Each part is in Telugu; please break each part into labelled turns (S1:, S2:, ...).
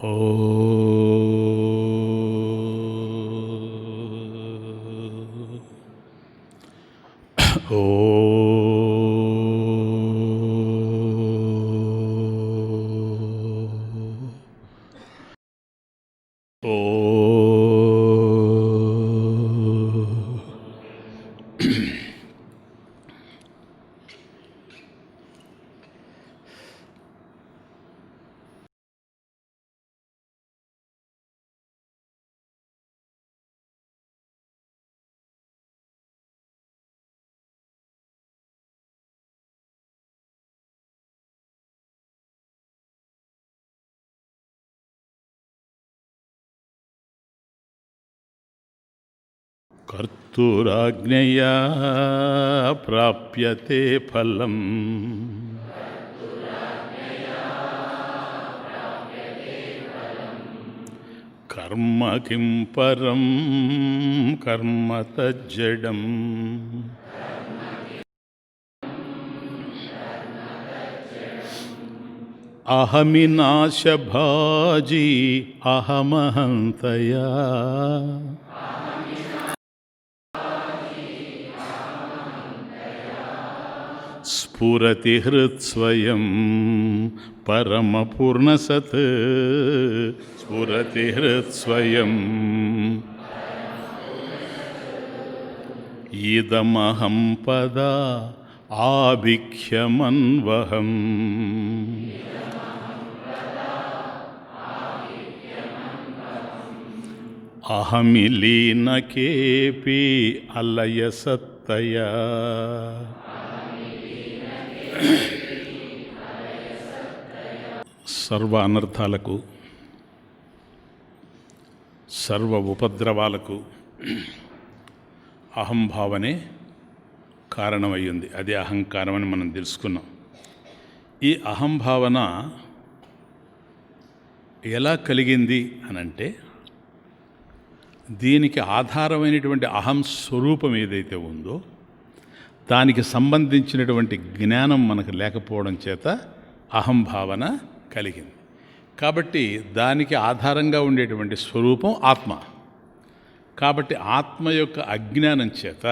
S1: ఓ ఓ కర్తూరాజ్ఞయా ప్రాప్యతే ఫలం కర్మ కిం పరం కర్మ తజ్జడం అహమినాశభాజీ అహమహంతయా స్ఫురతి హృత్స్వయం పరమపూర్ణసత్ స్ఫురతి హృత్స్వయం ఇదమహం పదా ఆభిఖ్యమన్వహం అహమిలీనకేపి అలయసత్తయా సర్వ అనర్థాలకు సర్వ ఉపద్రవాలకు అహంభావనే కారణమయ్యింది. అదే అహంకారం అని మనం తెలుసుకున్నాం. ఈ అహంభావన ఎలా కలిగింది అనంటే, దీనికి ఆధారమైనటువంటి అహం స్వరూపం ఏదైతే ఉందో దానికి సంబంధించినటువంటి జ్ఞానం మనకు లేకపోవడం చేత అహంభావన కలిగింది. కాబట్టి దానికి ఆధారంగా ఉండేటువంటి స్వరూపం ఆత్మ. కాబట్టి ఆత్మ యొక్క అజ్ఞానం చేత,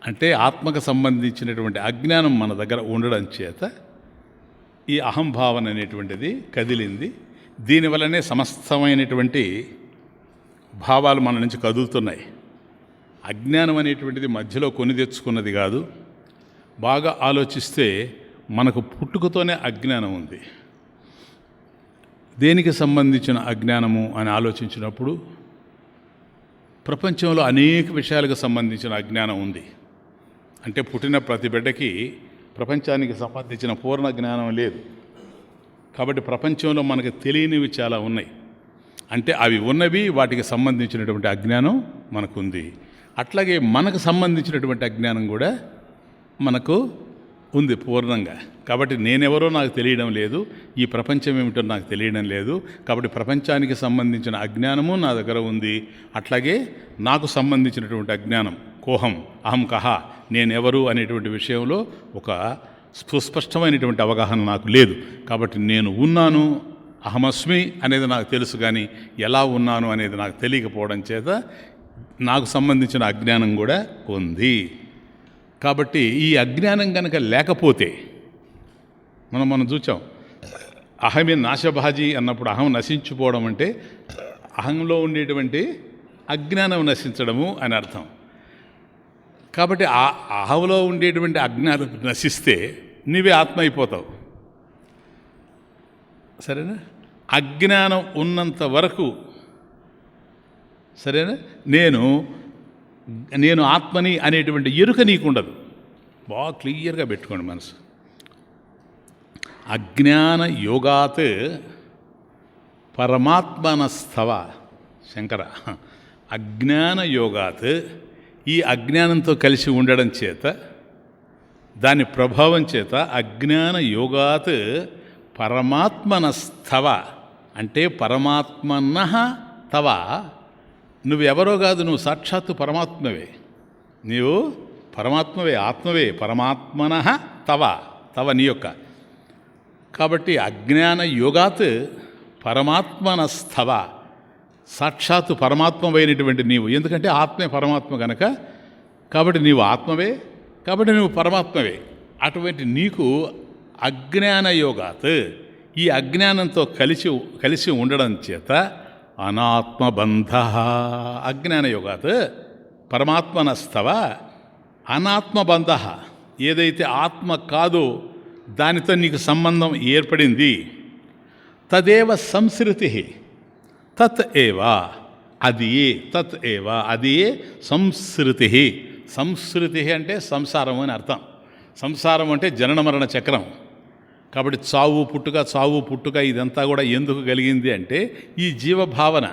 S1: అంటే ఆత్మకు సంబంధించినటువంటి అజ్ఞానం మన దగ్గర ఉండడం చేత ఈ అహంభావన అనేటువంటిది కదిలింది. దీనివల్లనే సమస్తమైనటువంటి భావాలు మన నుంచి కదులుతున్నాయి. అజ్ఞానం అనేటువంటిది మధ్యలో కొని తెచ్చుకున్నది కాదు. బాగా ఆలోచిస్తే మనకు పుట్టుకతోనే అజ్ఞానం ఉంది. దేనికి సంబంధించిన అజ్ఞానము అని ఆలోచించినప్పుడు ప్రపంచంలో అనేక విషయాలకు సంబంధించిన అజ్ఞానం ఉంది. అంటే పుట్టిన ప్రతి బిడ్డకి ప్రపంచానికి సంబంధించిన పూర్ణ జ్ఞానం లేదు. కాబట్టి ప్రపంచంలో మనకు తెలియనివి చాలా ఉన్నాయి. అంటే అవి ఉన్నవి, వాటికి సంబంధించినటువంటి అజ్ఞానం మనకుంది. అట్లాగే మనకు సంబంధించినటువంటి అజ్ఞానం కూడా మనకు ఉంది పూర్ణంగా. కాబట్టి నేనెవరో నాకు తెలియడం లేదు, ఈ ప్రపంచం ఏమిటో నాకు తెలియడం లేదు. కాబట్టి ప్రపంచానికి సంబంధించిన అజ్ఞానము నా దగ్గర ఉంది. అట్లాగే నాకు సంబంధించినటువంటి అజ్ఞానం, కోహం, అహం కహ, నేనెవరు అనేటువంటి విషయంలో ఒక సుస్పష్టమైనటువంటి అవగాహన నాకు లేదు. కాబట్టి నేను ఉన్నాను, అహమస్మి అనేది నాకు తెలుసు, కానీ ఎలా ఉన్నాను అనేది నాకు తెలియకపోవడం చేత నాకు సంబంధించిన అజ్ఞానం కూడా ఉంది. కాబట్టి ఈ అజ్ఞానం కనుక లేకపోతే, మనం చూచాం, అహమే నాశభాజీ అన్నప్పుడు అహం నశించిపోవడం అంటే అహంలో ఉండేటువంటి అజ్ఞానం నశించడము అని అర్థం. కాబట్టి ఆ అహంలో ఉండేటువంటి అజ్ఞానం నశిస్తే నీవే ఆత్మ అయిపోతావు. సరేనా? అజ్ఞానం ఉన్నంత వరకు, సరేనా, నేను ఆత్మని అనేటువంటి ఎరుక నీకుండదు. బాగా క్లియర్గా పెట్టుకోండి మనసు. అజ్ఞాన యోగాత్ పరమాత్మనస్తవ శంకర. అజ్ఞాన యోగాత్, ఈ అజ్ఞానంతో కలిసి ఉండడం చేత, దాని ప్రభావం చేత, అజ్ఞాన యోగాత్ పరమాత్మనస్తవ అంటే పరమాత్మనః తవ, నువ్వెవరో కాదు, నువ్వు సాక్షాత్తు పరమాత్మవే. నీవు పరమాత్మవే, ఆత్మవే. పరమాత్మనః తవ, నీ యొక్క కాబట్టి అజ్ఞాన యోగాత్ పరమాత్మనస్థవ, సాక్షాత్తు పరమాత్మమైనటువంటి నీవు, ఎందుకంటే ఆత్మే పరమాత్మ కనుక, కాబట్టి నీవు ఆత్మవే, కాబట్టి నువ్వు పరమాత్మవే. అటువంటి నీకు అజ్ఞాన యోగాత్, ఈ అజ్ఞానంతో కలిసి ఉండడం చేత అనాత్మబంధ, అజ్ఞాన యోగాత్ పరమాత్మనస్తవ అనాత్మబంధ, ఏదైతే ఆత్మ కాదో దానితో నీకు సంబంధం ఏర్పడింది. తదేవ సంస్కృతి, తత్ ఏవ అది ఏ, తత్ ఏవ అది ఏ సంస్కృతి. సంస్కృతి అంటే సంసారం అని అర్థం. సంసారం అంటే జనన మరణ చక్రం. కాబట్టి చావు పుట్టుక ఇదంతా కూడా ఎందుకు కలిగింది అంటే ఈ జీవభావన.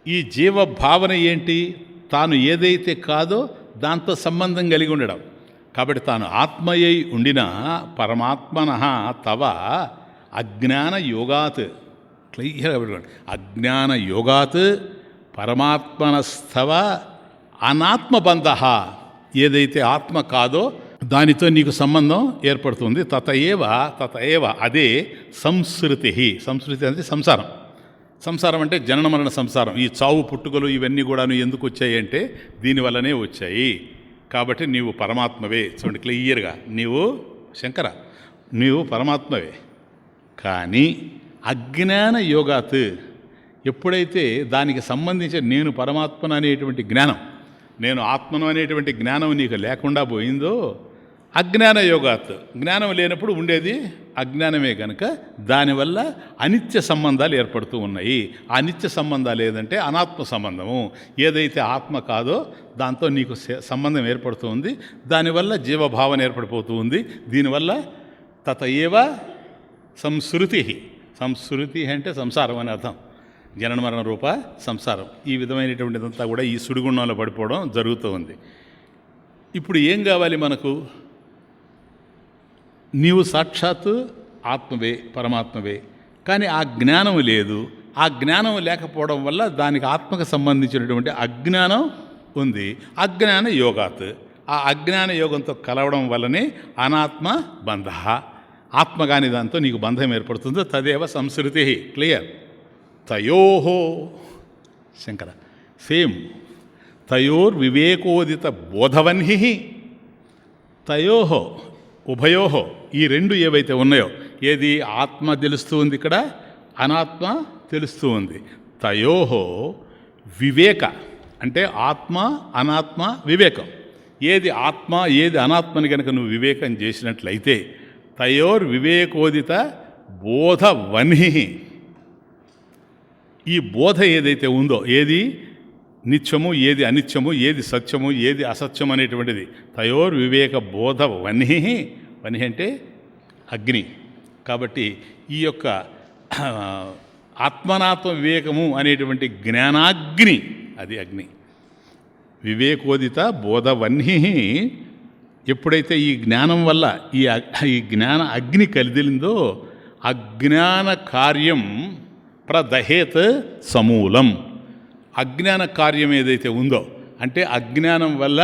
S1: ఈ జీవభావన ఏంటి? తాను ఏదైతే కాదో దాంతో సంబంధం కలిగి ఉండడం. కాబట్టి తాను ఆత్మయై ఉండిన పరమాత్మనః తవ అజ్ఞాన యోగాత్, క్లియర్గా పెట్టుకోండి, అజ్ఞాన యోగాత్ పరమాత్మనస్తవ అనాత్మబంధ, ఏదైతే ఆత్మ కాదో దానితో నీకు సంబంధం ఏర్పడుతుంది. తతయేవ అదే సంస్కృతి. సంస్కృతి అంటే సంసారం. సంసారం అంటే జనన మరణ సంసారం. ఈ చావు పుట్టుకలు ఇవన్నీ కూడాను ఎందుకు వచ్చాయి అంటే దీనివల్లనే వచ్చాయి. కాబట్టి నీవు పరమాత్మవే. చూడండి క్లియర్గా, నీవు శంకర, నీవు పరమాత్మవే. కానీ అజ్ఞాన యోగాత్, ఎప్పుడైతే దానికి సంబంధించి నేను పరమాత్మను అనేటువంటి జ్ఞానం, నేను ఆత్మను అనేటువంటి జ్ఞానం నీకు లేకుండా పోయిందో, అజ్ఞాన యోగాత్, జ్ఞానం లేనప్పుడు ఉండేది అజ్ఞానమే కనుక దానివల్ల అనిత్య సంబంధాలు ఏర్పడుతూ ఉన్నాయి. ఆ అనిత్య సంబంధాలు ఏదంటే అనాత్మ సంబంధము. ఏదైతే ఆత్మ కాదో దాంతో నీకు సంబంధం ఏర్పడుతూ ఉంది. దానివల్ల జీవభావన ఏర్పడిపోతూ ఉంది. దీనివల్ల తతయేవ సంస్కృతి. సంస్కృతి అంటే సంసారం అని అర్థం. జనన మరణ రూప సంసారం. ఈ విధమైనటువంటిదంతా కూడా ఈ సుడిగుండంలో పడిపోవడం జరుగుతూ ఉంది. ఇప్పుడు ఏం కావాలి మనకు? నీవు సాక్షాత్తు ఆత్మవే, పరమాత్మవే. కానీ ఆ జ్ఞానం లేదు. ఆ జ్ఞానం లేకపోవడం వల్ల దానికి ఆత్మకు సంబంధించినటువంటి అజ్ఞానం ఉంది. అజ్ఞాన యోగాత్, ఆ అజ్ఞాన యోగంతో కలవడం వల్లనే అనాత్మ బంధ, ఆత్మ కాని దాంతో నీకు బంధం ఏర్పడుతుందో తదేవ సంస్కృతి. క్లియర్. తయోహో శంకర సేమ్ తయోర్వివేకోదిత బోధవన్హి, తయోహో ఉభయోహో, ఈ రెండు ఏవైతే ఉన్నాయో, ఏది ఆత్మ తెలుస్తూ ఉంది, ఇక్కడ అనాత్మ తెలుస్తూ ఉంది. తయోహో వివేక అంటే ఆత్మ అనాత్మ వివేకం. ఏది ఆత్మ ఏది అనాత్మని కనుక నువ్వు వివేకం చేసినట్లయితే తయోర్వివేకోదిత బోధవన్హి, ఈ బోధ ఏదైతే ఉందో, ఏది నిత్యము ఏది అనిత్యము, ఏది సత్యము ఏది అసత్యం అనేటువంటిది, తయోర్వివేక బోధ వన్హి. వన్హి అంటే అగ్ని. కాబట్టి ఈ యొక్క ఆత్మనాత్మ వివేకము అనేటువంటి జ్ఞానాగ్ని, అది అగ్ని. వివేకోదిత బోధవన్హి, ఎప్పుడైతే ఈ జ్ఞానం వల్ల ఈ జ్ఞాన అగ్ని కలిదిలిందో అజ్ఞాన కార్యం ప్రదహేత్ సమూలం. అజ్ఞాన కార్యం ఏదైతే ఉందో అంటే అజ్ఞానం వల్ల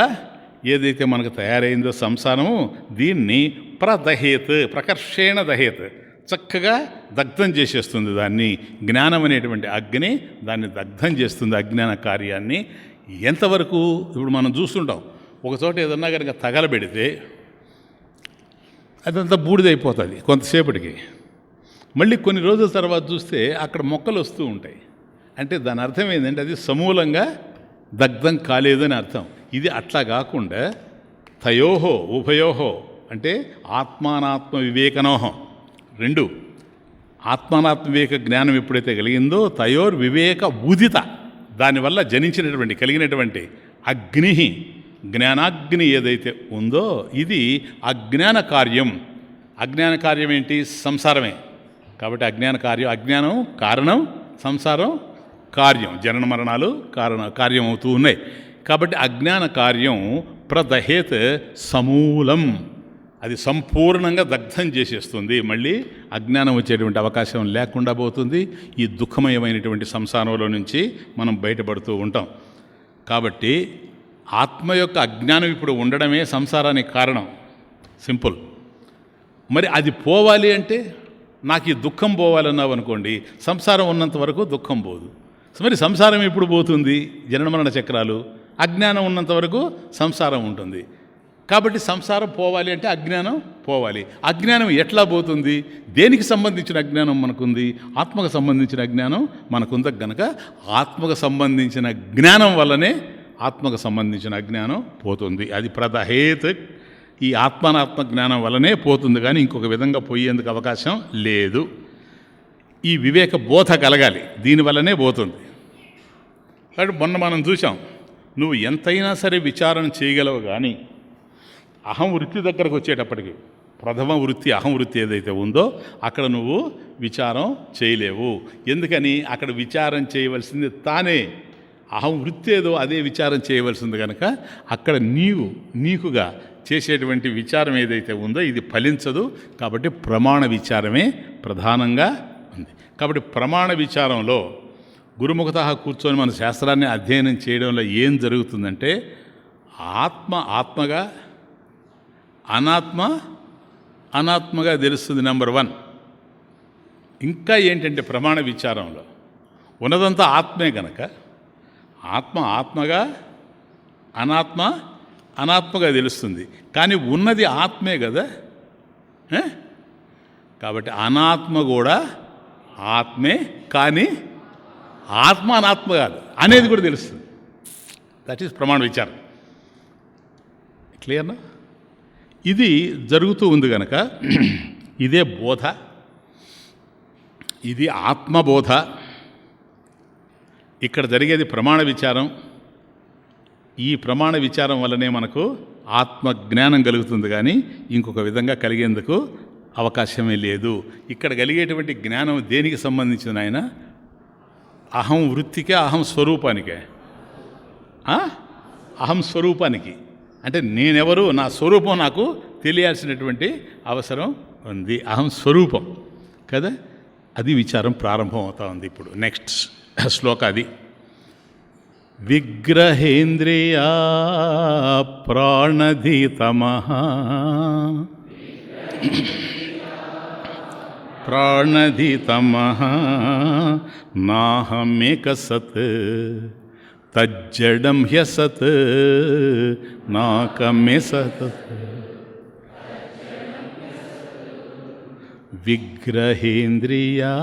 S1: ఏదైతే మనకు తయారైందో సంసారము, దీన్ని ప్రదహేత్, ప్రకర్షేణ దహేత్, చక్కగా దగ్ధం చేసేస్తుంది. దాన్ని జ్ఞానం అనేటువంటి అగ్ని దాన్ని దగ్ధం చేస్తుంది, అజ్ఞాన కార్యాన్ని. ఎంతవరకు? ఇప్పుడు మనం చూస్తుంటాం, ఒకచోట ఏదన్నా కనుక తగలబెడితే అదంతా బూడిదైపోతుంది కొంతసేపటికి. మళ్ళీ కొన్ని రోజుల తర్వాత చూస్తే అక్కడ మొక్కలు వస్తూ ఉంటాయి. అంటే దాని అర్థం ఏంటంటే అది సమూలంగా దగ్ధం కాలేదని అర్థం. ఇది అట్లా కాకుండా తయోహో ఉభయోహో అంటే ఆత్మానాత్మ వివేకనోహం, రెండు. ఆత్మానాత్మ వివేక జ్ఞానం ఎప్పుడైతే కలిగిందో తయోర్ వివేక ఉదిత, దానివల్ల జనించినటువంటి కలిగినటువంటి అగ్ని, జ్ఞానాగ్ని ఏదైతే ఉందో ఇది అజ్ఞాన కార్యం. అజ్ఞాన కార్యం ఏంటి? సంసారమే. కాబట్టి అజ్ఞాన కార్యం, అజ్ఞానం కారణం, సంసారం కార్యం, జనన మరణాలు కార్యం అవుతూ ఉన్నాయి. కాబట్టి అజ్ఞాన కార్యం ప్రదహేత్ సమూలం, అది సంపూర్ణంగా దగ్ధం చేసేస్తుంది. మళ్ళీ అజ్ఞానం వచ్చేటువంటి అవకాశం లేకుండా పోతుంది. ఈ దుఃఖమయమైనటువంటి సంసారంలో నుంచి మనం బయటపడుతూ ఉంటాం. కాబట్టి ఆత్మ యొక్క అజ్ఞానం ఇప్పుడు ఉండడమే సంసారానికి కారణం. సింపుల్. మరి అది పోవాలి అంటే నాకు ఈ దుఃఖం పోవాలన్నావు అనుకోండి, సంసారం ఉన్నంత వరకు దుఃఖం పోదు. మరి సంసారం ఎప్పుడు పోతుంది? జనన మరణ చక్రాలు. అజ్ఞానం ఉన్నంత వరకు సంసారం ఉంటుంది. కాబట్టి సంసారం పోవాలి అంటే అజ్ఞానం పోవాలి. అజ్ఞానం ఎట్లా పోతుంది? దేనికి సంబంధించిన అజ్ఞానం మనకుంది? ఆత్మకు సంబంధించిన అజ్ఞానం మనకుంది గనక ఆత్మకు సంబంధించిన జ్ఞానం వల్లనే ఆత్మకు సంబంధించిన అజ్ఞానం పోతుంది. అది ప్రదహేత్. ఈ ఆత్మానాత్మ జ్ఞానం వల్లనే పోతుంది, కానీ ఇంకొక విధంగా పోయేందుకు అవకాశం లేదు. ఈ వివేక బోధ కలగాలి, దీనివల్లనే పోతుంది. కాబట్టి మొన్న మనం చూసాం, నువ్వు ఎంతైనా సరే విచారణ చేయగలవు, కానీ అహం వృత్తి దగ్గరకు వచ్చేటప్పటికి ప్రథమ వృత్తి అహం వృత్తి ఏదైతే ఉందో అక్కడ నువ్వు విచారం చేయలేవు. ఎందుకని? అక్కడ విచారం చేయవలసింది తానే. అహం వృత్తి ఏదో అదే విచారం చేయవలసింది కనుక అక్కడ నీకుగా చేసేటువంటి విచారం ఏదైతే ఉందో ఇది ఫలించదు. కాబట్టి ప్రమాణ విచారమే ప్రధానంగా ఉంది. కాబట్టి ప్రమాణ విచారంలో గురుముఖత కూర్చొని మన శాస్త్రాన్ని అధ్యయనం చేయడంలో ఏం జరుగుతుందంటే, ఆత్మగా, అనాత్మగా తెలుస్తుంది. నెంబర్ 1. ఇంకా ఏంటంటే ప్రమాణ విచారంలో ఉన్నదంతా ఆత్మే గనక ఆత్మగా, అనాత్మగా తెలుస్తుంది. కానీ ఉన్నది ఆత్మే కదా. కాబట్టి అనాత్మ కూడా ఆత్మే, కానీ ఆత్మ అనాత్మ కాదు అనేది కూడా తెలుస్తుంది. దట్ ఈస్ ప్రమాణ విచారం. క్లియర్నా? ఇది జరుగుతూ ఉంది కనుక ఇదే బోధ, ఇది ఆత్మబోధ. ఇక్కడ జరిగేది ప్రమాణ విచారం. ఈ ప్రమాణ విచారం వల్లనే మనకు ఆత్మజ్ఞానం కలుగుతుంది, కానీ ఇంకొక విధంగా కలిగేందుకు అవకాశమే లేదు. ఇక్కడ కలిగేటువంటి జ్ఞానం దేనికి సంబంధించిన ఆయన? అహం వృత్తికే, అహం స్వరూపానికే? అహం స్వరూపానికి. అంటే నేనెవరు, నా స్వరూపం నాకు తెలియాల్సినటువంటి అవసరం ఉంది. అహం స్వరూపం కదా. అది విచారం ప్రారంభం అవుతా ఉంది ఇప్పుడు. నెక్స్ట్ శ్లోక అది. విగ్రహేంద్రియా ప్రాణధీతమః నాహమేక సత్ తజ్జడం హ్యసత్ నాకమే సత్. విగ్రహేంద్రియా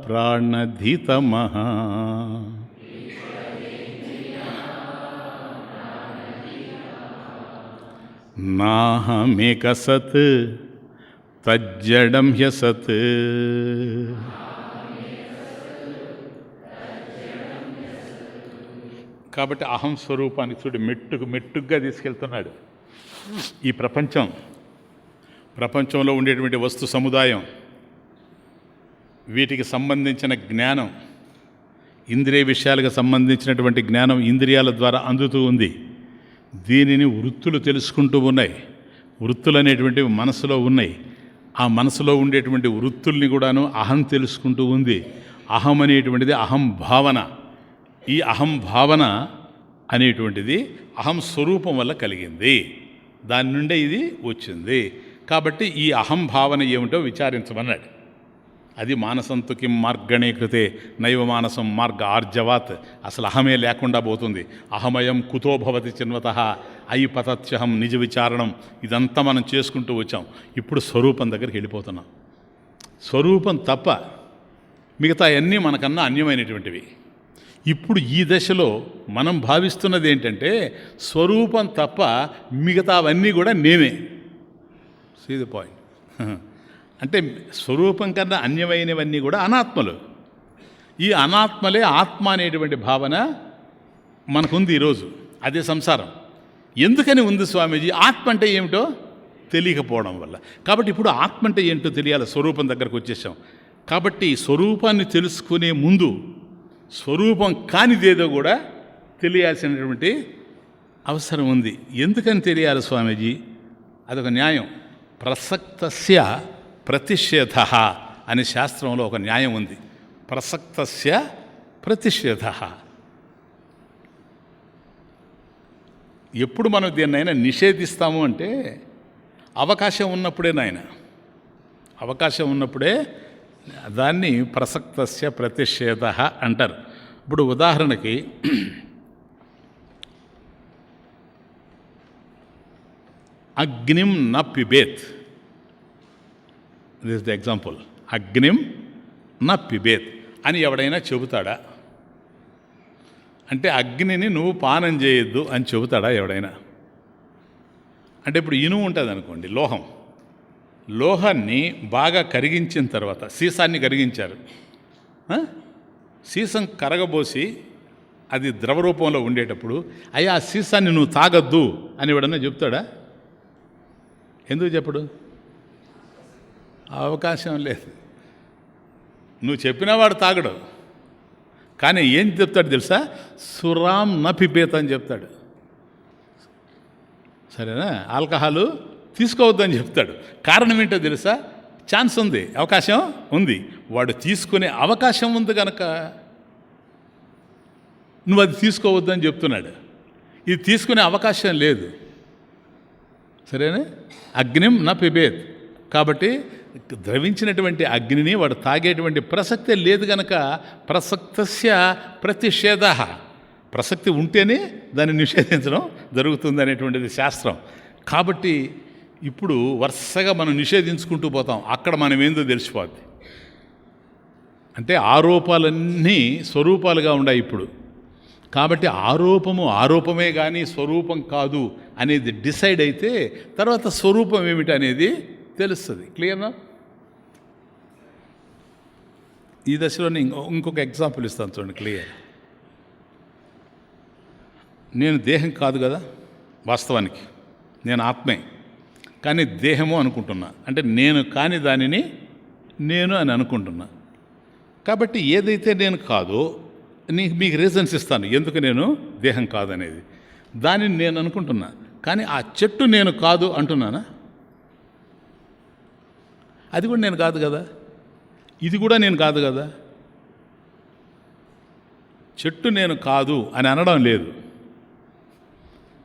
S1: ప్రాణధీతమః నాహమేక సత్ తజ్జడం హ్యసత్. కాబట్టి అహం స్వరూపానికి చూడు మెట్టుగా తీసుకెళ్తున్నాడు. ఈ ప్రపంచంలో ఉండేటువంటి వస్తు సముదాయం, వీటికి సంబంధించిన జ్ఞానం, ఇంద్రియ విషయాలకు సంబంధించినటువంటి జ్ఞానం ఇంద్రియాల ద్వారా అందుతూ ఉంది. దీనిని వృత్తులు తెలుసుకుంటూ ఉన్నాయి. వృత్తులు అనేటువంటివి మనసులో ఉన్నాయి. ఆ మనసులో ఉండేటువంటి వృత్తుల్ని కూడాను అహం తెలుసుకుంటూ ఉంది. అహం అనేటువంటిది అహం భావన. ఈ అహం భావన అనేటువంటిది అహం స్వరూపం వల్ల కలిగింది. దాని నుండే ఇది వచ్చింది. కాబట్టి ఈ అహం భావన ఏమిటో విచారించమన్నాడు. అది మానసంతు కిం మార్గణే కృతే నైవ మానసం మార్గ ఆర్జవాత్. అసలు అహమే లేకుండా పోతుంది. అహమయం కుతో భవతి చిన్వతః అయి పతత్యహం నిజ విచారణం. ఇదంతా మనం చేసుకుంటూ వచ్చాం. ఇప్పుడు స్వరూపం దగ్గరికి వెళ్ళిపోతున్నాం. స్వరూపం తప్ప మిగతా అన్నీ మనకన్నా అన్యమైనటువంటివి. ఇప్పుడు ఈ దశలో మనం భావిస్తున్నది ఏంటంటే స్వరూపం తప్ప మిగతావన్నీ కూడా నేనే. See the point. అంటే స్వరూపం కన్నా అన్యమైనవన్నీ కూడా అనాత్మలు. ఈ అనాత్మలే ఆత్మ అనేటువంటి భావన మనకుంది ఈరోజు. అదే సంసారం. ఎందుకని ఉంది స్వామీజీ? ఆత్మ అంటే ఏమిటో తెలియకపోవడం వల్ల. కాబట్టి ఇప్పుడు ఆత్మ అంటే ఏంటో తెలియాలి. స్వరూపం దగ్గరకు వచ్చేసాం. కాబట్టి స్వరూపాన్ని తెలుసుకునే ముందు స్వరూపం కానిదేదో కూడా తెలియాల్సినటువంటి అవసరం ఉంది. ఎందుకని తెలియాలి స్వామీజీ? అదొక న్యాయం. ప్రసక్తస్య ప్రతిషేధ అనే శాస్త్రంలో ఒక న్యాయం ఉంది. ప్రసక్తస్య ప్రతిషేధ. ఎప్పుడు మనం దేన్నైనా నిషేధిస్తాము అంటే అవకాశం ఉన్నప్పుడే నాయన. అవకాశం ఉన్నప్పుడే దాన్ని ప్రసక్తస్య ప్రతిషేధ అంటారు. ఇప్పుడు ఉదాహరణకి అగ్నిం న పిబేత్, దిస్ ద ఎగ్జాంపుల్. అగ్నిం న పిబేత్ అని ఎవడైనా చెబుతాడా? అంటే అగ్నిని నువ్వు పానం చేయొద్దు అని చెబుతాడా ఎవడైనా? అంటే ఇప్పుడు ఇనుము ఉంటుంది అనుకోండి, లోహాన్ని బాగా కరిగించిన తర్వాత, సీసాన్ని కరిగించారు, సీసం కరగబోసి అది ద్రవ రూపంలో ఉండేటప్పుడు అయ్యా ఆ సీసాన్ని నువ్వు తాగొద్దు అని ఎవడన్నా చెప్తాడా? ఎందుకు చెప్పడు? అవకాశం లేదు. నువ్వు చెప్పినా వాడు తాగడు. కానీ ఏం చెప్తాడు తెలుసా? సురాం న పిబేత్ అని చెప్తాడు. సరేనా? ఆల్కహాలు తీసుకోవద్దని చెప్తాడు. కారణం ఏంటో తెలుసా? ఛాన్స్ ఉంది, అవకాశం ఉంది. వాడు తీసుకునే అవకాశం ఉంది కనుక నువ్వు అది తీసుకోవద్దని చెప్తున్నాడు. ఇది తీసుకునే అవకాశం లేదు. సరేనా? అగ్నిం న పిబేత్. కాబట్టి ద్రవించినటువంటి అగ్నిని వాడు తాగేటువంటి ప్రసక్తే లేదు కనుక ప్రసక్తస్య ప్రతిషేధ. ప్రసక్తి ఉంటేనే దాన్ని నిషేధించడం జరుగుతుంది అనేటువంటిది శాస్త్రం. కాబట్టి ఇప్పుడు వరుసగా మనం నిషేధించుకుంటూ పోతాం. అక్కడ మనం ఏందో తెలిసిపోద్ది. అంటే ఆరోపాలన్నీ స్వరూపాలుగా ఉన్నాయి ఇప్పుడు. కాబట్టి ఆరోపమే కానీ స్వరూపం కాదు అనేది డిసైడ్ అయితే తర్వాత స్వరూపం ఏమిటి అనేది తెలుస్తుంది. క్లియర్నా? ఈ దశలోనే ఇంకొక ఎగ్జాంపుల్ ఇస్తాను చూడండి, క్లియర్. నేను దేహం కాదు కదా, వాస్తవానికి నేను ఆత్మే, కానీ దేహము అనుకుంటున్నా. అంటే నేను కాని దానిని నేను అని అనుకుంటున్నా. కాబట్టి ఏదైతే నేను కాదో మీకు రీజన్స్ ఇస్తాను ఎందుకు నేను దేహం కాదనేది. దానిని నేను అనుకుంటున్నా, కానీ ఆ చెట్టు నేను కాదు అంటున్నానా? అది కూడా నేను కాదు కదా, ఇది కూడా నేను కాదు కదా. చెట్టు నేను కాదు అని అనడం లేదు,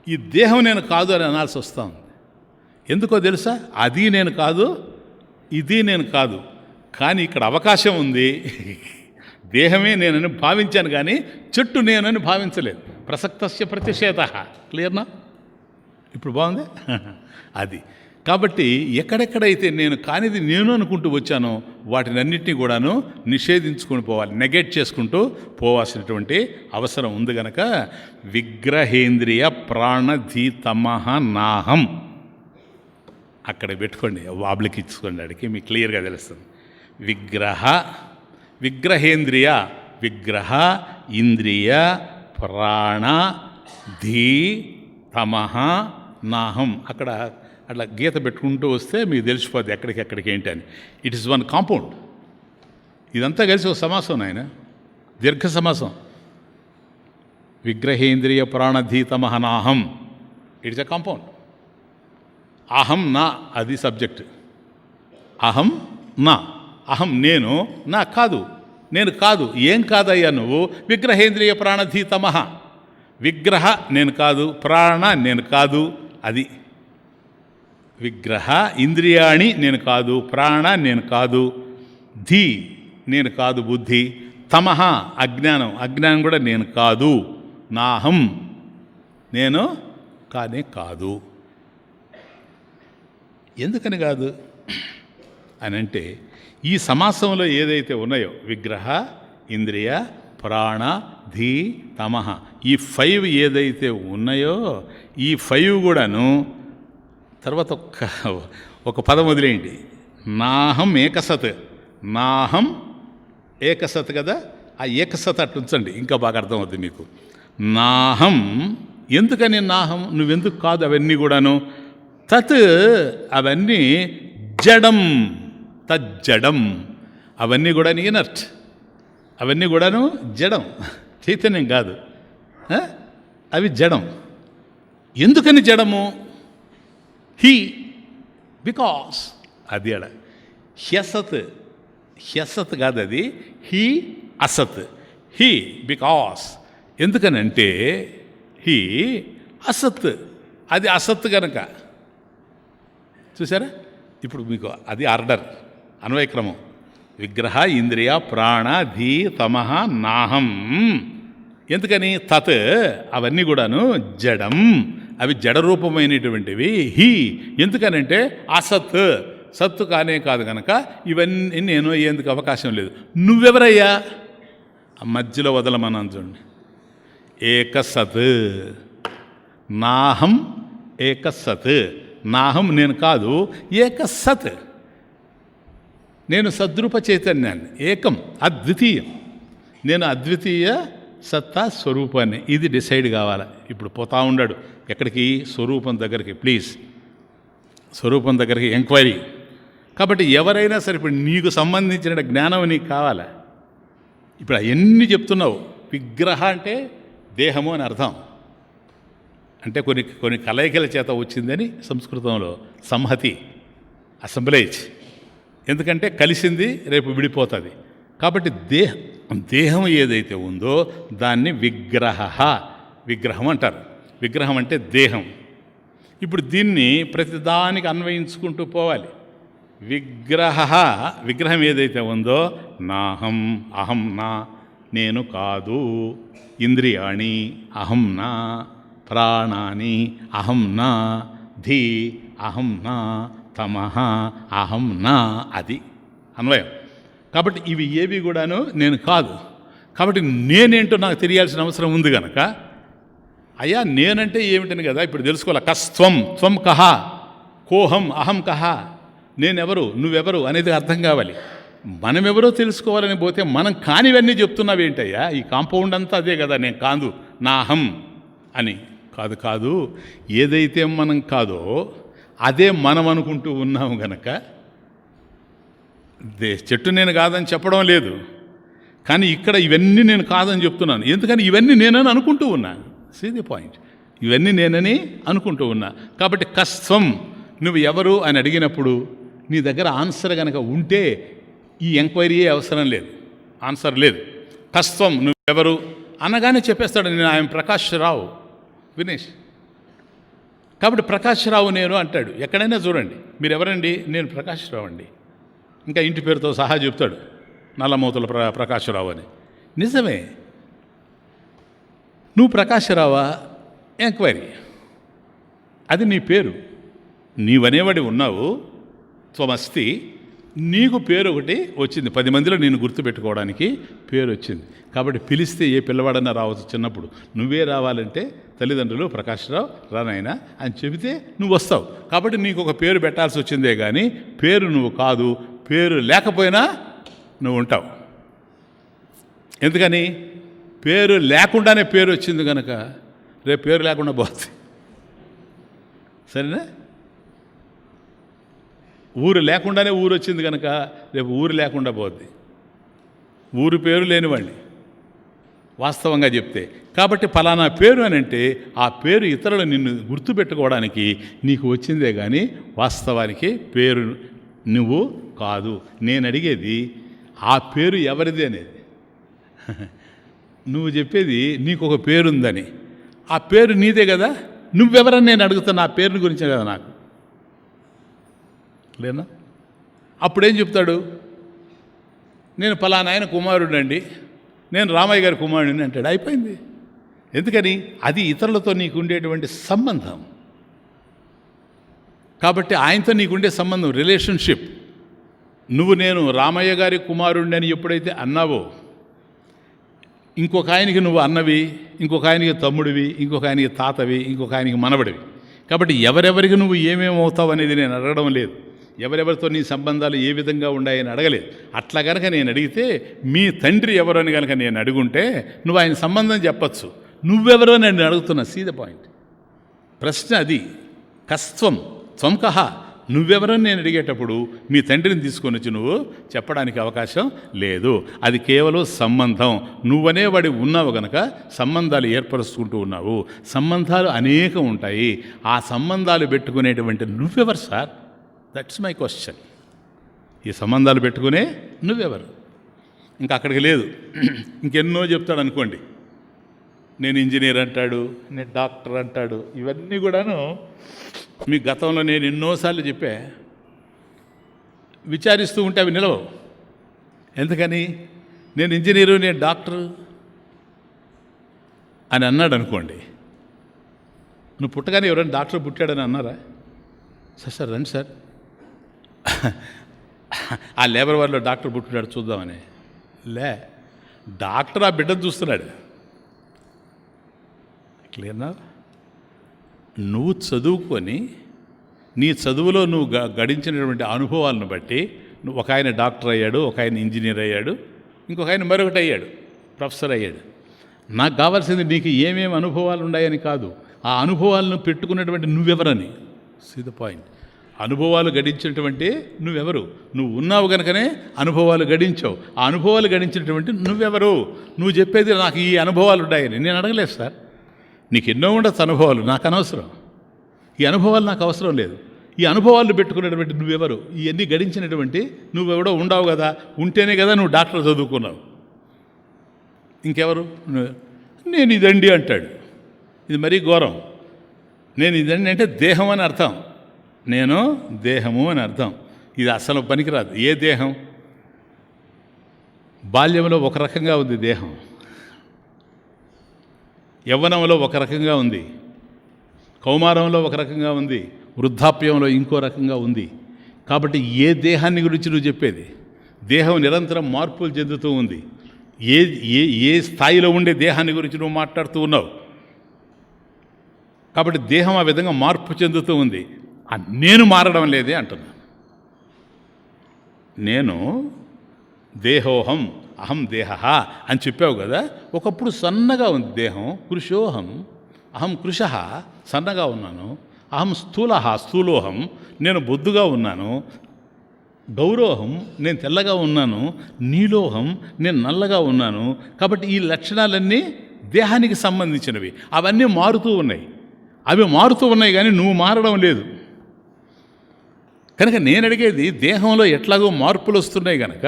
S1: ఈ దేహం నేను కాదు అని అనాల్సి వస్తూ ఉంది. ఎందుకో తెలుసా? అది నేను కాదు, ఇది నేను కాదు. కానీ ఇక్కడ అవకాశం ఉంది. దేహమే నేనని భావించాను కానీ చెట్టు నేనని భావించలేదు. ప్రసక్తస్య ప్రతిషేధ. క్లియర్నా? ఇప్పుడు బాగుంది అది. కాబట్టి ఎక్కడెక్కడైతే నేను కానిది నేను అనుకుంటూ వచ్చానో వాటినన్నింటినీ కూడాను నిషేధించుకొని పోవాలి, నెగెట్ చేసుకుంటూ పోవాల్సినటువంటి అవసరం ఉంది గనక విగ్రహేంద్రియ ప్రాణధీతమః నాహం అక్కడ పెట్టుకోండి, వాబ్లికి ఇచ్చుకోండి, అడిగి మీకు క్లియర్గా తెలుస్తుంది. విగ్రహేంద్రియ, విగ్రహ ఇంద్రియ ప్రాణ ధీ తమః నాహం. అక్కడ అట్లా గీత పెట్టుకుంటూ వస్తే మీకు తెలిసిపోద్ది ఎక్కడికి ఏంటి అని. It is one compound. ఇదంతా కలిసి ఒక సమాసం నాయన, దీర్ఘ సమాసం. విగ్రహేంద్రియ ప్రాణధీతమః నాహం, ఇట్స్ ఎ కాంపౌండ్. అహం నా అది సబ్జెక్ట్. అహం నా, అహం నేను, నా కాదు, నేను కాదు. ఏం కాదయ్యా నువ్వు? విగ్రహేంద్రియ ప్రాణధీతమః. విగ్రహ నేను కాదు, ప్రాణ నేను కాదు, అది విగ్రహ. ఇంద్రియాణి నేను కాదు, ప్రాణ నేను కాదు, ధీ నేను కాదు, బుద్ధి. తమః అజ్ఞానం, అజ్ఞానం కూడా నేను కాదు. నాహం నేను కానే కాదు. ఎందుకని కాదు అని అంటే ఈ సమాసంలో ఏదైతే ఉన్నాయో విగ్రహ ఇంద్రియ ప్రాణ ధీ తమః, ఈ 5 ఏదైతే ఉన్నాయో ఈ 5 కూడాను తర్వాత ఒక పదం వదిలేయండి. నాహం ఏకసత్. నాహం ఏకసత్ కదా, ఆ ఏకసత్ అట్టు ఉంచండి, ఇంకా బాగా అర్థమవుతుంది మీకు. నాహం ఎందుకని నాహం? నువ్వెందుకు కాదు అవన్నీ కూడాను. తత్ అవన్నీ జడం, తజ్జడం, అవన్నీ కూడా ఇనర్ట్, అవన్నీ కూడాను జడం, చైతన్యం కాదు, అవి జడం. ఎందుకని జడము? హీ బికాస్ అది అడ హ్యసత్, హ్యసత్ కాదు అది, హీ అసత్. హీ బికాస్ ఎందుకనంటే హీ అసత్, అది అసత్ కనుక. చూసారా? ఇప్పుడు మీకు అది ఆర్డర్. అన్వయక్రమం. విగ్రహ ఇంద్రియ ప్రాణ ధీ తమః నాహం. ఎందుకని? తత్ అవన్నీ కూడాను జడం, అవి జడరూపమైనటువంటివి. హి ఎందుకనంటే అసత్, సత్తు కానే కాదు కనుక ఇవన్నీ నేను అయ్యేందుకు అవకాశం లేదు. నువ్వెవరయ్యా? మధ్యలో వదలమన్నాను చూడండి. ఏకసత్ నాహం ఏకసత్. నాహం నేను కాదు, ఏకసత్ నేను సద్రూప చైతన్యాన్ని. ఏకం అద్వితీయం, నేను అద్వితీయ సత్తా స్వరూపాన్ని. ఇది డిసైడ్ కావాలి. ఇప్పుడు పోతా ఉన్నాడు ఎక్కడికి? స్వరూపం దగ్గరికి. ప్లీజ్, స్వరూపం దగ్గరికి ఎంక్వైరీ. కాబట్టి ఎవరైనా సరే ఇప్పుడు నీకు సంబంధించిన జ్ఞానం నీకు కావాలా? ఇప్పుడు అవన్నీ చెప్తున్నావు. విగ్రహ అంటే దేహము అని అర్థం. అంటే కొన్ని కలయికల చేత వచ్చిందని సంస్కృతంలో సంహతి, అసెంబ్లేజ్. ఎందుకంటే కలిసింది రేపు విడిపోతుంది. కాబట్టి దేహం ఏదైతే ఉందో దాన్ని విగ్రహం అంటారు. విగ్రహం అంటే దేహం. ఇప్పుడు దీన్ని ప్రతిదానికి అన్వయించుకుంటూ పోవాలి. విగ్రహం ఏదైతే ఉందో నాహం, అహం నా, నేను కాదు. ఇంద్రియాణి అహం నా, ప్రాణాని అహం నా, ధీ అహం నా, తమః అహం నా. అది అన్వయం. కాబట్టి ఇవి ఏవి కూడాను నేను కాదు. కాబట్టి నేనేంటో నాకు తెలియాల్సిన అవసరం ఉంది కనుక, అయ్యా నేనంటే ఏమిటని కదా ఇప్పుడు తెలుసుకోవాలి. కస్త్వం, త్వం కహ, కోహం, అహం కహ, నేనెవరు, నువ్వెవరు అనేది అర్థం కావాలి. మనమెవరో తెలుసుకోవాలని పోతే మనం కానివన్నీ చెప్తున్నావేంటయ్యా? ఈ కాంపౌండ్ అంతా అదే కదా, నేను కాదు, నా అహం అని. కాదు, ఏదైతే మనం కాదో అదే మనం అనుకుంటూ ఉన్నాము గనక చెట్టు నేను కాదని చెప్పడం లేదు. కానీ ఇక్కడ ఇవన్నీ నేను కాదని చెప్తున్నాను. ఎందుకని? ఇవన్నీ నేనని అనుకుంటూ ఉన్నాను. See the point. ఇవన్నీ నేనని అనుకుంటూ ఉన్నా. కాబట్టి కస్త్వం, నువ్వు ఎవరు అని అడిగినప్పుడు నీ దగ్గర ఆన్సర్ కనుక ఉంటే ఈ ఎంక్వైరీయే అవసరం లేదు, ఆన్సర్ లేదు. కస్త్వం, నువ్వెవరు అనగానే చెప్పేస్తాడు, నేను ఆయన ప్రకాష్ రావు, వినేష్. కాబట్టి ప్రకాష్ రావు నేను అంటాడు. ఎక్కడైనా చూడండి, మీరు ఎవరండి? నేను ప్రకాష్ రావు అండి. ఇంకా ఇంటి పేరుతో సహా చెప్తాడు, నల్లమూతల ప్రకాశరావు అని. నిజమే, నువ్వు ప్రకాశరావా? ఎంక్వైరీ. అది నీ పేరు, నీవనేవాడి ఉన్నావు, త్వమస్తి. నీకు పేరు ఒకటి వచ్చింది, 10 మందిలో నేను గుర్తుపెట్టుకోవడానికి పేరు వచ్చింది. కాబట్టి పిలిస్తే ఏ పిల్లవాడన్నా రావచ్చు. చిన్నప్పుడు నువ్వే రావాలంటే తల్లిదండ్రులు ప్రకాశ్రావు రానాయనా అని చెబితే నువ్వు వస్తావు. కాబట్టి నీకు ఒక పేరు పెట్టాల్సి వచ్చిందే కానీ పేరు నువ్వు కాదు. పేరు లేకపోయినా నువ్వు ఉంటావు. ఎందుకని? పేరు లేకుండానే పేరు వచ్చింది కనుక రేపు పేరు లేకుండా పోతుంది. సరేనా? ఊరు లేకుండానే ఊరు వచ్చింది కనుక రేపు ఊరు లేకుండా పోద్ది. ఊరు పేరు లేనివాడిని వాస్తవంగా చెప్తే. కాబట్టి ఫలానా పేరు అని అంటే ఆ పేరు ఇతరులు నిన్ను గుర్తుపెట్టుకోవడానికి నీకు వచ్చిందే కానీ వాస్తవానికి పేరు నువ్వు కాదు. నేను అడిగేది ఆ పేరు ఎవరిది అనేది. నువ్వు చెప్పేది నీకు ఒక పేరుందని. ఆ పేరు నీదే కదా. నువ్వెవరని నేను అడుగుతున్నా, ఆ పేరుని గురించే కదా నాకు లేనా. అప్పుడేం చెప్తాడు? నేను ఫలానా ఆయన కుమారుడండి, నేను రామయ్య గారి కుమారుడిని అంటాడు. అయిపోయింది. ఎందుకని? అది ఇతరులతో నీకు ఉండేటువంటి సంబంధం. కాబట్టి ఆయనతో నీకుండే సంబంధం, రిలేషన్షిప్. నేను రామయ్య గారి కుమారుడిని అని ఎప్పుడైతే అన్నావో, ఇంకొక ఆయనకి నువ్వు అన్నవి, ఇంకొక ఆయనకి తమ్ముడివి, ఇంకొక ఆయనకి తాతవి, ఇంకొక ఆయనకి మనవడివి. కాబట్టి ఎవరెవరికి నువ్వు ఏమేమవుతావు అనేది నేను అడగడం లేదు. ఎవరెవరితో నీ సంబంధాలు ఏ విధంగా ఉన్నాయని అడగలేదు. అట్లా కనుక నేను అడిగితే మీ తండ్రి ఎవరు అని కనుక నేను అడుగుంటే నువ్వు ఆయన సంబంధం చెప్పచ్చు. నువ్వెవరో నేను అడుగుతున్నా. See the point. ప్రశ్న అది. కస్త్వం, త్వం కహ, నువ్వెవరని నేను అడిగేటప్పుడు మీ తండ్రిని తీసుకొని వచ్చి నువ్వు చెప్పడానికి అవకాశం లేదు. అది కేవలం సంబంధం. నువ్వనేవాడి ఉన్నావు గనక సంబంధాలు ఏర్పరుచుకుంటూ ఉన్నావు. సంబంధాలు అనేకం ఉంటాయి. ఆ సంబంధాలు పెట్టుకునేటువంటి నువ్వెవరు సార్? That's my question. ఈ సంబంధాలు పెట్టుకునే నువ్వెవరు? ఇంకా అక్కడికి లేదు. ఇంకెన్నో చెప్తాడు అనుకోండి. నేను ఇంజనీర్ అంటాడు, నేను డాక్టర్ అంటాడు. ఇవన్నీ కూడాను మీ గతంలో నేను ఎన్నోసార్లు చెప్పా. విచారిస్తూ ఉంటే అవి నిలవవు. ఎందుకని? నేను ఇంజనీరు, నేను డాక్టరు అని అన్నాడు అనుకోండి, నువ్వు పుట్టగానే ఎవరైనా డాక్టర్ పుట్టాడని అన్నారా? సార్ రండి సార్, ఆ లేబర్ వారిలో డాక్టర్ పుట్టాడు చూద్దామని. లే, డాక్టర్ ఆ బిడ్డను చూస్తున్నాడు. క్లియర్నా? నువ్వు చదువుకొని నీ చదువులో నువ్వు గడించినటువంటి అనుభవాలను బట్టి నువ్వు ఒక ఆయన డాక్టర్ అయ్యాడు, ఒక ఆయన ఇంజనీర్ అయ్యాడు, ఇంకొక ఆయన మరొకటి అయ్యాడు, ప్రొఫెసర్ అయ్యాడు. నాకు కావాల్సింది నీకు ఏమేమి అనుభవాలు ఉన్నాయని కాదు, ఆ అనుభవాలను పెట్టుకున్నటువంటి నువ్వెవరని. See the point. అనుభవాలు గడించినటువంటి నువ్వెవరు? నువ్వు ఉన్నావు కనుకనే అనుభవాలు గడించావు. ఆ అనుభవాలు గడించినటువంటి నువ్వెవరు? నువ్వు చెప్పేది నాకు ఈ అనుభవాలు ఉన్నాయని నేను అడగలేదు సార్. నీకు ఎన్నో ఉండొచ్చు అనుభవాలు, నాకు అనవసరం. ఈ అనుభవాలు నాకు అవసరం లేదు. ఈ అనుభవాలు పెట్టుకున్నటువంటి నువ్వెవరు? ఇవన్నీ గడించినటువంటి నువ్వెవడో ఉండవు కదా, ఉంటేనే కదా నువ్వు డాక్టర్ చదువుకున్నావు. ఇంకెవరు? నేను ఇదండి అంటాడు. ఇది మరీ ఘోరం. నేను ఇదండి అంటే దేహం అని అర్థం, నేను దేహము అని అర్థం. ఇది అసలు పనికిరాదు. ఏ దేహం? బాల్యంలో ఒక రకంగా ఉంది దేహం, యవ్వనంలో ఒక రకంగా ఉంది, కౌమారంలో ఒక రకంగా ఉంది, వృద్ధాప్యంలో ఇంకో రకంగా ఉంది. కాబట్టి ఏ దేహాన్ని గురించి నువ్వు చెప్పేది? దేహం నిరంతరం మార్పులు చెందుతూ ఉంది. ఏ ఏ ఏ స్థాయిలో ఉండే దేహాన్ని గురించి నువ్వు మాట్లాడుతూ ఉన్నావు? కాబట్టి దేహం ఆ విధంగా మార్పు చెందుతూ ఉంది. నేను మారడం లేదే అంటున్నాను. నేను దేహోహం అహం దేహ అని చెప్పావు కదా. ఒకప్పుడు సన్నగా ఉంది దేహం, కృషోహం అహం కృశ, సన్నగా ఉన్నాను. అహం స్థూల స్థూలోహం, నేను బొద్దుగా ఉన్నాను. గౌరోహం, నేను తెల్లగా ఉన్నాను. నీలోహం, నేను నల్లగా ఉన్నాను. కాబట్టి ఈ లక్షణాలన్నీ దేహానికి సంబంధించినవి. అవన్నీ మారుతూ ఉన్నాయి. అవి మారుతూ ఉన్నాయి కానీ నువ్వు మారడం లేదు. కనుక నేను అడిగేది, దేహంలో ఎట్లాగో మార్పులు వస్తున్నాయి కనుక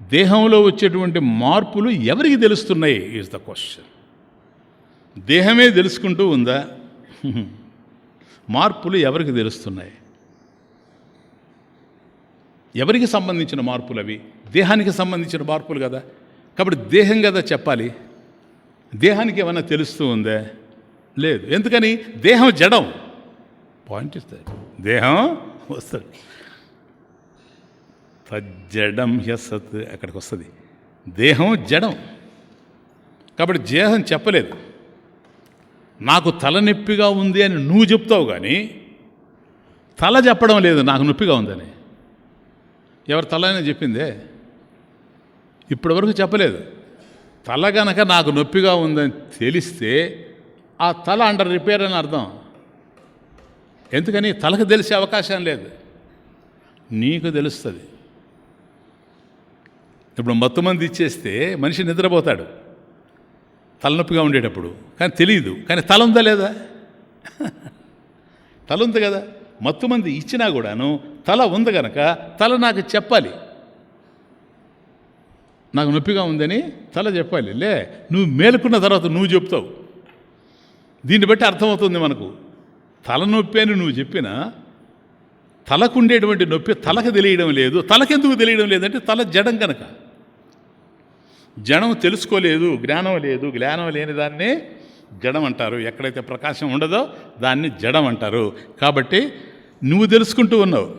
S1: దేహంలో వచ్చేటువంటి మార్పులు ఎవరికి తెలుస్తున్నాయి ఈజ్ ద క్వశ్చన్. దేహమే తెలుసుకుంటూ ఉందా? మార్పులు ఎవరికి తెలుస్తున్నాయి? ఎవరికి సంబంధించిన మార్పులు అవి? దేహానికి సంబంధించిన మార్పులు కదా. కాబట్టి దేహం కదా చెప్పాలి. దేహానికి ఏమన్నా తెలుస్తూ ఉందా? లేదు. ఎందుకని? దేహం జడం. పాయింట్ ఇస్తుంది. దేహం వస్తుంది, తజ్జడం హ్యసత్ అక్కడికి వస్తుంది. దేహం జడం. కాబట్టి దేహం చెప్పలేదు. నాకు తలనొప్పిగా ఉంది అని నువ్వు చెప్తావు కానీ తల చెప్పడం లేదు నాకు నొప్పిగా ఉందని. ఎవరు తల అయినా చెప్పిందే? ఇప్పటి వరకు చెప్పలేదు. తల గనక నాకు నొప్పిగా ఉందని తెలిస్తే ఆ తల అండర్ రిపేర్ అని అర్థం. ఎందుకని? తలకు తెలిసే అవకాశం లేదు, నీకు తెలుస్తుంది. ఇప్పుడు మొత్తం మంది ఇచ్చేస్తే మనిషి నిద్రపోతాడు తలనొప్పిగా ఉండేటప్పుడు, కానీ తెలియదు. కానీ తల ఉందా లేదా? తల ఉంది కదా. మత్తు మంది ఇచ్చినా కూడాను తల ఉంది కనుక తల నాకు చెప్పాలి, నాకు నొప్పిగా ఉందని తల చెప్పాలి. లే, నువ్వు మేలుకున్న తర్వాత నువ్వు చెప్తావు. దీన్ని బట్టి అర్థమవుతుంది మనకు. తలనొప్పి అని నువ్వు చెప్పినా తలకుండేటువంటి నొప్పి తలకు తెలియడం లేదు. తలకెందుకు తెలియడం లేదంటే తల జడం కనుక. జడం తెలుసుకోలేదు, జ్ఞానం లేదు. జ్ఞానం లేని దాన్ని జడం అంటారు. ఎక్కడైతే ప్రకాశం ఉండదో దాన్ని జడం అంటారు. కాబట్టి నువ్వు తెలుసుకుంటూ ఉన్నావు.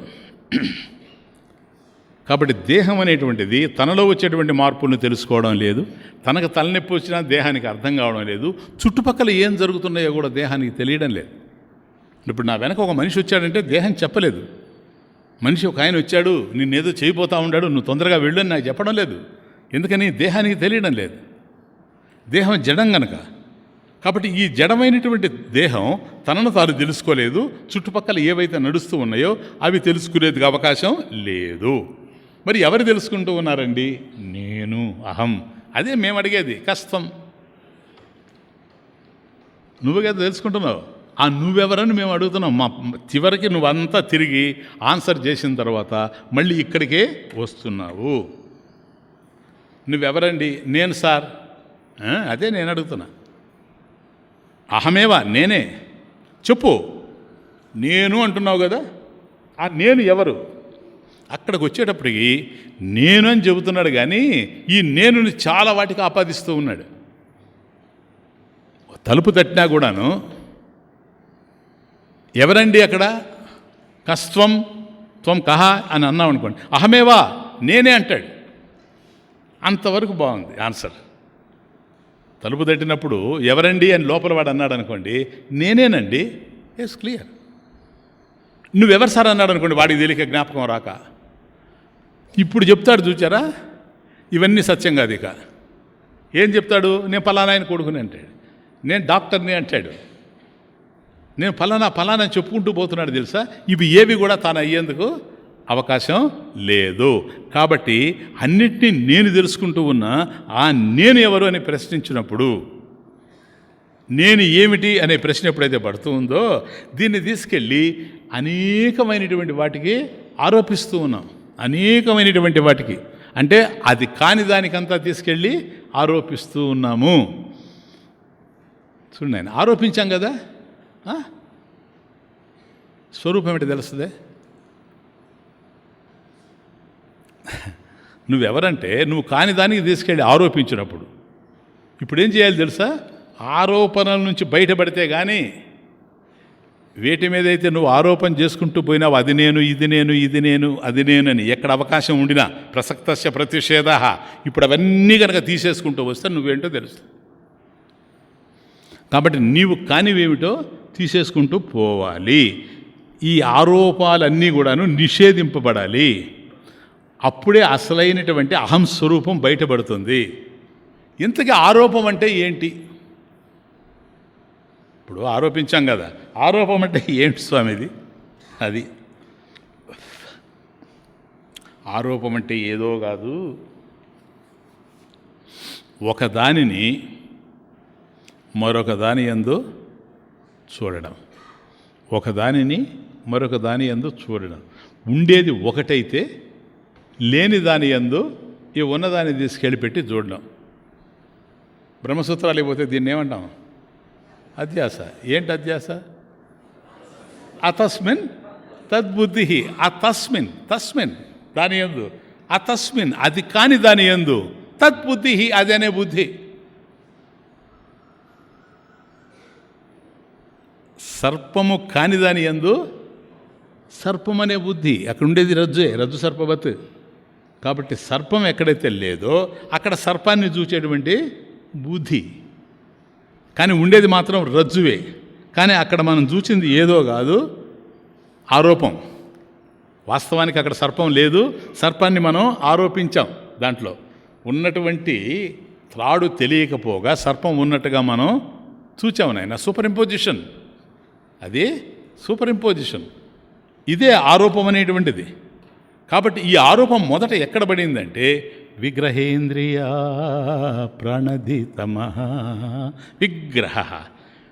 S1: కాబట్టి దేహం అనేటువంటిది తనలో వచ్చేటువంటి మార్పులను తెలుసుకోవడం లేదు. తనకు తలనొప్పి వచ్చినా దేహానికి అర్థం కావడం లేదు. చుట్టుపక్కల ఏం జరుగుతున్నాయో కూడా దేహానికి తెలియడం లేదు. ఇప్పుడు నా వెనక ఒక మనిషి వచ్చాడంటే దేహం చెప్పలేదు. మనిషి ఒక ఆయన వచ్చాడు, నిన్నేదో చేయబోతా ఉన్నాడు, నువ్వు తొందరగా వెళ్ళు అని నాకు చెప్పడం లేదు. ఎందుకని? దేహానికి తెలియడం లేదు. దేహం జడం గనక. కాబట్టి ఈ జడమైనటువంటి దేహం తనను తాను తెలుసుకోలేదు. చుట్టుపక్కల ఏవైతే నడుస్తూ ఉన్నాయో అవి తెలుసుకునేందుకు అవకాశం లేదు. మరి ఎవరు తెలుసుకుంటూ ఉన్నారండి? నేను, అహం. అదే మేము అడిగేది. కష్టం. నువ్వుగా తెలుసుకుంటున్నావు. ఆ నువ్వెవరని మేము అడుగుతున్నాం. మా చివరికి నువ్వంతా తిరిగి ఆన్సర్ చేసిన తర్వాత మళ్ళీ ఇక్కడికే వస్తున్నావు. నువ్వెవరండి? నేను సార్. అదే నేను అడుగుతున్నా. అహమేవా? నేనే. చెప్పు. నేను అంటున్నావు కదా, ఆ నేను ఎవరు? అక్కడికి వచ్చేటప్పటికి నేను అని చెబుతున్నాడు, కానీ ఈ నేనుని చాలా వాటికి ఆపాదిస్తూ ఉన్నాడు. తలుపు తట్టినా కూడాను ఎవరండి అక్కడ, కస్త్వం త్వం కహ అని అన్నాం అనుకోండి, అహమేవా నేనే అంటాడు. అంతవరకు బాగుంది ఆన్సర్. తలుపు తట్టినప్పుడు ఎవరండి అని లోపల వాడు అన్నాడు అనుకోండి, నేనేనండి, ఎస్ క్లియర్. నువ్వెవరు సార్ అన్నాడు అనుకోండి, వాడికి తెలియక జ్ఞాపకం రాక ఇప్పుడు చెప్తాడు, చూచారా ఇవన్నీ సత్యం కాదు. ఇక ఏం చెప్తాడు, నేను ఫలానా ఆయన కొడుకుని అంటాడు, నేను డాక్టర్ని అంటాడు, నేను ఫలానా చెప్పుకుంటూ పోతున్నాడు. తెలుసా, ఇవి ఏవి కూడా తాను అయ్యేందుకు అవకాశం లేదు. కాబట్టి అన్నిటినీ నేను తెలుసుకుంటూ ఉన్నా ఆ నేను ఎవరు అని ప్రశ్నించినప్పుడు, నేను ఏమిటి అనే ప్రశ్న ఎప్పుడైతే పడుతూ ఉందో దీన్ని తీసుకెళ్ళి అనేకమైనటువంటి వాటికి ఆరోపిస్తూ ఉన్నాం. అనేకమైనటువంటి వాటికి అంటే అది కాని దానికంతా తీసుకెళ్ళి ఆరోపిస్తూ ఉన్నాము. చూడండి, ఆయన ఆరోపించాం కదా, స్వరూపం ఏమిటి తెలుస్తుంది. నువ్వెవరంటే నువ్వు కాని దానికి తీసుకెళ్ళి ఆరోపించినప్పుడు ఇప్పుడు ఏం చేయాలి తెలుసా, ఆరోపణల నుంచి బయటపడితే కానీ వేటి మీద అయితే నువ్వు ఆరోపణ చేసుకుంటూ పోయినావు, అది నేను, ఇది నేను, ఇది నేను, అది నేనని ఎక్కడ అవకాశం ఉండినా ప్రసక్తస్య ప్రతిషేధ, ఇప్పుడు అవన్నీ కనుక తీసేసుకుంటూ వస్తే నువ్వేంటో తెలుస్తుంది. కాబట్టి నీవు కానివేమిటో తీసేసుకుంటూ పోవాలి. ఈ ఆరోపాలన్నీ కూడాను నిషేధింపబడాలి. అప్పుడే అసలైనటువంటి అహం స్వరూపం బయటపడుతుంది. ఇంతకీ ఆరోపం అంటే ఏంటి? ఇప్పుడు ఆరోపించాం కదా, ఆరోపం అంటే ఏంటి స్వామిది? అది ఆరోపం అంటే ఏదో కాదు, ఒకదానిని మరొక దాని యందు చూడడం, ఒకదానిని మరొక దాని యందు చూడడం. ఉండేది ఒకటైతే లేని దాని యందు ఈ ఉన్నదాన్ని తీసుకెళ్ళి పెట్టి చూడడం. బ్రహ్మసూత్రాలు అయిపోతే దీన్ని ఏమంటాం? అధ్యాస. ఏంటి అధ్యాస? అతస్మిన్ తద్బుద్ధి. తస్మిన్ దాని యందు, అతస్మిన్ అది కాని దాని యందు, తద్బుద్ధి అది అనే బుద్ధి. సర్పము కాని దాని యందు సర్పం అనే బుద్ధి. అక్కడ ఉండేది రజ్జే, రజ్జు సర్పవత్. కాబట్టి సర్పం ఎక్కడైతే లేదో అక్కడ సర్పాన్ని చూచేటువంటి బుద్ధి. కానీ ఉండేది మాత్రం రజ్జువే. కానీ అక్కడ మనం చూచింది ఏదో కాదు, ఆరోపం. వాస్తవానికి అక్కడ సర్పం లేదు, సర్పాన్ని మనం ఆరోపించాం. దాంట్లో ఉన్నటువంటి త్రాడు తెలియకపోగా సర్పం ఉన్నట్టుగా మనం చూచాము. నాయన సూపర్ ఇంపోజిషన్, అది సూపర్ ఇంపోజిషన్. ఇదే ఆరోపం అనేటువంటిది. కాబట్టి ఈ ఆరోపం మొదట ఎక్కడ పడిందంటే విగ్రహేంద్రియ ప్రణదితమ.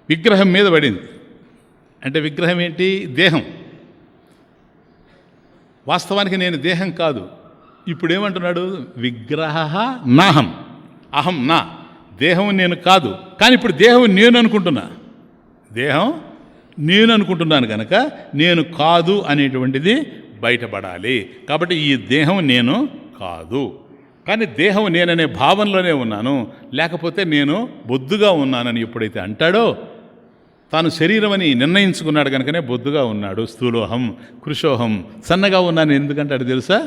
S1: విగ్రహం మీద పడింది. అంటే విగ్రహం ఏంటి? దేహం. వాస్తవానికి నేను దేహం కాదు. ఇప్పుడు ఏమంటున్నాడు? విగ్రహ నాహం, అహం నా. దేహం నేను కాదు, కానీ ఇప్పుడు దేహం నేను అనుకుంటున్నా. దేహం నేను అనుకుంటున్నాను కనుక నేను కాదు అనేటువంటిది బయటపడాలి. కాబట్టి ఈ దేహం నేను కాదు, కానీ దేహం నేననే భావనలోనే ఉన్నాను. లేకపోతే నేను బొద్దుగా ఉన్నానని ఎప్పుడైతే అంటాడో, తాను శరీరం అని నిర్ణయించుకున్నాడు కనుకనే బొద్దుగా ఉన్నాడు. స్థూలోహం కృషోహం, సన్నగా ఉన్నాను ఎందుకంటాడు తెలుసా?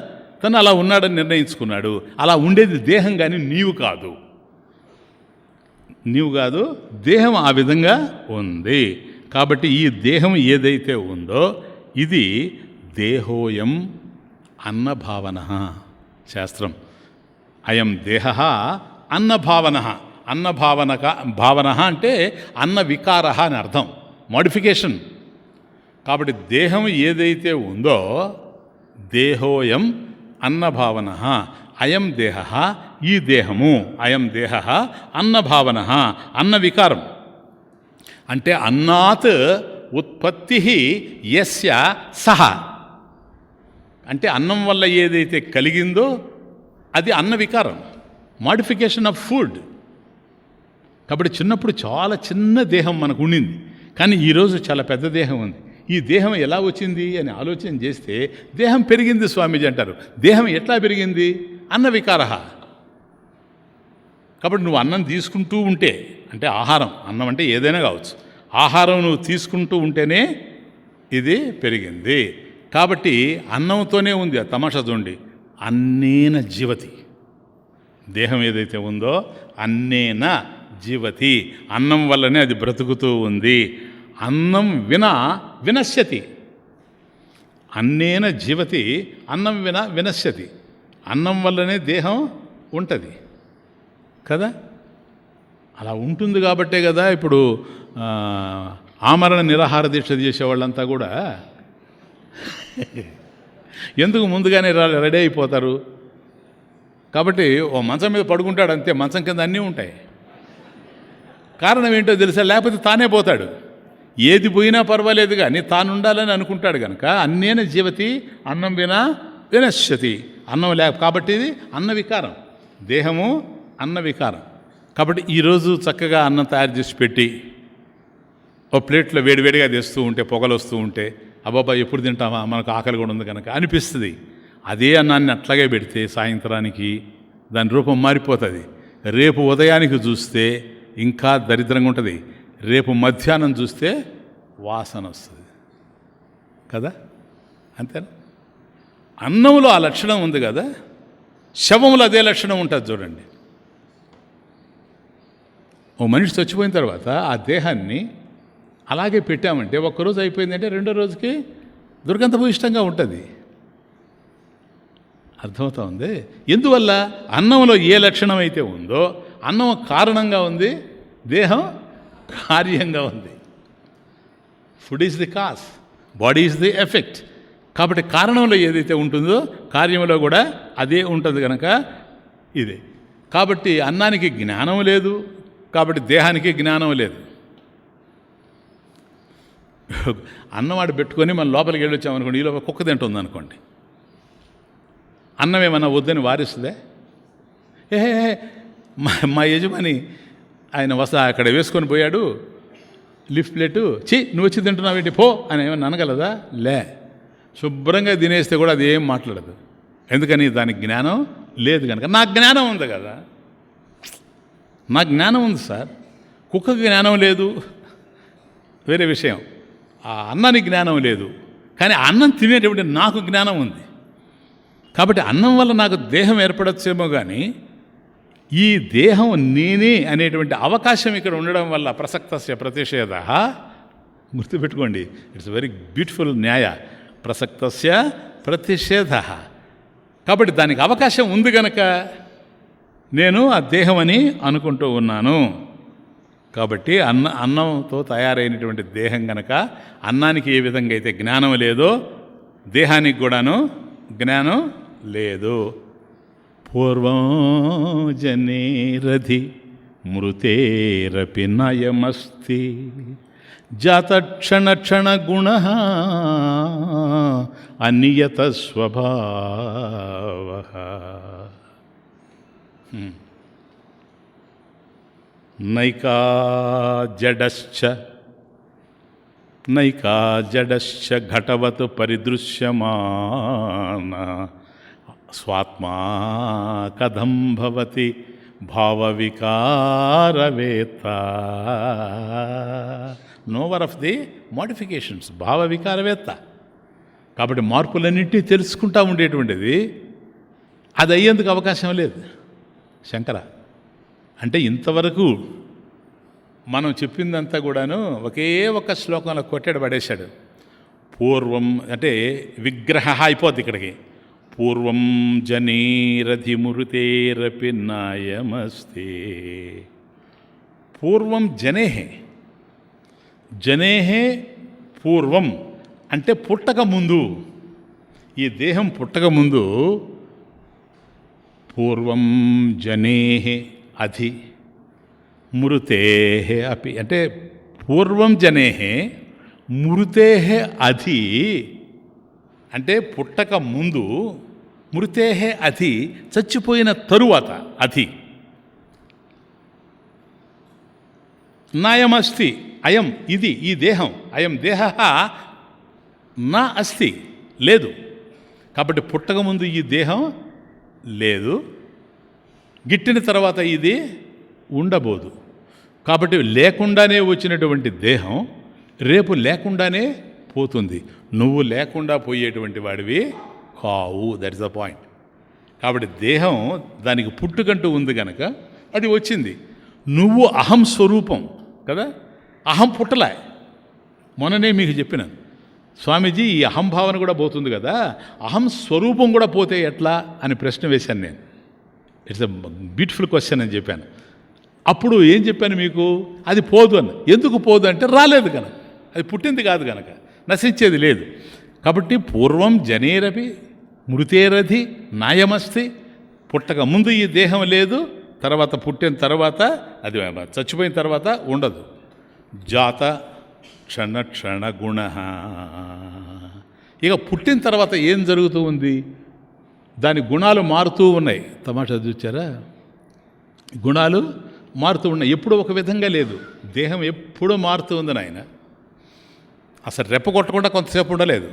S1: తను అలా ఉన్నాడని నిర్ణయించుకున్నాడు. అలా ఉండేది దేహం, కానీ నీవు కాదు. నీవు కాదు, దేహం ఆ విధంగా ఉంది. కాబట్టి ఈ దేహం ఏదైతే ఉందో ఇది దేహోయం అన్నభావన. శాస్త్రం అయం దేహ అన్నభావన. భావన అంటే అన్న వికార అని అర్థం, మోడిఫికేషన్. కాబట్టి దేహం ఏదైతే ఉందో దేహోయం అన్నభావన. అయం దేహ, ఈ దేహము, అయం దేహ అన్నభావన, అన్న వికారం. అంటే అన్నాత్ ఉత్పత్తి యస్య సహ. అంటే అన్నం వల్ల ఏదైతే కలిగిందో అది అన్న వికారం, మాడిఫికేషన్ ఆఫ్ ఫుడ్. కాబట్టి చిన్నప్పుడు చాలా చిన్న దేహం మనకు ఉండింది, కానీ ఈరోజు చాలా పెద్ద దేహం ఉంది. ఈ దేహం ఎలా వచ్చింది అని ఆలోచన చేస్తే దేహం పెరిగింది స్వామీజీ అంటారు. దేహం ఎట్లా పెరిగింది? అన్న వికార. కాబట్టి నువ్వు అన్నం తీసుకుంటూ ఉంటే, అంటే ఆహారం, అన్నం అంటే ఏదైనా కావచ్చు, ఆహారం నువ్వు తీసుకుంటూ ఉంటేనే ఇది పెరిగింది. కాబట్టి అన్నంతోనే ఉంది. ఆ తమాషా చూడండి, అన్నేన జీవతి. దేహం ఏదైతే ఉందో అన్నేన జీవతి, అన్నం వల్లనే అది బ్రతుకుతూ ఉంది. అన్నం వినశ్యతి. అన్నేన జీవతి, అన్నం వినశ్యతి. అన్నం వల్లనే దేహం ఉంటుంది కదా. అలా ఉంటుంది కాబట్టే కదా ఇప్పుడు ఆమరణ నిరాహార దీక్ష చేసేవాళ్ళంతా కూడా ఎందుకు ముందుగానే రెడీ అయిపోతారు. కాబట్టి ఓ మంచం మీద పడుకుంటాడు అంతే, మంచం కింద అన్నీ ఉంటాయి. కారణం ఏంటో తెలుసా? లేకపోతే తానే పోతాడు. ఏది పోయినా పర్వాలేదు కానీ తాను ఉండాలని అనుకుంటాడు కనుక అన్నేన జీవతి, అన్నం వినశ్యతి. అన్నం కాబట్టి ఇది అన్న వికారం, దేహము అన్న వికారం. కాబట్టి ఈరోజు చక్కగా అన్నం తయారు చేసి పెట్టి ఓ ప్లేట్లో వేడివేడిగా తెస్తూ ఉంటే, పొగలు వస్తూ ఉంటే, అబ్బాబా ఎప్పుడు తింటామా, మనకు ఆకలి కూడా ఉంది కనుక అనిపిస్తుంది. అదే అన్నాన్ని అట్లాగే పెడితే సాయంత్రానికి దాని రూపం మారిపోతుంది. రేపు ఉదయానికి చూస్తే ఇంకా దరిద్రంగా ఉంటుంది. రేపు మధ్యాహ్నం చూస్తే వాసన వస్తుంది కదా. అంతేనా? అన్నంలో ఆ లక్షణం ఉంది కదా, శవంలో అదే లక్షణం ఉంటుంది. చూడండి, ఓ మనిషి చచ్చిపోయిన తర్వాత ఆ దేహాన్ని అలాగే పెట్టామంటే ఒక్కరోజు అయిపోయిందంటే రెండో రోజుకి దుర్గంధభూయిష్టంగా ఉంటుంది. అర్థమవుతా ఉంది. ఎందువల్ల? అన్నంలో ఏ లక్షణం అయితే ఉందో అన్నం కారణంగా ఉంది, దేహం కార్యంగా ఉంది. Food is the cause, body is the effect. కాబట్టి కారణంలో ఏదైతే ఉంటుందో కార్యంలో కూడా అదే ఉంటుంది కనుక ఇదే. కాబట్టి అన్నానికి జ్ఞానం లేదు, కాబట్టి దేహానికి జ్ఞానం లేదు. అన్నవాడు పెట్టుకొని మనం లోపలికి వెళ్ళి వచ్చామనుకోండి, ఈ లోపల కుక్క తింటుంది అనుకోండి, అన్నం ఏమన్నా వద్దని వారిస్తుందే? మా యజమాని ఆయన అక్కడ వేసుకొని పోయాడు లిఫ్ట్ ప్లేటు, నువ్వు వచ్చి తింటున్నావు ఏంటి పో అని ఏమన్నా అనగలదా? లే. శుభ్రంగా తినేస్తే కూడా అది ఏం మాట్లాడదు. ఎందుకని? దానికి జ్ఞానం లేదు కనుక. నాకు జ్ఞానం ఉంది కదా, నాకు జ్ఞానం ఉంది సార్. కుక్కకి జ్ఞానం లేదు, వేరే విషయం. ఆ అన్నానికి జ్ఞానం లేదు, కానీ అన్నం తినేటువంటి నాకు జ్ఞానం ఉంది. కాబట్టి అన్నం వల్ల నాకు దేహం ఏర్పడచ్చేమో కానీ ఈ దేహం నేనే అనేటువంటి అవకాశం ఇక్కడ ఉండడం వల్ల ప్రసక్తస్య ప్రతిషేధ. గుర్తుపెట్టుకోండి, ఇట్స్ వెరీ బ్యూటిఫుల్ న్యాయ. ప్రసక్తస్య ప్రతిషేధ. కాబట్టి దానికి అవకాశం ఉంది కనుక నేను ఆ దేహం అని అనుకుంటూ ఉన్నాను. కాబట్టి అన్నంతో తయారైనటువంటి దేహం కనుక అన్నానికి ఏ విధంగా అయితే జ్ఞానం లేదో దేహానికి కూడాను జ్ఞానం లేదు. పూర్వం జనేరధి మృతేరపి నయమస్తి జాతక్షణ క్షణ గుణ అనియత స్వభావ. నైకా జడశ్చ ఘటవత్ పరిదృశ్యమాన స్వాత్మా కథం భవతి భావవికారవేత్త. నోవర్ ఆఫ్ ది మోడిఫికేషన్స్, భావవికారవేత్త. కాబట్టి మార్పులన్నింటినీ తెలుసుకుంటూ ఉండేటువంటిది అది అయ్యేందుకు అవకాశం లేదు. శంకర అంటే ఇంతవరకు మనం చెప్పిందంతా కూడాను ఒకే ఒక్క శ్లోకంలో కొట్టాడు పడేశాడు. పూర్వం అంటే విగ్రహ అయిపోద్ది ఇక్కడికి. పూర్వం జనేరధిమృతేరపి నాయమస్తే. పూర్వం జనేహే పూర్వం అంటే పుట్టక ముందు, ఈ దేహం పుట్టక ముందు. పూర్వం జనేహే అధి మృతేహే అపి అంటే పూర్వం జనేహే మృతేహే అధి అంటే పుట్టక ముందు, మృతేహే అధి చచ్చిపోయిన తరువాత, అధి నాయమస్తి అయం ఇది ఈ దేహం, అయం దేహ నా అస్థి లేదు. కాబట్టి పుట్టకముందు ఈ దేహం లేదు, గిట్టిన తర్వాత ఇది ఉండబోదు. కాబట్టి లేకుండానే వచ్చినటువంటి దేహం రేపు లేకుండానే పోతుంది. నువ్వు లేకుండా పోయేటువంటి వాడివి కావు. That is the point. కాబట్టి దేహం దానికి పుట్టుకంటూ ఉంది కనుక అది వచ్చింది. నువ్వు అహం స్వరూపం కదా, అహం పుట్టలే. మొన్ననే మీకు చెప్పినాను స్వామీజీ, ఈ అహంభావన కూడా పోతుంది కదా, అహం స్వరూపం కూడా పోతే ఎట్లా అని ప్రశ్న వేశాను నేను. ఇట్స్ ఎ బ్యూటిఫుల్ క్వశ్చన్ అని చెప్పాను. అప్పుడు ఏం చెప్పాను మీకు, అది పోదు అని. ఎందుకు పోదు అంటే రాలేదు కనుక, అది పుట్టింది కాదు కనుక, నశించేది లేదు. కాబట్టి పూర్వం జనేరపి మృతేరధి నాయమస్తి, పుట్టక ముందు ఈ దేహం లేదు, తర్వాత పుట్టిన తర్వాత అది చచ్చిపోయిన తర్వాత ఉండదు. జాత క్షణ క్షణ గుణ. ఇక పుట్టిన తర్వాత ఏం జరుగుతూ ఉంది, దాని గుణాలు మారుతూ ఉన్నాయి. తమాషా చూచారా, గుణాలు మారుతూ ఉన్నాయి. ఎప్పుడూ ఒక విధంగా లేదు, దేహం ఎప్పుడూ మారుతూ ఉంది నాయన. అసలు రెప్ప కొట్టకుండా కొంతసేపు ఉండలేదు.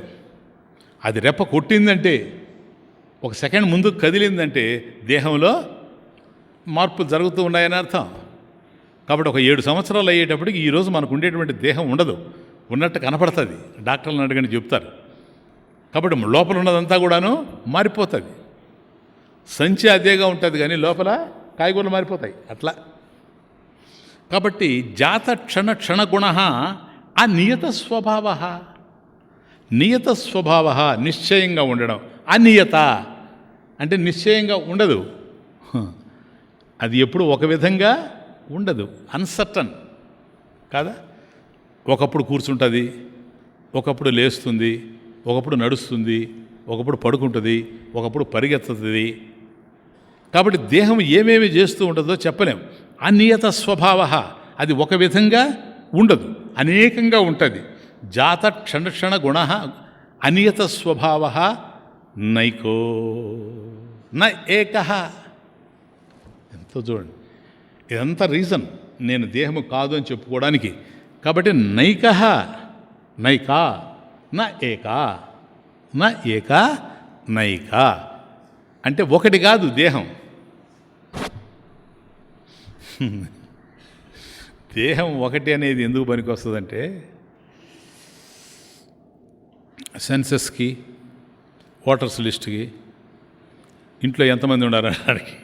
S1: అది రెప్ప కొట్టిందంటే, ఒక సెకండ్ ముందుకు కదిలిందంటే దేహంలో మార్పులు జరుగుతూ ఉన్నాయని అర్థం. కాబట్టి ఒక 7 సంవత్సరాలు అయ్యేటప్పటికి ఈరోజు మనకు ఉండేటువంటి దేహం ఉండదు, ఉన్నట్టు కనపడుతుంది. డాక్టర్లను అడగని చెప్తారు. కాబట్టి లోపల ఉన్నదంతా కూడాను మారిపోతుంది. సంచి అదేగా ఉంటుంది కానీ లోపల కాయగూరలు మారిపోతాయి అట్లా. కాబట్టి జాత క్షణ క్షణ గుణ అనియత స్వభావ. నియత స్వభావ నిశ్చయంగా ఉండడం. అనియత అంటే నిశ్చయంగా ఉండదు, అది ఎప్పుడు ఒక విధంగా ఉండదు, అన్సర్టన్ కాదా. ఒకప్పుడు కూర్చుంటుంది, ఒకప్పుడు లేస్తుంది, ఒకప్పుడు నడుస్తుంది, ఒకప్పుడు పడుకుంటుంది, ఒకప్పుడు పరిగెత్తుతుంది. కాబట్టి దేహం ఏమేమి చేస్తూ ఉంటుందో చెప్పలేం. అనియత స్వభావ, అది ఒక విధంగా ఉండదు, అనేకంగా ఉంటుంది. జాత క్షణక్షణ గుణ అనియత స్వభావ నైకో న ఏక. ఎంతో చూడండి, ఇదంతా రీజన్ నేను దేహము కాదు అని చెప్పుకోవడానికి. కాబట్టి నైక నైకా న ఏకా, న ఏకా నైకా అంటే ఒకటి కాదు దేహం. దేహం ఒకటి అనేది ఎందుకు పనికి వస్తుందంటే, సెన్సెస్కి, ఓటర్స్ లిస్ట్కి, ఇంట్లో ఎంతమంది ఉన్నారనడానికి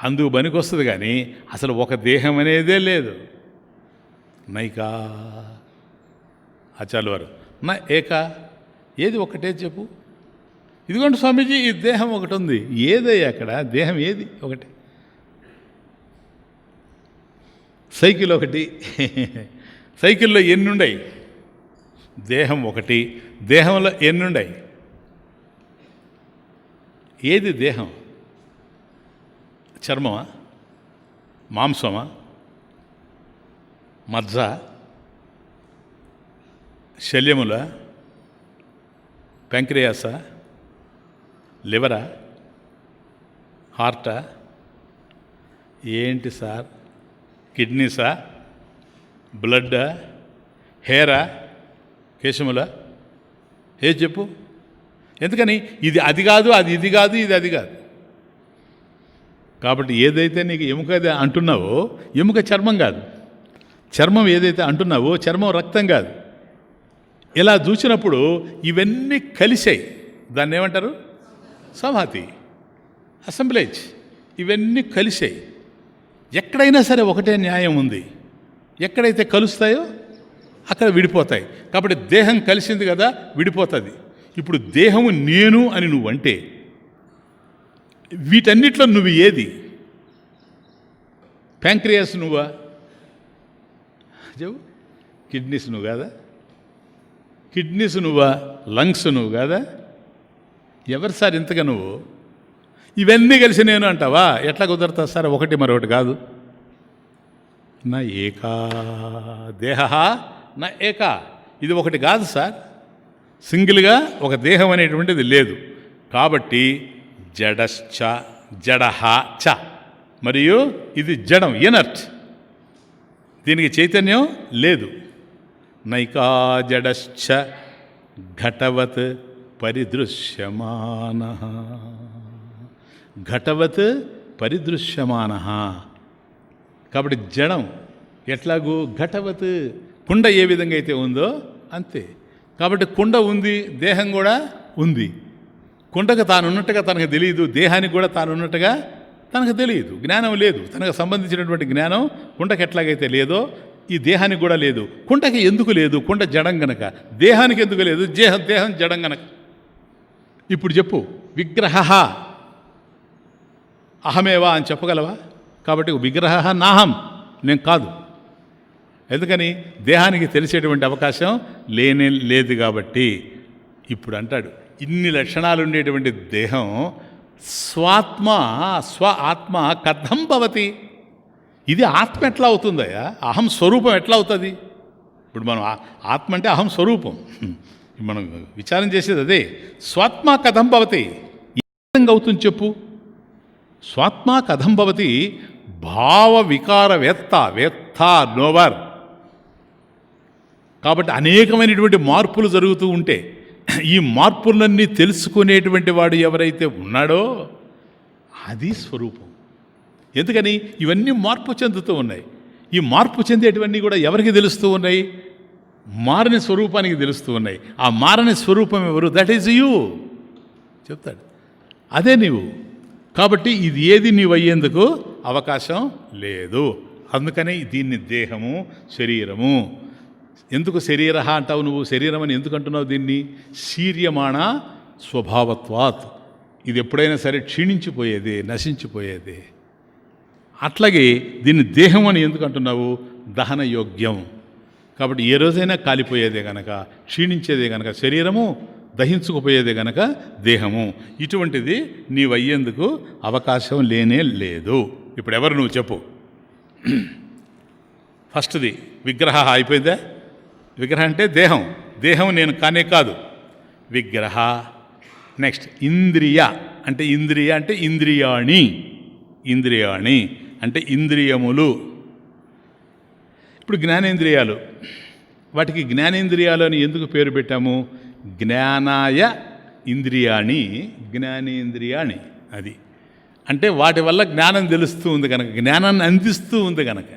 S1: అందుకు పనికి వస్తుంది. కానీ అసలు ఒక దేహం అనేదే లేదు. నైకా ఆచార్యుల వారు నా ఏకా, ఏది ఒకటే చెప్పు. ఇదిగోండి స్వామీజీ, ఈ దేహం ఒకటి ఉంది. ఏదయ్యా అక్కడ దేహం? ఏది ఒకటి? సైకిల్ ఒకటి, సైకిల్లో ఎన్నుండయి? దేహం ఒకటి, దేహంలో ఎన్నుండయి? ఏది దేహం? చర్మమా, మాంసమా, మజ్జ, శల్యముల, ప్యాంక్రియాసా, లివరా, హార్టా? ఏంటి సార్? కిడ్నీసా, బ్లడ్డా, హెయిరా, కేశముల? ఏ చెప్పు. ఎందుకని? ఇది అది కాదు, అది ఇది కాదు, ఇది అది కాదు. కాబట్టి ఏదైతే నీకు ఎముక అంటున్నావో, ఎముక చర్మం కాదు. చర్మం ఏదైతే అంటున్నావో, చర్మం రక్తం కాదు. ఇలా చూసినప్పుడు ఇవన్నీ కలిసాయి. దాన్ని ఏమంటారు? సమాధి, అసెంబ్లేజ్. ఇవన్నీ కలిసాయి. ఎక్కడైనా సరే ఒకటే న్యాయం ఉంది. ఎక్కడైతే కలుస్తాయో అక్కడ విడిపోతాయి. కాబట్టి దేహం కలిసింది కదా, విడిపోతుంది. ఇప్పుడు దేహము నేను అని నువ్వంటే వీటన్నిట్లో నువ్వు ఏది? ప్యాంక్రియాస్ నువ్వా? చెప్పు. కిడ్నీస్ నువ్వు కాదా? కిడ్నీస్ నువ్వా? లంగ్స్ నువ్వు కాదా? ఎవరు సార్ ఇంతగా నువ్వు? ఇవన్నీ కలిసి నేను అంటావా? ఎట్లా కుదరతా సార్? ఒకటి మరొకటి కాదు. నా ఏకా దేహ నా ఏకా, ఇది ఒకటి కాదు సార్. సింగిల్గా ఒక దేహం అనేటువంటిది లేదు. కాబట్టి జడశ్చ జడహ చ, మరియు ఇది జడం, ఇనర్ట్, దీనికి చైతన్యం లేదు. నైకా జడశ్చ ఘటవత్ పరిదృశ్యమాన. ఘటవత్ పరిదృశ్యమాన. కాబట్టి జడం ఎట్లాగూ ఘటవత్, కుండ ఏ విధంగా అయితే ఉందో అంతే. కాబట్టి కుండ ఉంది, దేహం కూడా ఉంది. కుండకు తానున్నట్టుగా తనకు తెలియదు, దేహానికి కూడా తానున్నట్టుగా తనకు తెలియదు. జ్ఞానం లేదు, తనకు సంబంధించినటువంటి జ్ఞానం కుండకి ఎట్లాగైతే లేదో ఈ దేహానికి కూడా లేదు. కుండకి ఎందుకు లేదు? కుండ జడం గనక. దేహానికి ఎందుకు లేదు? దేహం జడం గనక. ఇప్పుడు చెప్పు, విగ్రహ అహమేవా అని చెప్పగలవా? కాబట్టి విగ్రహ నాహం, నేను కాదు. ఎందుకని? దేహానికి తెలిసేటువంటి అవకాశం లేనే లేదు. కాబట్టి ఇప్పుడు అంటాడు, ఇన్ని లక్షణాలు ఉండేటువంటి దేహం స్వాత్మ ఆత్మ కథం భవతి. ఇది ఆత్మ ఎట్లా అవుతుందయ్యా? అహం స్వరూపం ఎట్లా అవుతుంది? ఇప్పుడు మనం ఆత్మ అంటే అహం స్వరూపం, మనం విచారం చేసేది అదే. స్వాత్మ కథం భవతి, ఏ విధంగా అవుతుంది చెప్పు? స్వాత్మ కథం భవతి భావ వికార వేత్త నోవర్. కాబట్టి అనేకమైనటువంటి మార్పులు జరుగుతూ ఉంటే ఈ మార్పులన్నీ తెలుసుకునేటువంటి వాడు ఎవరైతే ఉన్నాడో అది స్వరూపం. ఎందుకని? ఇవన్నీ మార్పు చెందుతూ ఉన్నాయి. ఈ మార్పు చెందేటివన్నీ కూడా ఎవరికి తెలుస్తూ ఉన్నాయి? మారని స్వరూపానికి తెలుస్తూ ఉన్నాయి. ఆ మారని స్వరూపం ఎవరు? దట్ ఈజ్ యూ చెప్తాడు, అదే నీవు. కాబట్టి ఇది ఏది నీవు అయ్యేందుకు అవకాశం లేదు. అందుకని దీన్ని దేహము, శరీరము. ఎందుకు శరీర అంటావు నువ్వు? శరీరం అని ఎందుకు అంటున్నావు దీన్ని? శీర్యమాణ స్వభావత్వాత్. ఇది ఎప్పుడైనా సరే క్షీణించిపోయేదే, నశించిపోయేదే. అట్లాగే దీన్ని దేహం అని ఎందుకు అంటున్నావు? దహన యోగ్యం. కాబట్టి ఏ రోజైనా కాలిపోయేదే గనక, క్షీణించేదే గనక శరీరము, దహించుకుపోయేదే గనక దేహము. ఇటువంటిది నీవయ్యేందుకు అవకాశం లేనే లేదు. ఇప్పుడు ఎవరు నువ్వు చెప్పు? ఫస్ట్ది విగ్రహ అయిపోయిందా? విగ్రహం అంటే దేహం. దేహం నేను కానే కాదు, విగ్రహ. నెక్స్ట్ ఇంద్రియ అంటే ఇంద్రియాణి. ఇంద్రియాణి అంటే ఇంద్రియములు. ఇప్పుడు జ్ఞానేంద్రియాలు, వాటికి జ్ఞానేంద్రియాలు అని ఎందుకు పేరు పెట్టాము? జ్ఞానాయ ఇంద్రియాణి, జ్ఞానేంద్రియాణి. అది అంటే వాటి వల్ల జ్ఞానం తెలుస్తూ ఉంది కనుక, జ్ఞానాన్ని అందిస్తూ ఉంది కనుక.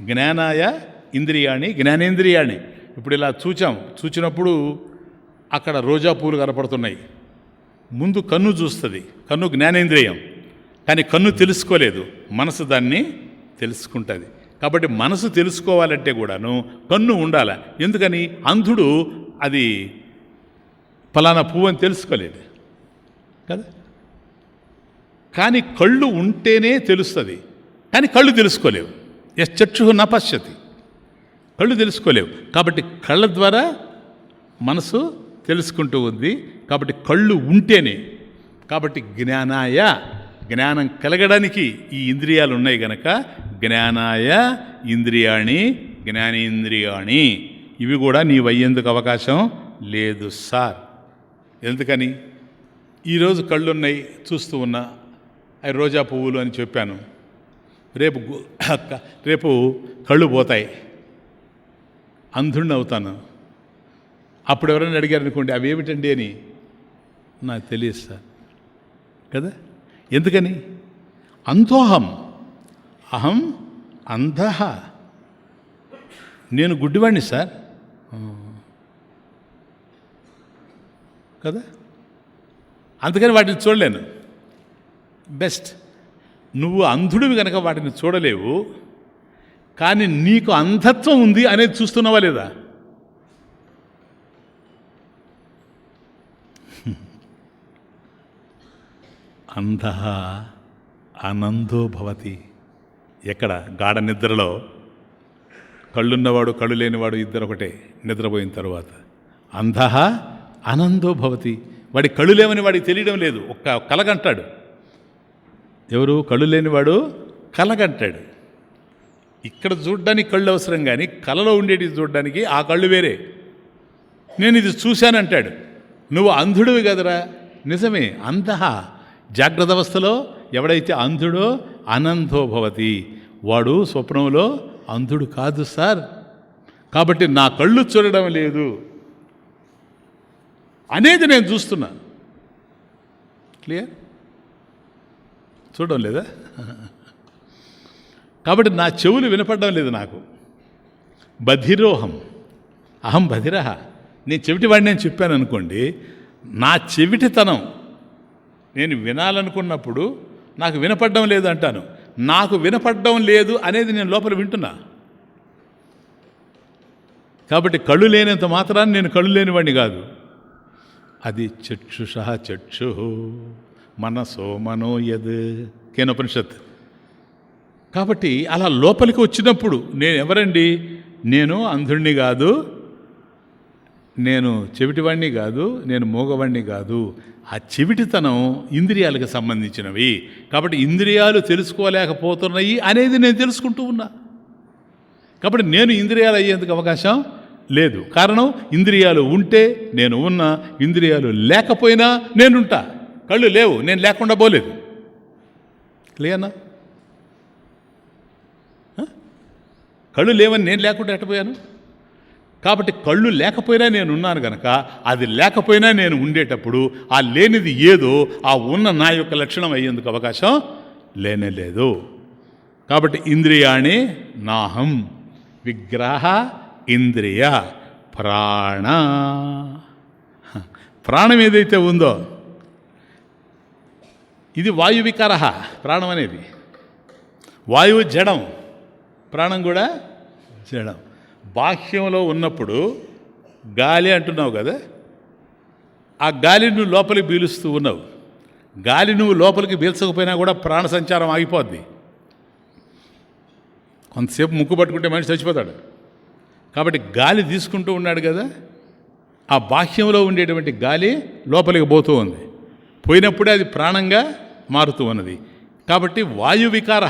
S1: జ్ఞానాయ ఇంద్రియాణి జ్ఞానేంద్రియాణి. ఇప్పుడు ఇలా చూచినప్పుడు అక్కడ రోజా పూలు కనపడుతున్నాయి. ముందు కన్ను చూస్తుంది, కన్ను జ్ఞానేంద్రియం. కానీ కన్ను తెలుసుకోలేదు, మనసు దాన్ని తెలుసుకుంటుంది. కాబట్టి మనసు తెలుసుకోవాలంటే కూడాను కన్ను ఉండాలి. ఎందుకని? అంధుడు అది ఫలానా పువ్వు అని తెలుసుకోలేదు కదా. కానీ కళ్ళు ఉంటేనే తెలుస్తుంది, కానీ కళ్ళు తెలుసుకోలేవు. చక్షు న పశ్యతి, కళ్ళు తెలుసుకోలేవు. కాబట్టి కళ్ళ ద్వారా మనసు తెలుసుకుంటూ ఉంది. కాబట్టి కళ్ళు ఉంటేనే. కాబట్టి జ్ఞానాయ, జ్ఞానం కలగడానికి ఈ ఇంద్రియాలు ఉన్నాయి గనక జ్ఞానాయ ఇంద్రియాణి జ్ఞానేంద్రియాణి. ఇవి కూడా నీవయ్యేందుకు అవకాశం లేదు సార్. ఎందుకని? ఈరోజు కళ్ళున్నాయి, చూస్తూ ఉన్నా, అవి రోజా పువ్వులు అని చెప్పాను. రేపు కళ్ళు పోతాయి, అంధుడిని అవుతాను. అప్పుడు ఎవరైనా అడిగారు అనుకోండి, అవి ఏమిటండి అని, నాకు తెలియదు సార్ కదా. ఎందుకని? అంధోహం, అహం అంధ, నేను గుడ్డివాడిని సార్ కదా. అందుకని వాటిని చూడలేను. బెస్ట్, నువ్వు అంధుడివి కనుక వాటిని చూడలేవు. కానీ నీకు అంధత్వం ఉంది అనేది చూస్తున్నావా లేదా? అంధ ఆనందో భవతి. ఎక్కడ? గాఢ నిద్రలో కళ్ళున్నవాడు కళ్ళు లేనివాడు ఇద్దరు ఒకటే. నిద్రపోయిన తర్వాత అంధ ఆనందో భవతి. వాడి కళ్ళు లేవని వాడికి తెలియడం లేదు, ఒక్క కలగంటాడు. ఎవరు? కళ్ళు లేనివాడు కలగంటాడు. ఇక్కడ చూడ్డానికి కళ్ళు అవసరం, కానీ కలలో ఉండేటి చూడ్డానికి ఆ కళ్ళు వేరే. నేను ఇది చూశానంటాడు. నువ్వు అంధుడివి కదరా. నిజమే, అంధ. జాగ్రత్త అవస్థలో ఎవడైతే అంధుడో అనందో భవతి, వాడు స్వప్నంలో అంధుడు కాదు సార్. కాబట్టి నా కళ్ళు చూడడం లేదు, అనేది నేను చూస్తున్నా. క్లియర్? చూడడం లేదా? కాబట్టి నా చెవులు వినపడడం లేదు నాకు. బధిరోహం అహం బధిరహ. నేను చెవిటివాడిని అని చెప్పాను అనుకోండి, నా చెవిటితనం నేను వినాలనుకున్నప్పుడు నాకు వినపడడం లేదు అంటాను. నాకు వినపడడం లేదు అనేది నేను లోపల వింటున్నా. కాబట్టి కళ్ళు లేనంత మాత్రాన్ని నేను కళ్ళు లేనివాడిని కాదు. అది చక్షుష చక్షు మనసో మనోయద్ కేనోపనిషత్. కాబట్టి అలా లోపలికి వచ్చినప్పుడు నేను ఎవరండి? నేను అంధుణ్ణి కాదు, నేను చెవిటివాణ్ణి కాదు, నేను మూగవాణ్ణి కాదు. ఆ చెవిటితనం ఇంద్రియాలకు సంబంధించినవి. కాబట్టి ఇంద్రియాలు తెలుసుకోలేకపోతున్నాయి అనేది నేను తెలుసుకుంటూ ఉన్నా. కాబట్టి నేను ఇంద్రియాలు అయ్యేందుకు అవకాశం లేదు. కారణం, ఇంద్రియాలు ఉంటే నేను ఉన్నా, ఇంద్రియాలు లేకపోయినా నేనుంటా. కళ్ళు లేవు, నేను లేకుండా పోలేదు. క్లియర్నా? కళ్ళు లేవని నేను లేకుండా ఎట్టపోయాను. కాబట్టి కళ్ళు లేకపోయినా నేను ఉన్నాను కనుక, అది లేకపోయినా నేను ఉండేటప్పుడు ఆ లేనిది ఏదో ఆ ఉన్న నా యొక్క లక్షణం అయ్యేందుకు అవకాశం లేనే లేదు. కాబట్టి ఇంద్రియాణి నాహం విగ్రహ ఇంద్రియ ప్రాణ. ప్రాణం ఏదైతే ఉందో ఇది వాయు వికార. ప్రాణం అనేది వాయువు జడం, ప్రాణం కూడా జడం. బాహ్యంలో ఉన్నప్పుడు గాలి అంటున్నావు కదా, ఆ గాలి నువ్వు లోపలికి పీలుస్తూ ఉన్నావు. గాలి నువ్వు లోపలికి పీల్చకపోయినా కూడా ప్రాణ సంచారం ఆగిపోద్ది. కొంతసేపు ముక్కు పట్టుకుంటే మనిషి చచ్చిపోతాడు. కాబట్టి గాలి తీసుకుంటూ ఉన్నాడు కదా, ఆ బాహ్యంలో ఉండేటువంటి గాలి లోపలికి పోతూ ఉంది. పోయినప్పుడే అది ప్రాణంగా మారుతూ ఉన్నది. కాబట్టి వాయు వికార.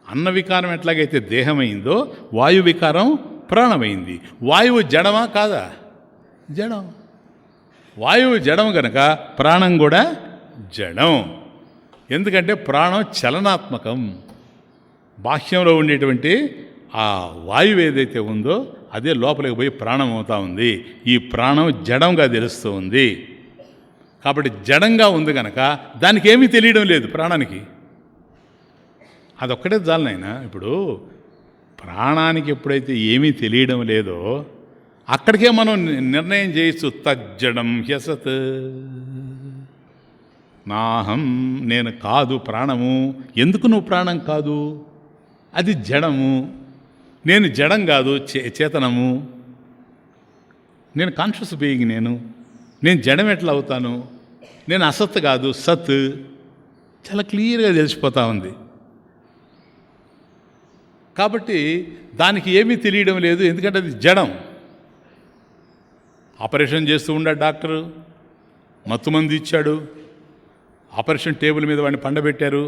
S1: అన్న వికారం ఎట్లాగైతే దేహమైందో వాయు వికారం ప్రాణమైంది. వాయువు జడమా కాదా? జడం. వాయువు జడం కనుక ప్రాణం కూడా జడం. ఎందుకంటే ప్రాణం చలనాత్మకం. బాహ్యంలో ఉండేటువంటి ఆ వాయువు ఏదైతే ఉందో అదే లోపలికి పోయి ప్రాణం అవుతా ఉంది. ఈ ప్రాణం జడంగా తెలుస్తూ ఉంది. కాబట్టి జడంగా ఉంది కనుక దానికి ఏమీ తెలియడం లేదు ప్రాణానికి. అదొక్కటే చాలు నాయనా. ఇప్పుడు ప్రాణానికి ఎప్పుడైతే ఏమీ తెలియడం లేదో అక్కడికే మనం నిర్ణయం చేయొచ్చు. తజ్జడం హ్యసత్ నాహం, నేను కాదు ప్రాణము. ఎందుకు నువ్వు ప్రాణం కాదు? అది జడము. నేను జడం కాదు, చేతనము. నేను కాన్షియస్ బీయింగ్. నేను జడం ఎట్లా అవుతాను? నేను అసత్ కాదు, సత్. చాలా క్లియర్గా తెలిసిపోతా ఉంది. కాబట్టి దానికి ఏమీ తెలియడం లేదు, ఎందుకంటే అది జడం. ఆపరేషన్ చేస్తూ ఉన్నాడు డాక్టరు, మత్తుమంది ఇచ్చాడు, ఆపరేషన్ టేబుల్ మీద వాడిని పండబెట్టారు,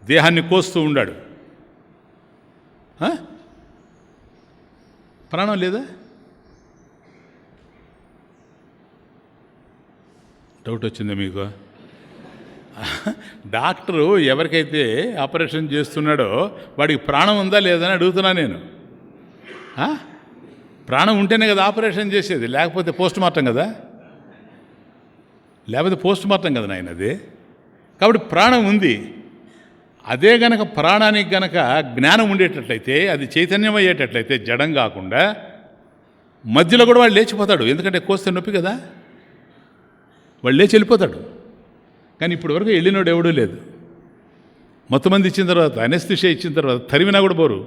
S1: దేహాన్ని కోస్తూ ఉన్నాడు. ప్రాణం లేదా? డౌట్ వచ్చిందా మీకు? డాక్టరు ఎవరికైతే ఆపరేషన్ చేస్తున్నాడో వాడికి ప్రాణం ఉందా లేదా అని అడుగుతున్నా నేను. ప్రాణం ఉంటేనే కదా ఆపరేషన్ చేసేది, లేకపోతే పోస్ట్ మార్టం కదా. లేకపోతే పోస్ట్ మార్టం కదా నాయన అది. కాబట్టి ప్రాణం ఉంది. అదే గనక ప్రాణానికి గనక జ్ఞానం ఉండేటట్లయితే, అది చైతన్యం అయ్యేటట్లయితే, జడం కాకుండా, మధ్యలో కూడా వాడు లేచిపోతాడు. ఎందుకంటే కోస్తే నొప్పి కదా, వాడు లేచి వెళ్ళిపోతాడు. కానీ ఇప్పటి వరకు వెళ్ళినోడు ఎవడూ లేదు. మొత్తమంది ఇచ్చిన తర్వాత, అనెస్థిషియా ఇచ్చిన తర్వాత తరిమినా కూడా పోరు.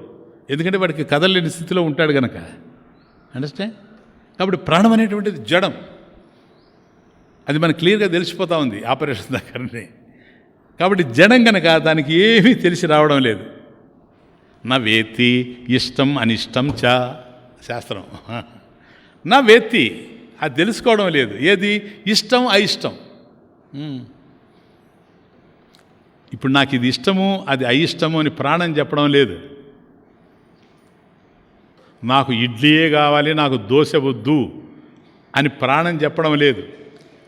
S1: ఎందుకంటే వాడికి కదలలేని స్థితిలో ఉంటాడు గనక. అండర్స్టాండ్? కాబట్టి ప్రాణం అనేటువంటిది జడం. అది మనకు క్లియర్గా తెలిసిపోతూ ఉంది ఆపరేషన్ దగ్గరనే. కాబట్టి జడం గనక దానికి ఏమీ తెలిసి రావడం లేదు. నా వేత్తి ఇష్టం అనిష్టం చ శాస్త్రం. నా వేత్తి, అది తెలుసుకోవడం లేదు. ఏది? ఇష్టం అయిష్టం. ఇప్పుడు నాకు ఇది ఇష్టము, అది అయిష్టము అని ప్రాణం చెప్పడం లేదు. నాకు ఇడ్లీయే కావాలి, నాకు దోశ వద్దు అని ప్రాణం చెప్పడం లేదు.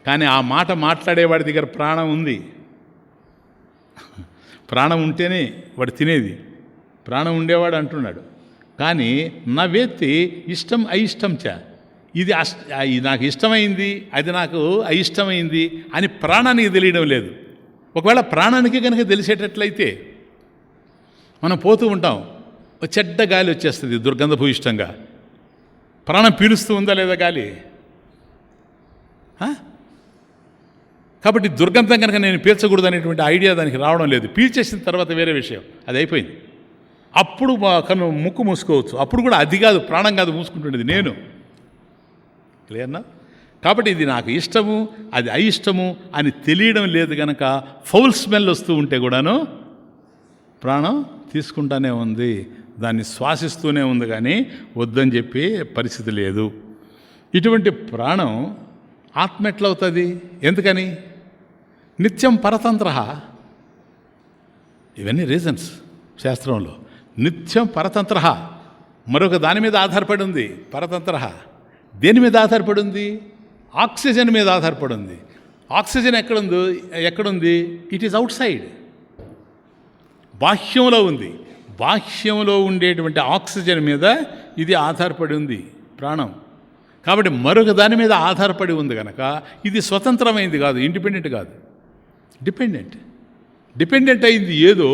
S1: కానీ ఆ మాట మాట్లాడేవాడి దగ్గర ప్రాణం ఉంది. ప్రాణం ఉంటేనే వాడు తినేది. ప్రాణం ఉండేవాడు అంటున్నాడు. కానీ నా వేత్తి ఇష్టం అయిష్టం చ, ఇది నాకు ఇష్టమైంది, అది నాకు అయిష్టమైంది అని ప్రాణానికి తెలియడం లేదు. ఒకవేళ ప్రాణానికి కనుక తెలిసేటట్లయితే మనం పోతూ ఉంటాం, ఒక చెడ్డ గాలి వచ్చేస్తుంది దుర్గంధభూయిష్టంగా. ప్రాణం పీలుస్తూ ఉందా లేదా గాలి? కాబట్టి దుర్గంధం కనుక నేను పీల్చకూడదు అనేటువంటి ఐడియా దానికి రావడం లేదు. పీల్చేసిన తర్వాత వేరే విషయం, అది అయిపోయింది. అప్పుడు ముక్కు మూసుకోవచ్చు. అప్పుడు కూడా అది కాదు, ప్రాణం కాదు మూసుకుంటుండేది నేను. క్లియర్నా? కాబట్టి ఇది నాకు ఇష్టము, అది అయిష్టము అని తెలియడం లేదు కనుక ఫౌల్ స్మెల్ వస్తూ ఉంటే కూడాను ప్రాణం తీసుకుంటానే ఉంది, దాన్ని శ్వాసిస్తూనే ఉంది, కానీ వద్దని చెప్పే పరిస్థితి లేదు. ఇటువంటి ప్రాణం ఆత్మ ఎట్లవుతుంది? ఎందుకని? నిత్యం పరతంత్ర. ఇవన్నీ రీజన్స్ శాస్త్రంలో. నిత్యం పరతంత్ర, మరొక దాని మీద ఆధారపడి ఉంది. పరతంత్ర దేని మీద ఆధారపడి ఉంది? ఆక్సిజన్ మీద ఆధారపడి ఉంది. ఆక్సిజన్ ఎక్కడుంది? ఇట్ ఈజ్ అవుట్ సైడ్, బాహ్యంలో ఉంది. బాహ్యంలో ఉండేటువంటి ఆక్సిజన్ మీద ఇది ఆధారపడి ఉంది ప్రాణం. కాబట్టి మరొక దాని మీద ఆధారపడి ఉంది కనుక ఇది స్వతంత్రమైంది కాదు, ఇండిపెండెంట్ కాదు, డిపెండెంట్ అయింది ఏదో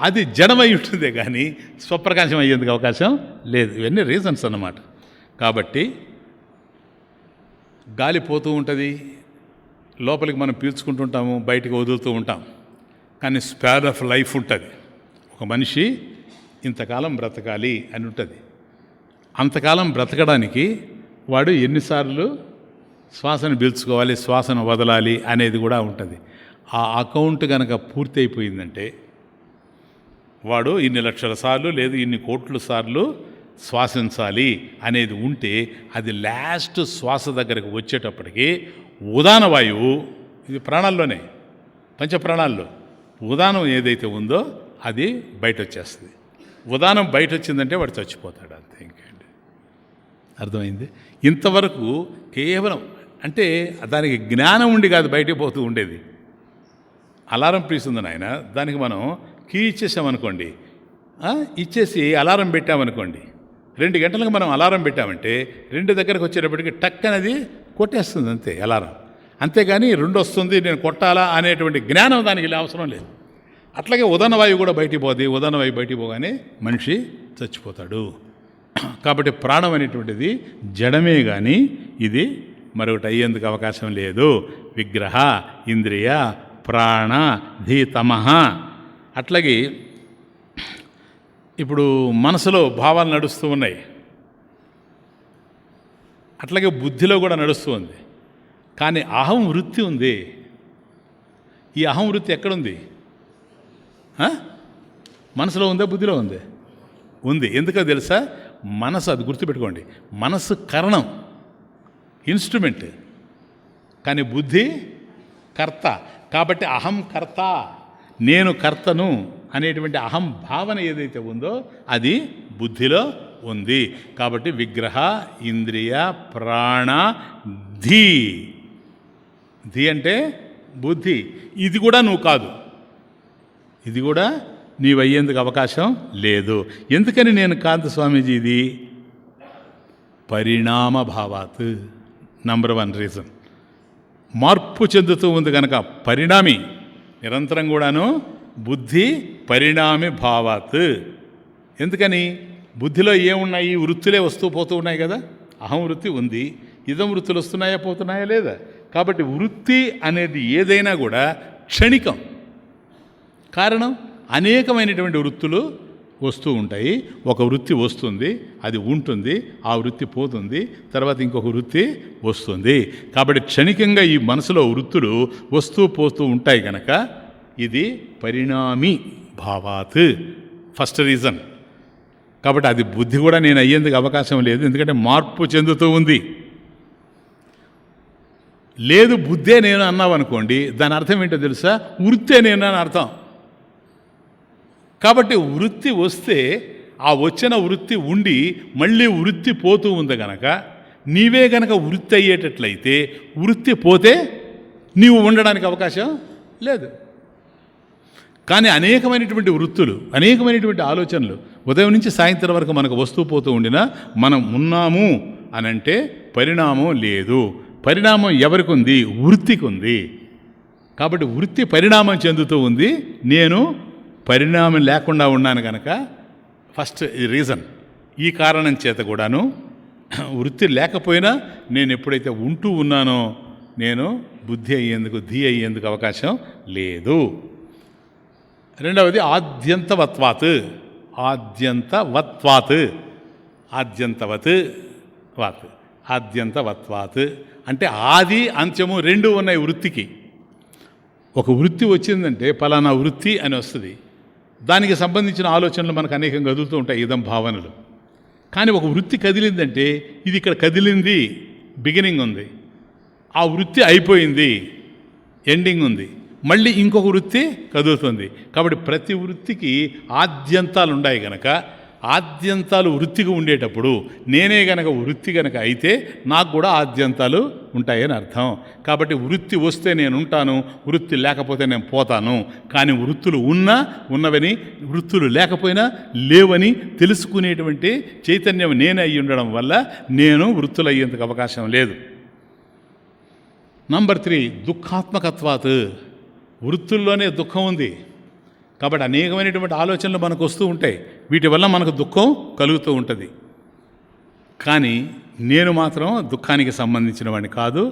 S1: అది జడమై ఉంటుందే కానీ స్వప్రకాశం అయ్యేందుకు అవకాశం లేదు. ఇవన్నీ రీజన్స్ అన్నమాట. కాబట్టి గాలి పోతూ ఉంటుంది, లోపలికి మనం పీల్చుకుంటుంటాము, బయటికి వదులుతూ ఉంటాం, కానీ స్పాన్ ఆఫ్ లైఫ్ ఉంటుంది. ఒక మనిషి ఇంతకాలం బ్రతకాలి అని ఉంటుంది. అంతకాలం బ్రతకడానికి వాడు ఎన్నిసార్లు శ్వాసను పీల్చుకోవాలి, శ్వాసను వదలాలి అనేది కూడా ఉంటుంది. ఆ అకౌంట్ కనుక పూర్తి అయిపోయిందంటే వాడు ఇన్ని లక్షల సార్లు లేదు ఇన్ని కోట్ల సార్లు శ్వాసించాలి అనేది ఉంటే అది లాస్ట్ శ్వాస దగ్గరకు వచ్చేటప్పటికి ఉదాన వాయువు, ఇది ప్రాణాల్లోనే, పంచప్రాణాల్లో ఉదానం ఏదైతే ఉందో అది బయట వచ్చేస్తుంది. ఉదానం బయట వచ్చిందంటే వాడు చచ్చిపోతాడు, అంతే. ఇంకేంటి, అర్థమైంది? ఇంతవరకు కేవలం అంటే దానికి జ్ఞానం ఉండి కాదు బయటికి పోతూ ఉండేది. అలారం పీస్తుంది నాయన, దానికి మనం కీ ఇచ్చేసామనుకోండి, ఇచ్చేసి అలారం పెట్టామనుకోండి, 2 గంటలకు మనం అలారం పెట్టామంటే 2 దగ్గరకు వచ్చేటప్పటికి టక్ అనేది కొట్టేస్తుంది, అంతే అలారం. అంతేగాని 2 వస్తుంది నేను కొట్టాలా అనేటువంటి జ్ఞానం దానికి అవసరం లేదు. అట్లాగే ఉదాన వాయువు కూడా బయటికి పోద్ది. ఉదాన వాయువు బయటికి పోగానే మనిషి చచ్చిపోతాడు. కాబట్టి ప్రాణం అనేటువంటిది జడమే కానీ ఇది మరొకటి అయ్యేందుకు అవకాశం లేదు. విగ్రహ, ఇంద్రియ, ప్రాణ, ధీతమః. అట్లాగే ఇప్పుడు మనసులో భావాలు నడుస్తూ ఉన్నాయి, అట్లాగే బుద్ధిలో కూడా నడుస్తూ ఉంది. కానీ అహం వృత్తి ఉంది. ఈ అహం వృత్తి ఎక్కడుంది? మనసులో ఉందా, బుద్ధిలో ఉంది? ఉంది. ఎందుకో తెలుసా? మనసు, అది గుర్తుపెట్టుకోండి, మనసు కరణం, ఇన్స్ట్రుమెంట్, కానీ బుద్ధి కర్త. కాబట్టి అహం కర్త, నేను కర్తను అనేటువంటి అహం భావన ఏదైతే ఉందో అది బుద్ధిలో ఉంది. కాబట్టి విగ్రహ, ఇంద్రియ, ప్రాణ, ధీ. ధీ అంటే బుద్ధి. ఇది కూడా నువ్వు కాదు, ఇది కూడా నీవయ్యేందుకు అవకాశం లేదు. ఎందుకని నేను కాంత స్వామీజీ? ఇది పరిణామ భావాత్. నంబర్ 1 రీజన్, మార్పు చెందుతూ ఉంది కనుక పరిణామి. నిరంతరం కూడాను బుద్ధి పరిణామి భావాత్. ఎందుకని? బుద్ధిలో ఏమున్నాయి? వృత్తులే వస్తూ పోతూ ఉన్నాయి కదా. అహం వృత్తి ఉంది, ఇదం వృత్తులు వస్తున్నాయా పోతున్నాయా లేదా? కాబట్టి వృత్తి అనేది ఏదైనా కూడా క్షణికం. కారణం, అనేకమైనటువంటి వృత్తులు వస్తూ ఉంటాయి. ఒక వృత్తి వస్తుంది, అది ఉంటుంది, ఆ వృత్తి పోతుంది, తర్వాత ఇంకొక వృత్తి వస్తుంది. కాబట్టి క్షణికంగా ఈ మనసులో వృత్తులు వస్తూ పోతూ ఉంటాయి కనుక ఇది పరిణామి భావాత్, ఫస్ట్ రీజన్. కాబట్టి అది బుద్ధి కూడా నేను అయ్యేందుకు అవకాశం లేదు, ఎందుకంటే మార్పు చెందుతూ ఉంది. లేదు బుద్ధే నేను అన్నావు అనుకోండి, దాని అర్థం ఏంటో తెలుసా? వృత్తే నేను అని అర్థం. కాబట్టి వృత్తి వస్తే ఆ వచ్చిన వృత్తి ఉండి మళ్ళీ వృత్తి పోతూ ఉంది కనుక నీవే గనక వృత్తి అయ్యేటట్లయితే వృత్తి పోతే నీవు ఉండడానికి అవకాశం లేదు. కానీ అనేకమైనటువంటి వృత్తులు, అనేకమైనటువంటి ఆలోచనలు ఉదయం నుంచి సాయంత్రం వరకు మనకు వస్తూ పోతూ ఉండినా మనం ఉన్నాము అనంటే పరిణామం లేదు. పరిణామం ఎవరికి ఉంది? వృత్తికి ఉంది. కాబట్టి వృత్తి పరిణామం చెందుతూ ఉంది, నేను పరిణామం లేకుండా ఉన్నాను కనుక ఫస్ట్ రీజన్. ఈ కారణం చేత కూడాను వృత్తి లేకపోయినా నేను ఎప్పుడైతే ఉంటూ ఉన్నానో నేను బుద్ధి అయ్యేందుకు, ధీ అయ్యేందుకు అవకాశం లేదు. రెండవది ఆద్యంతవత్వాత్. ఆద్యంతవత్వాత్, ఆద్యంతవత్ వాత్, ఆద్యంతవత్వాత్ అంటే ఆది అంత్యము రెండు ఉన్నాయి వృత్తికి. ఒక వృత్తి వచ్చిందంటే పలానా వృత్తి అని వస్తుంది, దానికి సంబంధించిన ఆలోచనలు మనకు అనేకం కదులుతూ ఉంటాయి, ఇదం భావనలు. కానీ ఒక వృత్తి కదిలిందంటే ఇది ఇక్కడ కదిలింది, బిగినింగ్ ఉంది, ఆ వృత్తి అయిపోయింది, ఎండింగ్ ఉంది, మళ్ళీ ఇంకొక వృత్తి కదులుతుంది. కాబట్టి ప్రతి వృత్తికి ఆద్యంతాలు ఉన్నాయి కనుక ఆద్యంతాలు వృత్తిగా ఉండేటప్పుడు నేనే గనక వృత్తి గనక అయితే నాకు కూడా ఆద్యంతాలు ఉంటాయని అర్థం. కాబట్టి వృత్తి వస్తే నేను ఉంటాను, వృత్తి లేకపోతే నేను పోతాను. కానీ వృత్తులు ఉన్నవని, వృత్తులు లేకపోయినా లేవని తెలుసుకునేటువంటి చైతన్యం నేనే అయ్యి ఉండడం వల్ల నేను వృత్తులు అయ్యేందుకు అవకాశం లేదు. నంబర్ 3 దుఃఖాత్మకత్వాత్. వృత్తుల్లోనే దుఃఖం ఉంది కాబట్టి అనేకమైనటువంటి ఆలోచనలు మనకు వస్తూ ఉంటాయి, వీటి వల్ల మనకు దుఃఖం కలుగుతూ ఉంటుంది. కానీ నేను మాత్రం దుఃఖానికి సంబంధించిన వాడిని కాదు,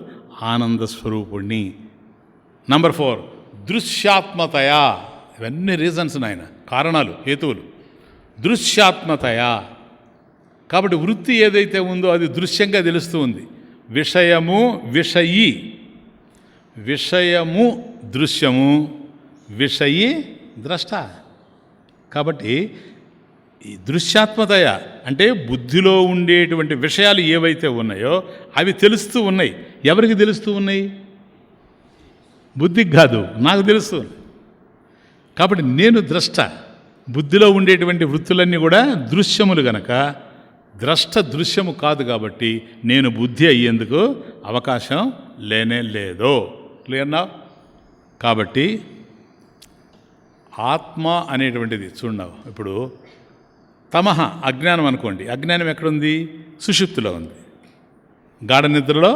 S1: ఆనంద స్వరూపుణ్ణి. నంబర్ 4 దృశ్యాత్మతయా. ఇవన్నీ రీజన్స్ నాయన, కారణాలు, హేతువులు. దృశ్యాత్మతయా కాబట్టి వృత్తి ఏదైతే ఉందో అది దృశ్యంగా తెలుస్తూ ఉంది. విషయము విషయి, విషయము దృశ్యము, విషయి ద్రష్ట. కాబట్టి ఈ దృశ్యాత్మతయ అంటే బుద్ధిలో ఉండేటువంటి విషయాలు ఏవైతే ఉన్నాయో అవి తెలుస్తూ ఉన్నాయి. ఎవరికి తెలుస్తూ ఉన్నాయి? బుద్ధికి కాదు, నాకు తెలుస్తుంది. కాబట్టి నేను ద్రష్ట. బుద్ధిలో ఉండేటువంటి వృత్తులన్నీ కూడా దృశ్యములు గనక ద్రష్ట దృశ్యము కాదు కాబట్టి నేను బుద్ధి అయ్యేందుకు అవకాశం లేనే లేదు. క్లియర్నా? కాబట్టి ఆత్మ అనేటువంటిది చూడవు. ఇప్పుడు తమహ అజ్ఞానం అనుకోండి, అజ్ఞానం ఎక్కడుంది? సుషుప్తిలో ఉంది. గాఢ నిద్రలో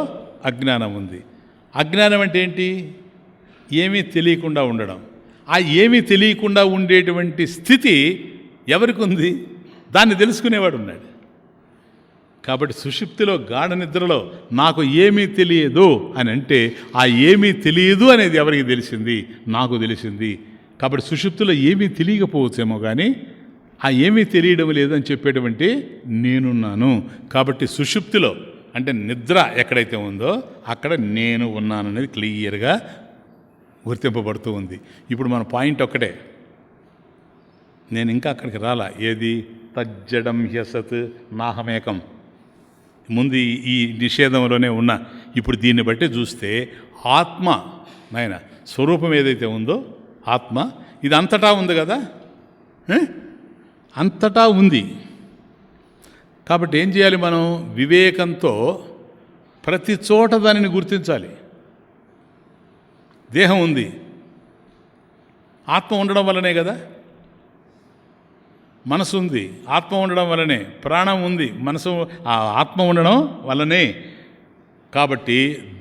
S1: అజ్ఞానం ఉంది. అజ్ఞానం అంటే ఏంటి? ఏమీ తెలియకుండా ఉండడం. ఆ ఏమీ తెలియకుండా ఉండేటువంటి స్థితి ఎవరికి ఉంది? దాన్ని తెలుసుకునేవాడు ఉన్నాడు. కాబట్టి సుషుప్తిలో గాఢ నిద్రలో నాకు ఏమీ తెలియదు అని అంటే ఆ ఏమీ తెలియదు అనేది ఎవరికి తెలిసింది? నాకు తెలిసింది. కాబట్టి సుషుప్తిలో ఏమీ తెలియకపోవచ్చేమో కానీ ఆ ఏమీ తెలియడం లేదని చెప్పేటువంటి నేనున్నాను. కాబట్టి సుషుప్తిలో అంటే నిద్ర ఎక్కడైతే ఉందో అక్కడ నేను ఉన్నాను అనేది క్లియర్గా గుర్తింపబడుతూ ఉంది. ఇప్పుడు మన పాయింట్ ఒక్కటే, నేను ఇంకా అక్కడికి రాలా. ఏది? తజ్జడం హ్యసత్ నాహమేకం. ముందు ఈ నిషేధంలోనే ఉన్నా. ఇప్పుడు దీన్ని బట్టి చూస్తే ఆత్మ నాయన స్వరూపం ఏదైతే ఉందో ఆత్మ ఇది అంతటా ఉంది కదా, అంతటా ఉంది. కాబట్టి ఏం చేయాలి మనం? వివేకంతో ప్రతి చోట దానిని గుర్తించాలి. దేహం ఉంది, ఆత్మ ఉండడం వల్లనే కదా. మనసు ఉంది, ఆత్మ ఉండడం వల్లనే. ప్రాణం ఉంది, మనసు ఆత్మ ఉండడం వల్లనే. కాబట్టి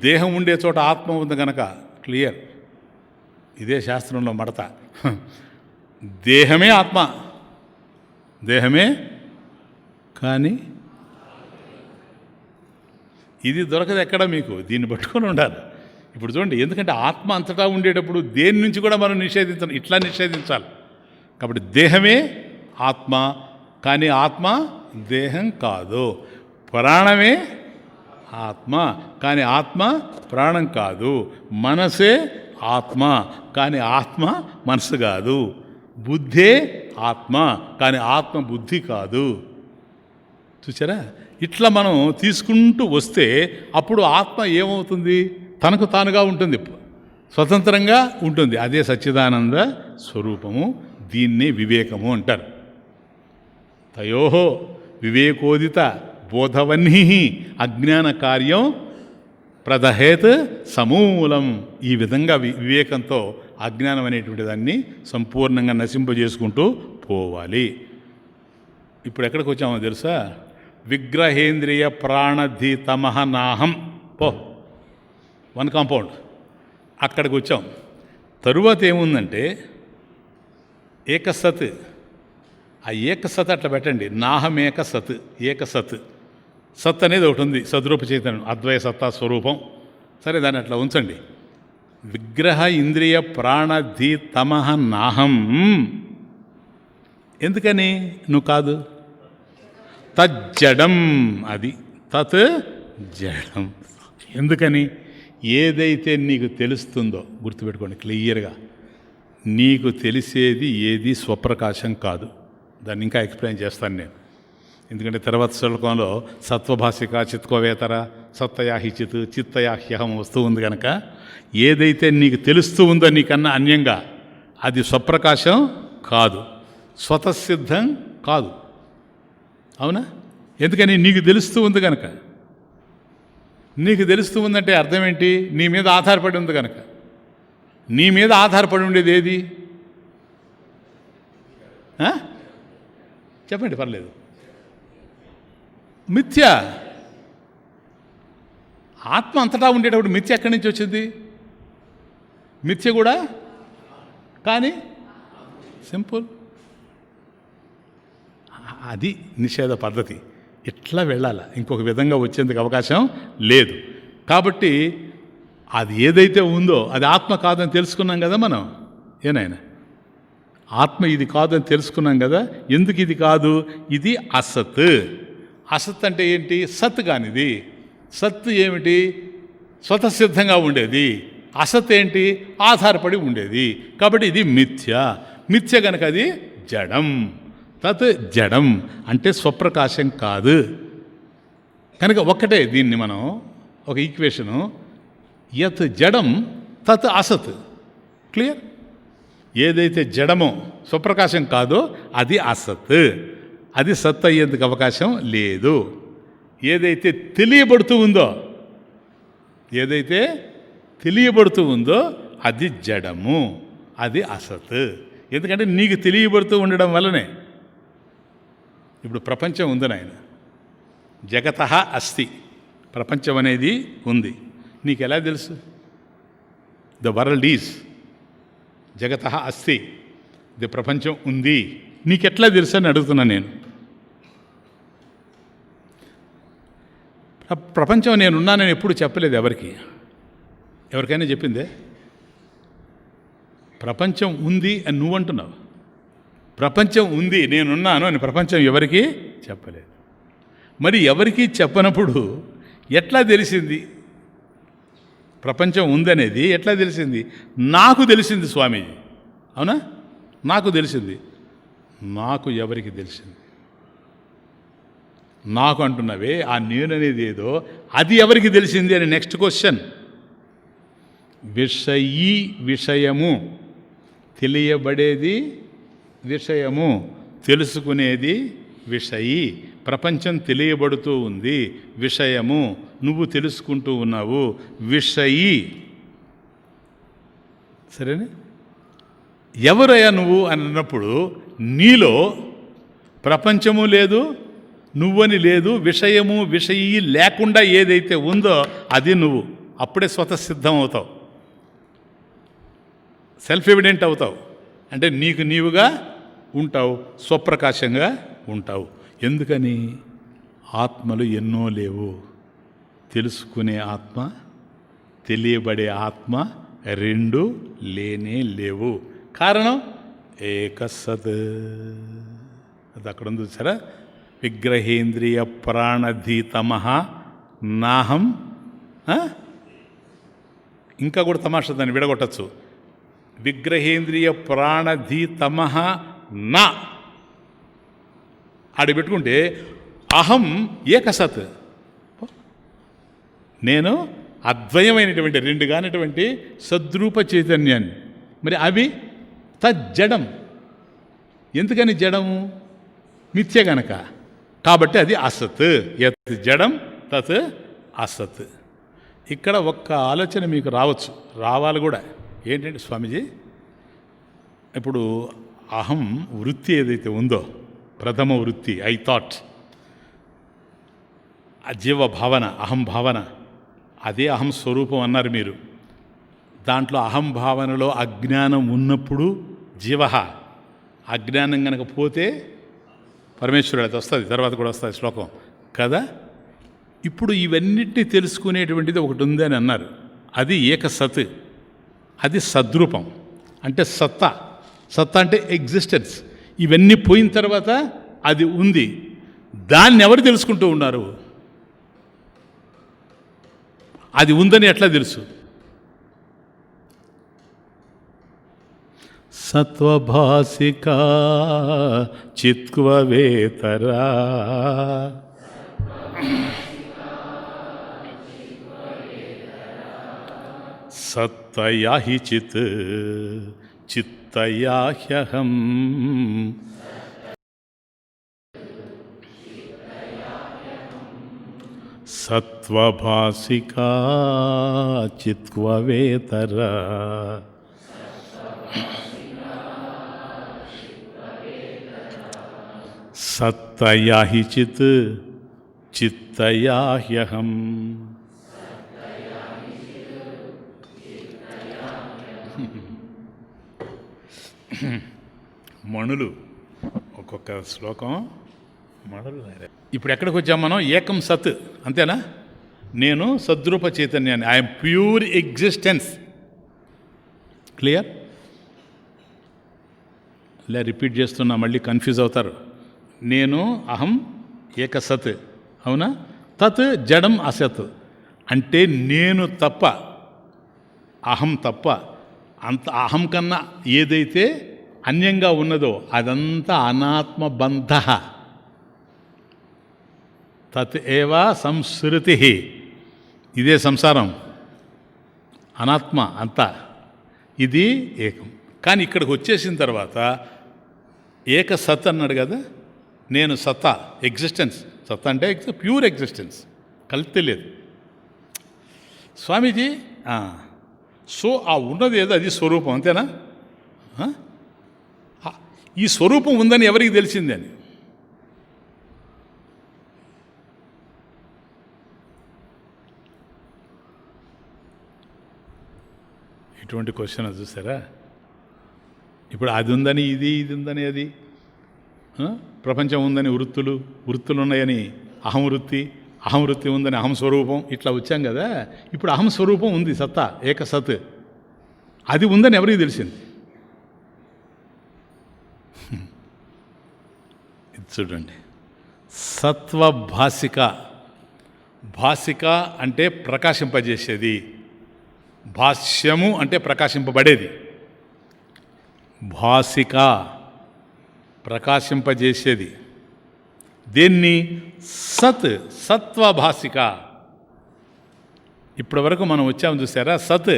S1: దేహం ఉండే చోట ఆత్మ ఉంది కనుక క్లియర్. ఇదే శాస్త్రంలో మడత. దేహమే ఆత్మ, దేహమే. కానీ ఇది దొరకదు ఎక్కడ మీకు, దీన్ని పట్టుకొని ఉండాలి. ఇప్పుడు చూడండి, ఎందుకంటే ఆత్మ అంతటా ఉండేటప్పుడు దేని నుంచి కూడా మనం నిషేధించాలి, ఇట్లా నిషేధించాలి. కాబట్టి దేహమే ఆత్మ, కానీ ఆత్మ దేహం కాదు. ప్రాణమే ఆత్మ, కానీ ఆత్మ ప్రాణం కాదు. మనసే ఆత్మ, కానీ ఆత్మ మనసు కాదు. బుద్ధే ఆత్మ, కానీ ఆత్మ బుద్ధి కాదు. చూసారా? ఇట్లా మనం తీసుకుంటూ వస్తే అప్పుడు ఆత్మ ఏమవుతుంది? తనకు తానుగా ఉంటుంది, స్వతంత్రంగా ఉంటుంది. అదే సచ్చిదానంద స్వరూపము. దీన్ని వివేకము అంటారు. తయోహో వివేకోదిత బోధవన్నీ అజ్ఞాన కార్యం ప్రదహేత్ సమూలం. ఈ విధంగా వివేకంతో అజ్ఞానం అనేటువంటి దాన్ని సంపూర్ణంగా నశింపజేసుకుంటూ పోవాలి. ఇప్పుడు ఎక్కడికి వచ్చామో తెలుసా? విగ్రహేంద్రియ ప్రాణధీతమః నాహం. పో, 1 కాంపౌండ్. అక్కడికి వచ్చాం. తరువాత ఏముందంటే ఏకసత్. ఆ ఏకసత్ అట్లా పెట్టండి. నాహం ఏకసత్, ఏకసత్. సత్ అనేది ఒకటి ఉంది, సద్రూప చైతన్యం, అద్వయ సత్తా స్వరూపం. సరే, దాన్ని అట్లా ఉంచండి. విగ్రహ ఇంద్రియ ప్రాణధీతమః నాహం. ఎందుకని నువ్వు కాదు? తజ్జడం. అది తత్ జడం. ఎందుకని? ఏదైతే నీకు తెలుస్తుందో గుర్తుపెట్టుకోండి క్లియర్గా. నీకు తెలిసేది ఏది స్వప్రకాశం కాదు. దాన్ని ఇంకా ఎక్స్ప్లెయిన్ చేస్తాను నేను. ఎందుకంటే తర్వాత శ్లోకంలో సత్వభాషిక చిత్కోవేతర సత్తయాహి చిత్ చిత్తయాహ్యహం వస్తూ ఉంది కనుక ఏదైతే నీకు తెలుస్తూ ఉందో నీకన్నా అన్యంగా అది స్వప్రకాశం కాదు, స్వతసిద్ధం కాదు. అవునా? ఎందుకని? నీకు తెలుస్తూ ఉంది కనుక. నీకు తెలుస్తూ ఉందంటే అర్థం ఏంటి? నీ మీద ఆధారపడి ఉంది కనుక. నీ మీద ఆధారపడి ఉండేది ఏది? చెప్పండి, పర్లేదు. మిథ్య. ఆత్మ అంతటా ఉండేటప్పుడు మిథ్య ఎక్కడి నుంచి వచ్చింది? మిథ్య కూడా కానీ సింపుల్. అది నిషేధ పద్ధతి. ఇట్లా వెళ్ళాలి, ఇంకొక విధంగా వచ్చేందుకు అవకాశం లేదు. కాబట్టి అది ఏదైతే ఉందో అది ఆత్మ కాదని తెలుసుకున్నాం కదా మనం. ఏనాయన, ఆత్మ ఇది కాదని తెలుసుకున్నాం కదా. ఎందుకు ఇది కాదు? ఇది అసత్. అసత్ అంటే ఏంటి? సత్ కానిది. సత్ ఏమిటి? స్వతసిద్ధంగా ఉండేది. అసత్ ఏంటి? ఆధారపడి ఉండేది. కాబట్టి ఇది మిథ్య. మిథ్య కనుక అది జడం. తత్ జడం అంటే స్వప్రకాశం కాదు కనుక ఒక్కటే. దీన్ని మనం ఒక ఈక్వేషను, యత్ జడం తత్ అసత్. క్లియర్? ఏదైతే జడమో స్వప్రకాశం కాదో అది అసత్, అది సత్ అయ్యేందుకు అవకాశం లేదు. ఏదైతే తెలియబడుతూ ఉందో, ఏదైతే తెలియబడుతూ ఉందో అది జడము, అది అసత్. ఎందుకంటే నీకు తెలియబడుతూ ఉండడం వల్లనే. ఇప్పుడు ప్రపంచం ఉంది నాయన, జగతః అస్తి, ప్రపంచం అనేది ఉంది. నీకు ఎలా తెలుసు? ద వరల్డ్ ఈజ్, జగతః అస్తి, ది ప్రపంచం ఉంది. నీకెట్లా తెలుసు అని అడుగుతున్నా నేను. ప్రపంచం నేనున్నానని ఎప్పుడు చెప్పలేదు ఎవరికి. ఎవరికైనా చెప్పిందే? ప్రపంచం ఉంది అని నువ్వు అంటున్నావు. ప్రపంచం ఉంది, నేనున్నాను అని ప్రపంచం ఎవరికీ చెప్పలేదు. మరి ఎవరికీ చెప్పనప్పుడు ఎట్లా తెలిసింది? ప్రపంచం ఉందనేది ఎట్లా తెలిసింది? నాకు తెలిసింది స్వామీజీ. అవునా? నాకు తెలిసింది. నాకు ఎవరికి తెలిసింది? నాకు అంటున్నావే, ఆ నేను అనేది ఏదో అది ఎవరికి తెలిసింది అని నెక్స్ట్ క్వశ్చన్. విషయీ, విషయము, తెలియబడేది విషయము, తెలుసుకునేది విషయీ. ప్రపంచం తెలియబడుతూ ఉంది, విషయము. నువ్వు తెలుసుకుంటూ ఉన్నావు, విషయీ. సరేనా? ఎవరయ్యా నువ్వు అని అన్నప్పుడు నీలో ప్రపంచము లేదు, నువ్వని లేదు, విషయము విషయీ లేకుండా ఏదైతే ఉందో అది నువ్వు. అప్పుడే స్వతసిద్ధం అవుతావు, సెల్ఫ్ ఎవిడెంట్ అవుతావు. అంటే నీకు నీవుగా ఉంటావు, స్వప్రకాశంగా ఉంటావు. ఎందుకని? ఆత్మలు ఎన్నో లేవు. తెలుసుకునే ఆత్మ, తెలియబడే ఆత్మ రెండు లేనే లేవు. కారణం ఏకసత్. అది అక్కడ ఉంది చూసారా? విగ్రహేంద్రియ ప్రాణధీతమః నాహం. ఇంకా కూడా తమాషా, దాన్ని విడగొట్టచ్చు. విగ్రహేంద్రియ ప్రాణధీతమః నా ఆడి పెట్టుకుంటే అహం ఏకసత్. నేను అద్వయమైనటువంటి రెండు కానిటువంటి సద్రూప చైతన్యాన్ని. మరి అవి తజ్జడం. ఎందుకని జడము? మిథ్య గనక. కాబట్టి అది అసత్. యత్ జడం తత్ అసత్. ఇక్కడ ఒక్క ఆలోచన మీకు రావచ్చు, రావాలి కూడా. ఏంటంటే స్వామీజీ, ఇప్పుడు అహం వృత్తి ఏదైతే ఉందో, ప్రథమ వృత్తి, ఐ థాట్, ఆ జీవ భావన, అహం భావన, అదే అహం స్వరూపం అన్నారు మీరు. దాంట్లో అహం భావనలో అజ్ఞానం ఉన్నప్పుడు జీవ, అజ్ఞానం కనుక పోతే పరమేశ్వరుడు. అది వస్తుంది, తర్వాత కూడా వస్తుంది శ్లోకం కదా. ఇప్పుడు ఇవన్నిటిని తెలుసుకునేటువంటిది ఒకటి ఉంది అని అన్నారు. అది ఏకసత్, అది సద్రూపం, అంటే సత్తా. సత్తా అంటే ఎగ్జిస్టెన్స్. ఇవన్నీ పోయిన తర్వాత అది ఉంది. దాన్ని ఎవరు తెలుసుకుంటూ ఉన్నారు? అది ఉందని ఎట్లా తెలుసు? సత్వభాసికా చిత్వవేతరా సత్తయా హి చిత్ చిత్తయా హ్యహం. సత్వభాసికా చిత్వవేతరా సత్తయా హి చిత్ చిత్తయా హ్యహం. మణులు ఒక్కొక్క శ్లోకం మణులు. ఇప్పుడు ఎక్కడికి వచ్చాం మనం? ఏకం సత్, అంతేనా? నేను సద్రూప చైతన్యాన్ని, ఐఎమ్ ప్యూర్ ఎగ్జిస్టెన్స్. క్లియర్? ఇలా రిపీట్ చేస్తున్నా, మళ్ళీ కన్ఫ్యూజ్ అవుతారు. నేను అహం ఏకసత్, అవునా? తత్ జడం అసత్, అంటే నేను తప్ప, అహం తప్ప, అంత అహం కన్నా ఏదైతే అన్యంగా ఉన్నదో అదంతా అనాత్మబంధ. తత్ ఏవా సంస్కృతి, ఇదే సంసారం, అనాత్మ అంతా, ఇది ఏకం. కానీ ఇక్కడికి వచ్చేసిన తర్వాత ఏక సత్ అన్నాడు కదా. నేను సత్తా, ఎగ్జిస్టెన్స్. సత్తా అంటే ప్యూర్ ఎగ్జిస్టెన్స్, కల్తీ లేదు స్వామీజీ. సో ఆ ఉన్నది ఏదో అది స్వరూపం, అంతేనా? ఈ స్వరూపం ఉందని ఎవరికి తెలిసింది అని? ఇటువంటి క్వశ్చన్ చూసారా? ఇప్పుడు అది ఉందని ఇది, ఇది ఉందని అది, ప్రపంచం ఉందని వృత్తులు, వృత్తులు ఉన్నాయని అహం వృత్తి, అహం వృత్తి ఉందని అహం స్వరూపం, ఇట్లా వచ్చాం కదా. ఇప్పుడు అహం స్వరూపం ఉంది, సత్తా, ఏక సత్, అది ఉందని ఎవరికి తెలిసింది? ఇది చూడండి, సత్వభాసిక. భాసిక అంటే ప్రకాశింపజేసేది, భాష్యము అంటే ప్రకాశింపబడేది. భాసిక ప్రకాశింపజేసేది. దేన్ని? సత్, సత్వభాసిక. ఇప్పటి వరకు మనం వచ్చాము చూసారా, సత్.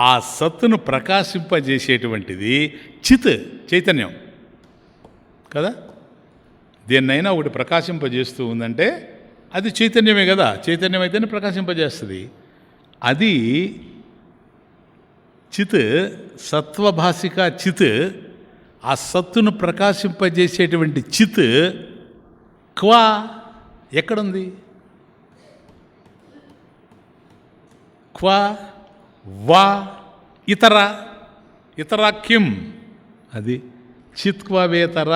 S1: ఆ సత్తును ప్రకాశింపజేసేటువంటిది చిత్, చైతన్యం కదా. దేన్నైనా ఒకటి ప్రకాశింపజేస్తూ ఉందంటే అది చైతన్యమే కదా. చైతన్యం అయితేనే ప్రకాశింపజేస్తుంది. అది చిత్, సత్వభాసిక చిత్. ఆ సత్తును ప్రకాశింపజేసేటువంటి చిత్ క్వా ఎక్కడుంది? క్వా వా ఇతర, ఇతర కిం, అది చిత్క్వవేతర.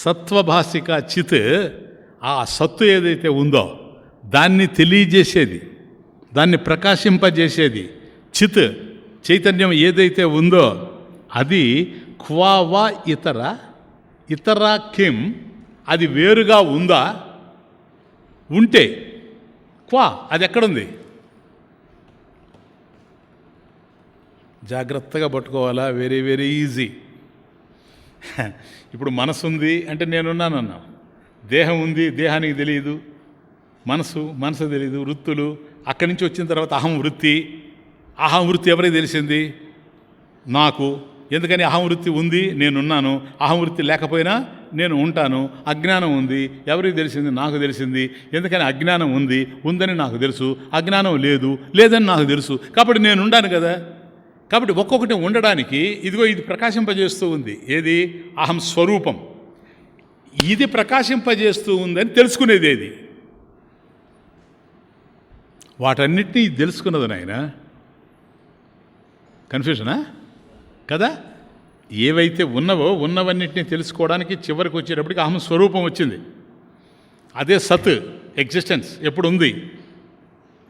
S1: సత్వభాసిక చిత్, ఆ సత్తు ఏదైతే ఉందో దాన్ని తెలియజేసేది, దాన్ని ప్రకాశింపజేసేది చిత్, చైతన్యం ఏదైతే ఉందో అది క్వా వా ఇతర, ఇతర కిం, అది వేరుగా ఉందా? ఉంటే క్వా, అది ఎక్కడుంది? జాగ్రత్తగా పట్టుకోవాలా, వెరీ వెరీ ఈజీ. ఇప్పుడు మనసు ఉంది అంటే నేనున్నానన్నా, దేహం ఉంది, దేహానికి తెలియదు, మనసు తెలియదు, వృత్తులు. అక్కడి నుంచి వచ్చిన తర్వాత అహం వృత్తి. అహం వృత్తి ఎవరికి తెలిసింది? నాకు. ఎందుకని? అహం వృత్తి ఉంది, నేనున్నాను. అహం వృత్తి లేకపోయినా నేను ఉంటాను. అజ్ఞానం ఉంది, ఎవరికి తెలిసింది? నాకు తెలిసింది. ఎందుకని? అజ్ఞానం ఉంది, ఉందని నాకు తెలుసు. అజ్ఞానం లేదు, లేదని నాకు తెలుసు. కాబట్టి నేను ఉండాను కదా. కాబట్టి ఒక్కొక్కటి ఉండడానికి ఇదిగో ఇది ప్రకాశింపజేస్తూ ఉంది. ఏది? అహం స్వరూపం. ఇది ప్రకాశింపజేస్తూ ఉందని తెలుసుకునేది ఏది? వాటన్నిటినీ తెలుసుకున్నది నాయన. కన్ఫ్యూజనా కదా? ఏవైతే ఉన్నవన్నిటినీ తెలుసుకోవడానికి చివరికి వచ్చేటప్పటికి అహం స్వరూపం వచ్చింది. అదే సత్ ఎగ్జిస్టెన్స్ ఎప్పుడు ఉంది.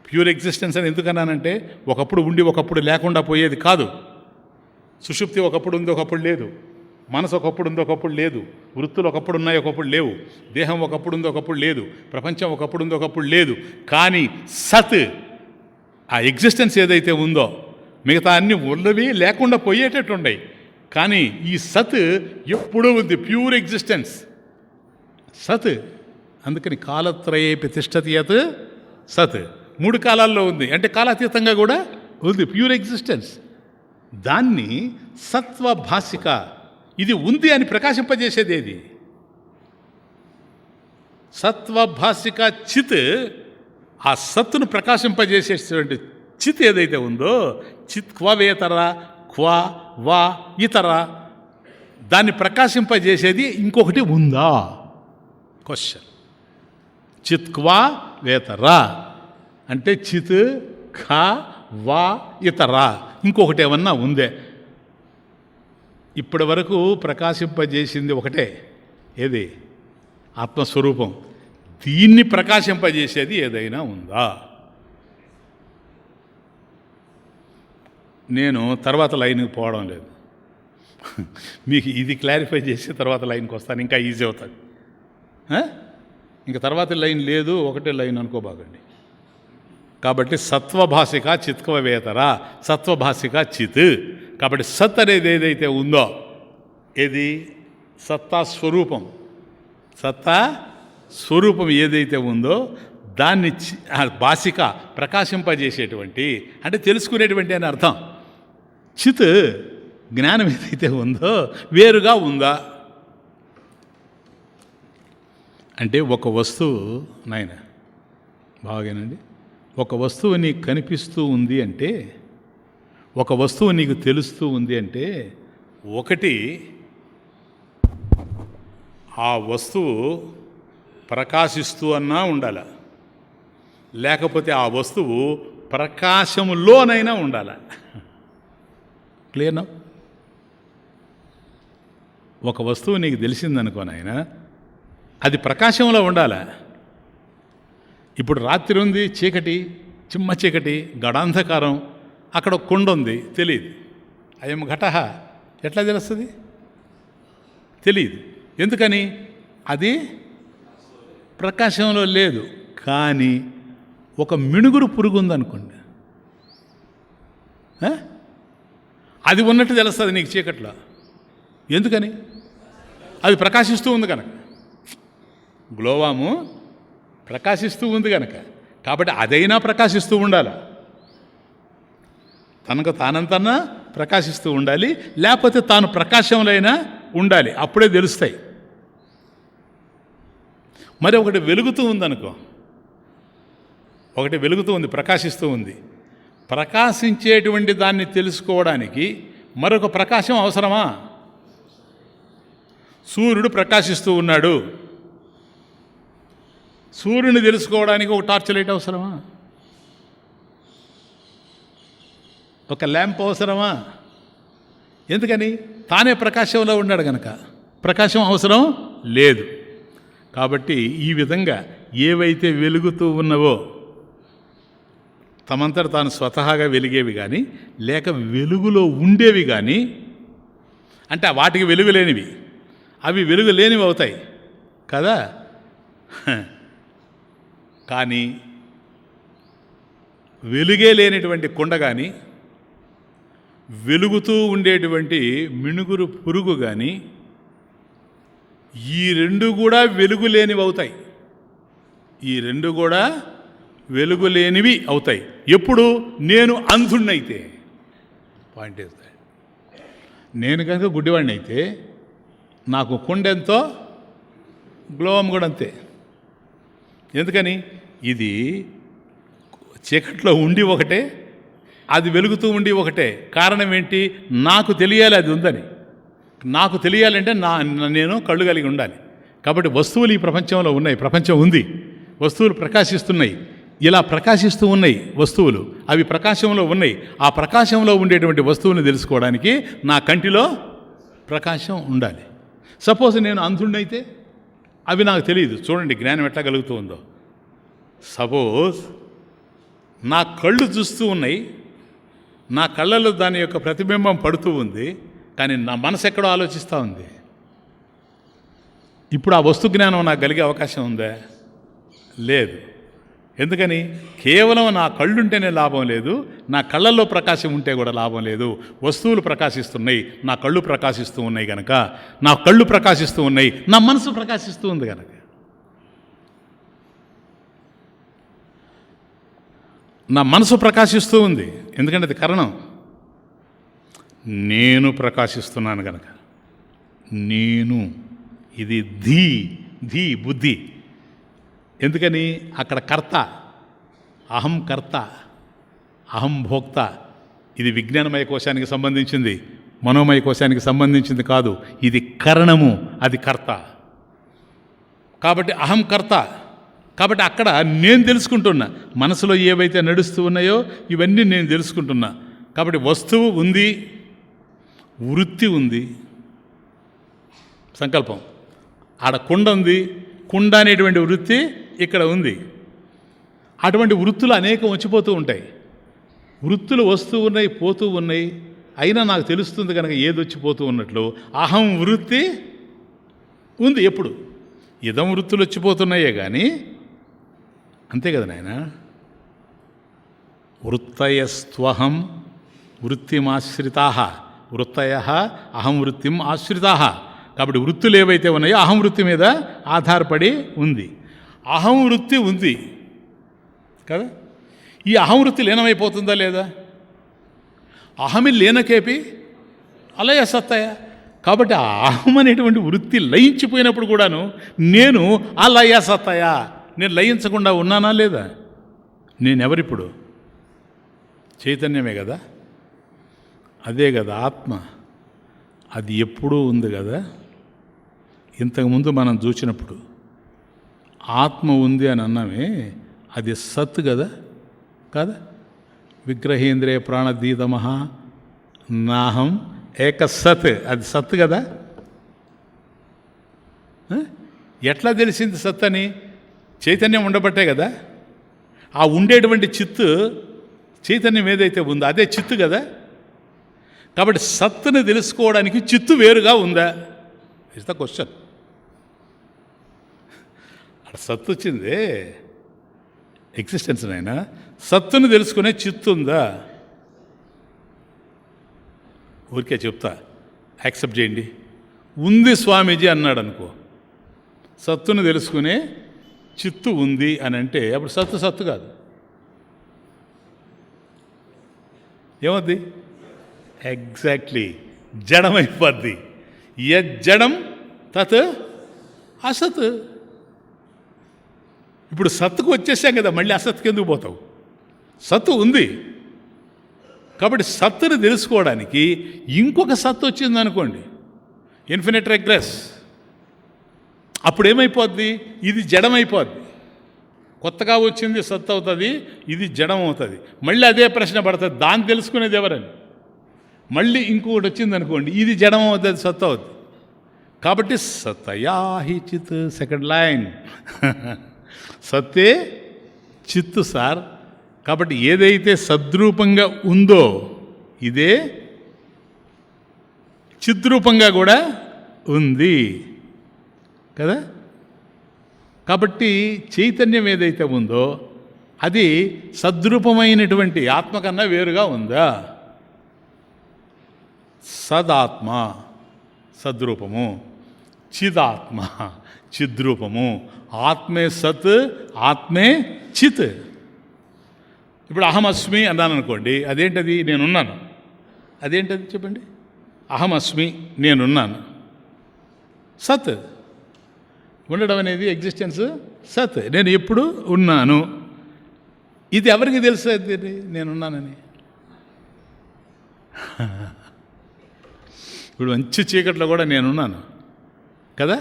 S1: ప్యూర్ ఎగ్జిస్టెన్స్ అని ఎందుకన్నానంటే ఒకప్పుడు ఉండి ఒకప్పుడు లేకుండా పోయేది కాదు. సుషుప్తి ఒకప్పుడు ఉంది, ఒకప్పుడు లేదు. మనసు ఒకప్పుడు ఉంది, ఒకప్పుడు లేదు. వృత్తులు ఒకప్పుడు ఉన్నాయి, ఒకప్పుడు లేవు. దేహం ఒకప్పుడు ఉంది, ఒకప్పుడు లేదు. ప్రపంచం ఒకప్పుడు ఉంది, ఒకప్పుడు లేదు. కానీ సత్, ఆ ఎగ్జిస్టెన్స్ ఏదైతే ఉందో, మిగతా అన్నీ ఉన్నవి లేకుండా పోయేటట్టున్నాయి. కానీ ఈ సత్ ఎప్పుడూ ఉంది, ప్యూర్ ఎగ్జిస్టెన్స్ సత్. అందుకని కాలత్రయేపి తిష్టతి యత్ సత్. 3 కాలాల్లో ఉంది, అంటే కాలాతీతంగా కూడా ఉంది, ప్యూర్ ఎగ్జిస్టెన్స్. దాన్ని సత్వభాసిక, ఇది ఉంది అని ప్రకాశింపజేసేది ఏది? సత్వభాసిక చిత్. ఆ సత్తును ప్రకాశింపజేసేటువంటి చిత్ ఏదైతే ఉందో, చిత్ క్వవేతర క్వా వా ఇతర, దాన్ని ప్రకాశింపజేసేది ఇంకొకటి ఉందా? క్వశ్చన్. చిత్ క్వా వేతర అంటే చిత్ ఖ వా ఇతర, ఇంకొకటి ఏమన్నా ఉందే? ఇప్పటి వరకు ప్రకాశింపజేసింది ఒకటే, ఏది? ఆత్మస్వరూపం. దీన్ని ప్రకాశింపజేసేది ఏదైనా ఉందా? నేను తర్వాత లైన్కి పోవడం లేదు, మీకు ఇది క్లారిఫై చేసి తర్వాత లైన్కి వస్తాను, ఇంకా ఈజీ అవుతుంది. ఇంకా తర్వాత లైన్ లేదు, ఒకటే లైన్ అనుకోబాగండి. కాబట్టి సత్వభాషిక చిత్కవేతర, సత్వభాషిక చిత్. కాబట్టి సత్ అనేది ఏదైతే ఉందో, ఏది? సత్తా స్వరూపం. సత్తా స్వరూపం ఏదైతే ఉందో దాన్ని భాషిక ప్రకాశింపజేసేటువంటి, అంటే తెలుసుకునేటువంటి అని అర్థం. చిత్ జ్ఞానం ఏదైతే ఉందో వేరుగా ఉందా అంటే, ఒక వస్తువు నాయన బాగానండి, ఒక వస్తువు నీకు కనిపిస్తూ ఉంది అంటే, ఒక వస్తువు నీకు తెలుస్తూ ఉంది అంటే, ఒకటి ఆ వస్తువు ప్రకాశిస్తూ అన్నా ఉండాల, లేకపోతే ఆ వస్తువు ప్రకాశములోనైనా ఉండాల. క్లియర్నా? ఒక వస్తువు నీకు తెలిసిందనుకో నాయన, అది ప్రకాశంలో ఉండాల. ఇప్పుడు రాత్రి ఉంది, చీకటి, చిమ్మ చీకటి, గడాంధకారం, అక్కడ ఒక కొండ ఉంది, తెలియదు. అయం ఘటః ఎట్లా తెలుస్తుంది? తెలియదు. ఎందుకని? అది ప్రకాశంలో లేదు. కానీ ఒక మిణుగురు పురుగు ఉందనుకోండి, అది ఉన్నట్టు తెలుస్తుంది నీకు చీకట్లో. ఎందుకని? అది ప్రకాశిస్తూ ఉంది కనుక. గ్లోవాము ప్రకాశిస్తూ ఉంది కనుక. కాబట్టి అదైనా ప్రకాశిస్తూ ఉండాలి, తనకు తానంతన్నా ప్రకాశిస్తూ ఉండాలి, లేకపోతే తాను ప్రకాశంలో అయినా ఉండాలి, అప్పుడే తెలుస్తాయి. మరి ఒకటి వెలుగుతూ ఉందనుకో, ఒకటి వెలుగుతూ ఉంది, ప్రకాశిస్తూ ఉంది. ప్రకాశించేటువంటి దాన్ని తెలుసుకోవడానికి మరొక ప్రకాశం అవసరమా? సూర్యుడు ప్రకాశిస్తూ ఉన్నాడు, సూర్యుని తెలుసుకోవడానికి ఒక టార్చ్ లైట్ అవసరమా? ఒక ల్యాంప్ అవసరమా? ఎందుకని? తానే ప్రకాశంలో ఉన్నాడు కనుక ప్రకాశం అవసరం లేదు. కాబట్టి ఈ విధంగా ఏవైతే వెలుగుతూ ఉన్నవో తమంతట తాను స్వతహాగా వెలిగేవి కానీ, లేక వెలుగులో ఉండేవి కానీ, అంటే వాటికి వెలుగు లేనివి, అవి వెలుగు లేనివి అవుతాయి కదా. కానీ వెలుగే లేనిటువంటి కుండ కానీ, వెలుగుతూ ఉండేటువంటి మిణుగురు పురుగు కానీ, ఈ రెండు కూడా వెలుగు లేనివి అవుతాయి. ఈ రెండు కూడా వెలుగులేనివి అవుతాయి. ఎప్పుడు? నేను అంధుణ్ణైతే. పాయింట్ వేస్తాయి. నేను కనుక గుడ్డివాడిని అయితే నాకు కుండెంతో గ్లోవం కూడా అంతే. ఎందుకని? ఇది చీకట్లో ఉండి ఒకటే, అది వెలుగుతూ ఉండి ఒకటే. కారణం ఏంటి? నాకు తెలియాలి అది ఉందని. నాకు తెలియాలంటే నేను కళ్ళు కలిగి ఉండాలి. కాబట్టి వస్తువులు ఈ ప్రపంచంలో ఉన్నాయి, ప్రపంచం ఉంది, వస్తువులు ప్రకాశిస్తున్నాయి. ఇలా ప్రకాశిస్తూ ఉన్నాయి వస్తువులు, అవి ప్రకాశంలో ఉన్నాయి. ఆ ప్రకాశంలో ఉండేటువంటి వస్తువుని తెలుసుకోవడానికి నా కంటిలో ప్రకాశం ఉండాలి. సపోజ్ నేను అంధుడినైతే అవి నాకు తెలియదు. చూడండి జ్ఞానం ఎట్లా కలుగుతూ ఉందో. సపోజ్ నా కళ్ళు చూస్తూ ఉన్నాయి, నా కళ్ళలో దాని యొక్క ప్రతిబింబం పడుతూ ఉంది, కానీ నా మనసు ఎక్కడో ఆలోచిస్తూ ఉంది. ఇప్పుడు ఆ వస్తు జ్ఞానం నాకు కలిగే అవకాశం ఉందా? లేదు. ఎందుకని? కేవలం నా కళ్ళుంటేనే లాభం లేదు, నా కళ్ళల్లో ప్రకాశం ఉంటే కూడా లాభం లేదు. వస్తువులు ప్రకాశిస్తున్నాయి, నా కళ్ళు ప్రకాశిస్తూ ఉన్నాయి కనుక, నా కళ్ళు ప్రకాశిస్తూ ఉన్నాయి, నా మనసు ప్రకాశిస్తూ ఉంది కనుక. నా మనసు ప్రకాశిస్తూ ఉంది, ఎందుకంటే అది కారణం. నేను ప్రకాశిస్తున్నాను కనుక. నేను, ఇది ధీ బుద్ధి. ఎందుకని? అక్కడ కర్త, అహం కర్త, అహం భోక్త. ఇది విజ్ఞానమయ కోశానికి సంబంధించింది, మనోమయ కోశానికి సంబంధించింది కాదు. ఇది కరణము, అది కర్త. కాబట్టి అహం కర్త. కాబట్టి అక్కడ నేను తెలుసుకుంటున్నా, మనసులో ఏవైతే నడుస్తూ ఉన్నాయో ఇవన్నీ నేను తెలుసుకుంటున్నా. కాబట్టి వస్తువు ఉంది, వృత్తి ఉంది, సంకల్పం. ఆడ కుండ ఉంది, కుండ అనేటువంటి వృత్తి ఇక్కడ ఉంది. అటువంటి వృత్తులు అనేకం వచ్చిపోతూ ఉంటాయి. వృత్తులు వస్తూ ఉన్నాయి, పోతూ ఉన్నాయి. అయినా నాకు తెలుస్తుంది కనుక ఏది వచ్చిపోతూ ఉన్నట్లు అహం వృత్తి ఉంది ఎప్పుడు. ఇదం వృత్తులు వచ్చిపోతున్నాయే కానీ, అంతే కదా నాయన. వృత్తయస్త్వహం వృత్తిమాశ్రితా, వృత్తయ అహం వృత్తిం ఆశ్రితా. కాబట్టి వృత్తులు ఏవైతే ఉన్నాయో అహం వృత్తి మీద ఆధారపడి ఉంది. అహం వృత్తి ఉంది కదా. ఈ అహం వృత్తి లీనమైపోతుందా లేదా? అహమి లీనకేపి అలయ సత్తయ. కాబట్టి ఆ అహం అనేటువంటి వృత్తి లయించిపోయినప్పుడు కూడాను నేను అలయ సత్తయ, నేను లయించకుండా ఉన్నానా లేదా? నేనెవరిప్పుడు? చైతన్యమే కదా. అదే కదా ఆత్మ. అది ఎప్పుడూ ఉంది కదా. ఇంతకుముందు మనం చూసినప్పుడు ఆత్మ ఉంది అని అన్నామే, అది సత్ కదా కదా. విగ్రహేంద్రియ ప్రాణధీతమహ నాహం ఏక సత్, అది సత్ కదా. ఎట్లా తెలిసింది సత్ అని? చైతన్యం ఉండబట్టే కదా. ఆ ఉండేటువంటి చిత్తు చైతన్యం ఏదైతే ఉందో అదే చిత్తు కదా. కాబట్టి సత్తుని తెలుసుకోవడానికి చిత్తు వేరుగా ఉందా? It's the question. అక్కడ సత్తు వచ్చింది ఎగ్జిస్టెన్స్ అయినా, సత్తుని తెలుసుకునే చిత్తు ఉందా? ఊరికే చెప్తా, యాక్సెప్ట్ చేయండి. ఉంది స్వామీజీ అన్నాడు అనుకో, సత్తుని తెలుసుకునే చిత్తు ఉంది అని అంటే అప్పుడు సత్తు సత్తు కాదు. ఏమవుద్ది? ఎగ్జాక్ట్లీ జడమైపోద్ది. యజ్జడం తత్ అసత్. ఇప్పుడు సత్తుకు వచ్చేసాం కదా, మళ్ళీ అసత్తుకి ఎందుకు పోతావు? సత్తు ఉంది కాబట్టి సత్తుని తెలుసుకోవడానికి ఇంకొక సత్తు వచ్చిందనుకోండి, ఇన్ఫినిట్ రెగ్రెస్, అప్పుడు ఏమైపోద్ది? ఇది జడమైపోద్ది. కొత్తగా వచ్చింది సత్తు అవుతుంది, ఇది జడం అవుతుంది. మళ్ళీ అదే ప్రశ్న పడుతుంది, దాన్ని తెలుసుకునేది ఎవరని. మళ్ళీ ఇంకొకటి వచ్చింది అనుకోండి, ఇది జడం అవుతుంది, సత్తు అవుతుంది. కాబట్టి సత్తయా హి చిత్. సెకండ్ లైన్ సత్తే చిత్తు సార్. కాబట్టి ఏదైతే సద్రూపంగా ఉందో ఇదే చిద్రూపంగా కూడా ఉంది కదా. కాబట్టి చైతన్యం ఏదైతే ఉందో అది సద్రూపమైనటువంటి ఆత్మ కన్నా వేరుగా ఉందా? సదాత్మ సద్రూపము, చిదాత్మ చిద్రూపము. ఆత్మే సత్, ఆత్మే చిత్. ఇప్పుడు అహమస్మి అన్నాను అనుకోండి, అదేంటది? నేనున్నాను. అదేంటది చెప్పండి? అహమస్మి, నేనున్నాను. సత్ ఉండడం అనేది ఎగ్జిస్టెన్స్ సత్. నేను ఎప్పుడు ఉన్నాను. ఇది ఎవరికి తెలుసు నేనున్నానని? ఇప్పుడు మంచి చీకట్లో కూడా నేనున్నాను కదా.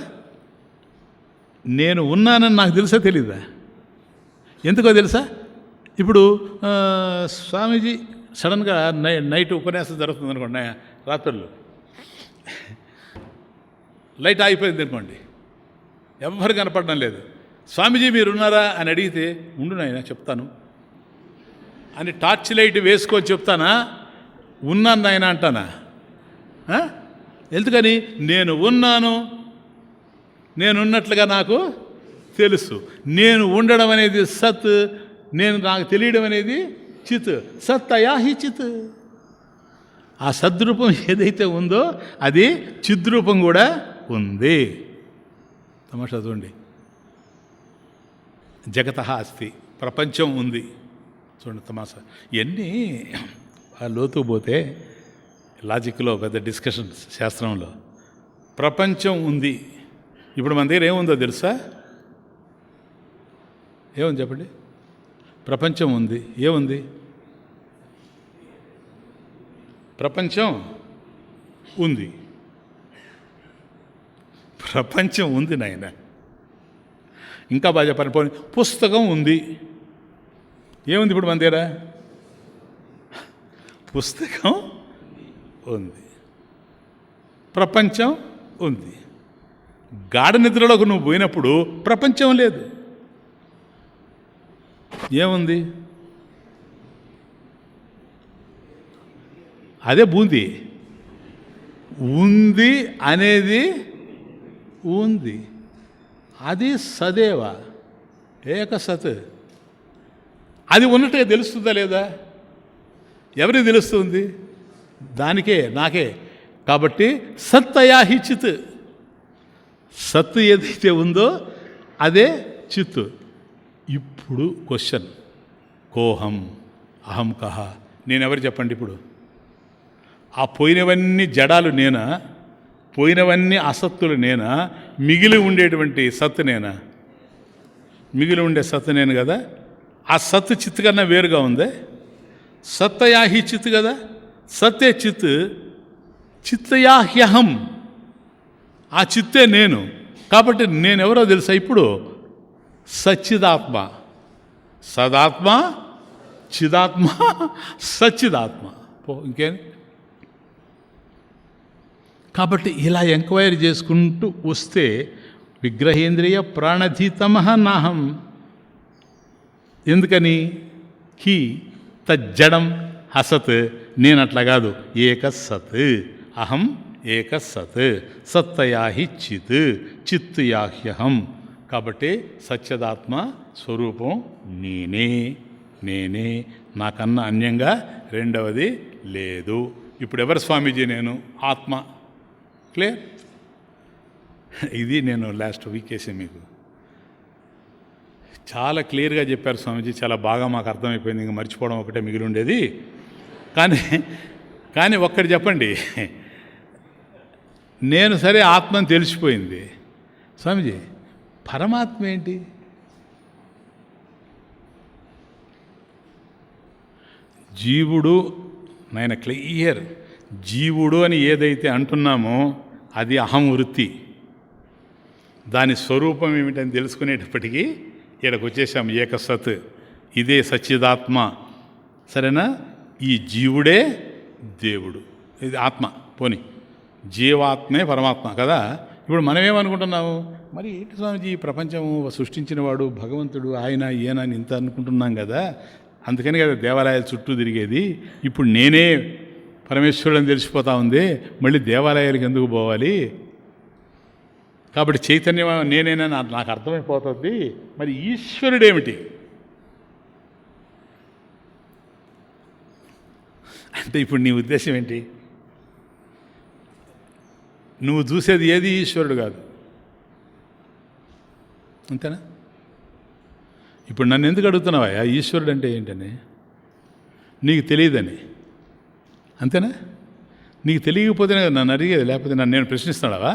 S1: నేను ఉన్నానని నాకు తెలుసా తెలీదా? ఎందుకో తెలుసా? ఇప్పుడు స్వామీజీ సడన్గా నైట్ ఉపన్యాసం జరుగుతుంది అనుకోండి, రాత్రులు లైట్ ఆగిపోయింది అనుకోండి, ఎవ్వరు కనపడడం లేదు. స్వామీజీ మీరున్నారా అని అడిగితే, ఉండు నాయన చెప్తాను అని టార్చ్ లైట్ వేసుకొని చెప్తానా, ఉన్నాను నాయన అంటానా? ఎందుకని? నేను ఉన్నాను, నేనున్నట్లుగా నాకు తెలుసు. నేను ఉండడం అనేది సత్, నేను నాకు తెలియడం అనేది చిత్. సత్ అయాహి చిత్. ఆ సద్రూపం ఏదైతే ఉందో అది చిద్రూపం కూడా ఉంది. తమాషా చూడండి. జగత అస్తి, ప్రపంచం ఉంది. చూడండి తమాషా. ఇవన్నీ లోతు పోతే లాజిక్లో పెద్ద డిస్కషన్స్ శాస్త్రంలో. ప్రపంచం ఉంది. ఇప్పుడు మన దగ్గర ఏముందో తెలుసా? ఏముంది చెప్పండి? ప్రపంచం ఉంది. ఏముంది? ప్రపంచం ఉంది. ప్రపంచం ఉంది నాయన. ఇంకా బాగా చెప్పాలి, పోనీ పుస్తకం ఉంది. ఏముంది ఇప్పుడు మన దగ్గర? పుస్తకం ఉంది, ప్రపంచం ఉంది. గాఢ నిద్రలోకి నువ్వు పోయినప్పుడు ప్రపంచం లేదు. ఏముంది? అదే బూంది. ఉంది అనేది ఉంది. అది సదేవ ఏక సత్. అది ఉన్నట్టుగా తెలుస్తుందా లేదా? ఎవరికి తెలుస్తుంది? దానికే, నాకే. కాబట్టి సత్ అయాహి చిత్. సత్తు ఏదైతే ఉందో అదే చిత్తు. ఇప్పుడు క్వశ్చన్, కోహం అహం కహ, నేనెవరు చెప్పండి? ఇప్పుడు ఆ పోయినవన్నీ జడాలు నేనా? పోయినవన్నీ అసత్తులు నేనా? మిగిలి ఉండేటువంటి సత్తు నేనా? మిగిలి ఉండే సత్తు నేను కదా. ఆ సత్తు చిత్తు కన్నా వేరుగా ఉందే. సత్తయాహి చిత్తు కదా. సత్తే చిత్, చిత్తయాహ్యహం. ఆ చిత్తే నేను. కాబట్టి నేనెవరో తెలుసా? ఇప్పుడు సచ్చిదాత్మ, సదాత్మ, చిదాత్మ, సచ్చిదాత్మ. ఇంకేం? కాబట్టి ఇలా ఎంక్వైరీ చేసుకుంటూ వస్తే విగ్రహేంద్రియ ప్రాణధీతమః నాహం. ఎందుకని? హి తజ్జడం హసత్. నేనట్లా కాదు. ఏక సత్, అహం ఏక సత్, సత్తయాహి చిత్, చిత్తుయాహ్యహం. కాబట్టి సత్యదాత్మ స్వరూపం నేనే. నేనే, నాకన్నా అన్యంగా రెండవది లేదు. ఇప్పుడు ఎవరు స్వామీజీ? నేను ఆత్మ. క్లియర్? ఇది నేను లాస్ట్ వీక్ వేసే మీకు చాలా క్లియర్గా చెప్పారు స్వామీజీ. చాలా బాగా మాకు అర్థమైపోయింది. ఇంకా మర్చిపోవడం ఒకటే మిగిలి ఉండేది. కానీ ఒక్కటి చెప్పండి, నేను సరే ఆత్మని తెలిసిపోయింది. స్వామీజీ పరమాత్మ ఏంటి? జీవుడు, నాయన క్లియర్. జీవుడు అని ఏదైతే అంటున్నామో అది అహం వృత్తి. దాని స్వరూపం ఏమిటని తెలుసుకునేటప్పటికీ ఇక్కడికి వచ్చేసాం. ఏకసత్, ఇదే సచ్చిదాత్మ. సరేనా? ఈ జీవుడే దేవుడు, ఇది ఆత్మ. పోని జీవాత్మే పరమాత్మ కదా. ఇప్పుడు మనమేమనుకుంటున్నాము? మరి ఏంటి స్వామిజీ, ఈ ప్రపంచం సృష్టించినవాడు భగవంతుడు, ఆయన ఈయన అని ఇంత అనుకుంటున్నాం కదా. అందుకని కదా దేవాలయాల చుట్టూ తిరిగేది. ఇప్పుడు నేనే పరమేశ్వరుడని తెలిసిపోతా ఉంది, మళ్ళీ దేవాలయాలకు ఎందుకు పోవాలి? కాబట్టి చైతన్యం నేనేనా నాకు అర్థమైపోతుంది. మరి ఈశ్వరుడేమిటి అంటే ఇప్పుడు నీ ఉద్దేశం ఏంటి? నువ్వు చూసేది ఏది ఈశ్వరుడు కాదు, అంతేనా? ఇప్పుడు నన్ను ఎందుకు అడుగుతున్నావా ఈశ్వరుడు అంటే ఏంటని? నీకు తెలియదని, అంతేనా? నీకు తెలియకపోతేనే నన్ను అడిగేది, లేకపోతే నన్ను నేను ప్రశ్నిస్తున్నావా?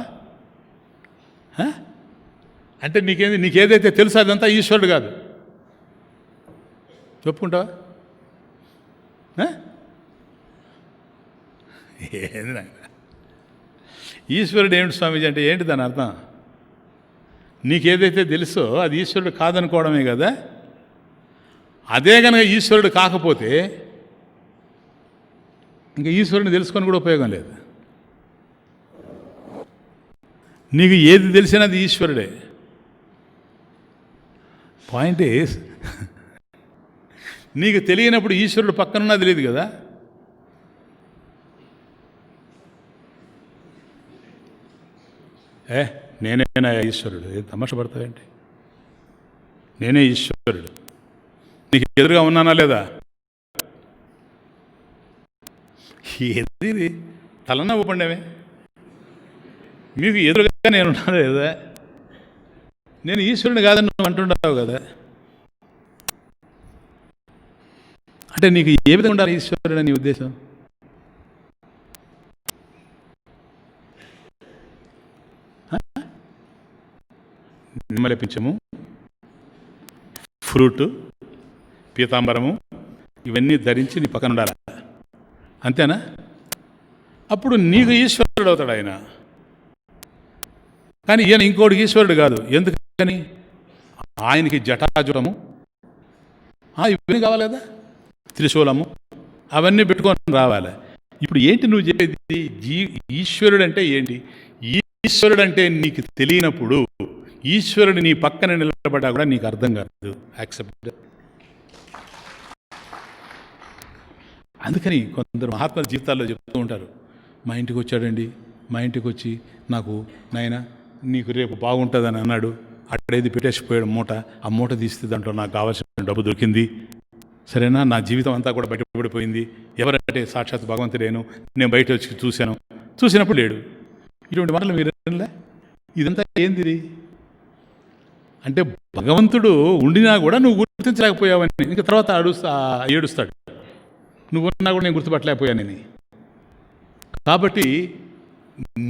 S1: అంటే నీకేదైతే తెలుసో అదంతా ఈశ్వరుడు కాదు, చెప్పుకుంటావా? ఏంది నాయన ఈశ్వరుడు ఏమిటి స్వామీజీ అంటే ఏంటి దాని అర్థం? నీకేదైతే తెలుసో అది ఈశ్వరుడు కాదనుకోవడమే కదా. అదే కనుక ఈశ్వరుడు కాకపోతే ఇంకా ఈశ్వరుని తెలుసుకొని కూడా ఉపయోగం లేదు. నీకు ఏది తెలిసినది ఈశ్వరుడే. పాయింట్ ఈస్, నీకు తెలియనప్పుడు ఈశ్వరుడు పక్కనున్నది తెలియదు కదా. నేనేనా ఈశ్వరుడు? ఏం తమాష పడతావేంటి? నేనే ఈశ్వరుడు. నీకు ఎదురుగా ఉన్నానా లేదా? ఏది తలనవ్వు పండేవే? మీకు ఎదురుగా నేనున్నాను లేదా? నేను ఈశ్వరుని కాదని నువ్వు అంటుంటావు కదా. అంటే నీకు ఏ విధంగా ఉండాలి ఈశ్వరుడు అని ఉద్దేశం? నిమ్మలపించము, ఫ్రూటు, పీతాంబరము ఇవన్నీ ధరించి నీ పక్కన ఉండాలి. అంతేనా? అప్పుడు నీకు ఈశ్వరుడు అవుతాడు ఆయన. కానీ ఈయన ఇంకోటికి ఈశ్వరుడు కాదు. ఎందుకని? ఆయనకి జటాజుటము ఇవన్నీ కావాలి కదా, త్రిశూలము అవన్నీ పెట్టుకొని రావాలి. ఇప్పుడు ఏంటి నువ్వు చెప్పేది? ఈశ్వరుడు అంటే ఏంటి? ఈశ్వరుడు అంటే నీకు తెలియనప్పుడు ఈశ్వరుడు నీ పక్కన నిలబడ్డా కూడా నీకు అర్థం కాదు. యాక్సెప్ట్. అందుకని కొందరు మహాత్ముల జీవితాల్లో చెప్తూ ఉంటారు, మా ఇంటికి వచ్చాడండి, మా ఇంటికి వచ్చి నాకు నాయనా నీకు రేపు బాగుంటుందని అన్నాడు. అక్కడేది పెట్టేసిపోయాడు మూట. ఆ మూట తీస్తే దాంట్లో నాకు కావాల్సిన డబ్బు దొరికింది. సరేనా? నా జీవితం అంతా కూడా బయటపడిపోయింది. ఎవరంటే సాక్షాత్ భగవంతుడేను. నేను బయట వచ్చి చూసినప్పుడు లేడు. ఇటువంటి మాటలు మీరు ఇదంతా ఏంది అంటే భగవంతుడు ఉండినా కూడా నువ్వు గుర్తించలేకపోయావని ఇంకా తర్వాత ఏడుస్తాడు. నువ్వున్నా కూడా నేను గుర్తుపట్టలేకపోయానని. కాబట్టి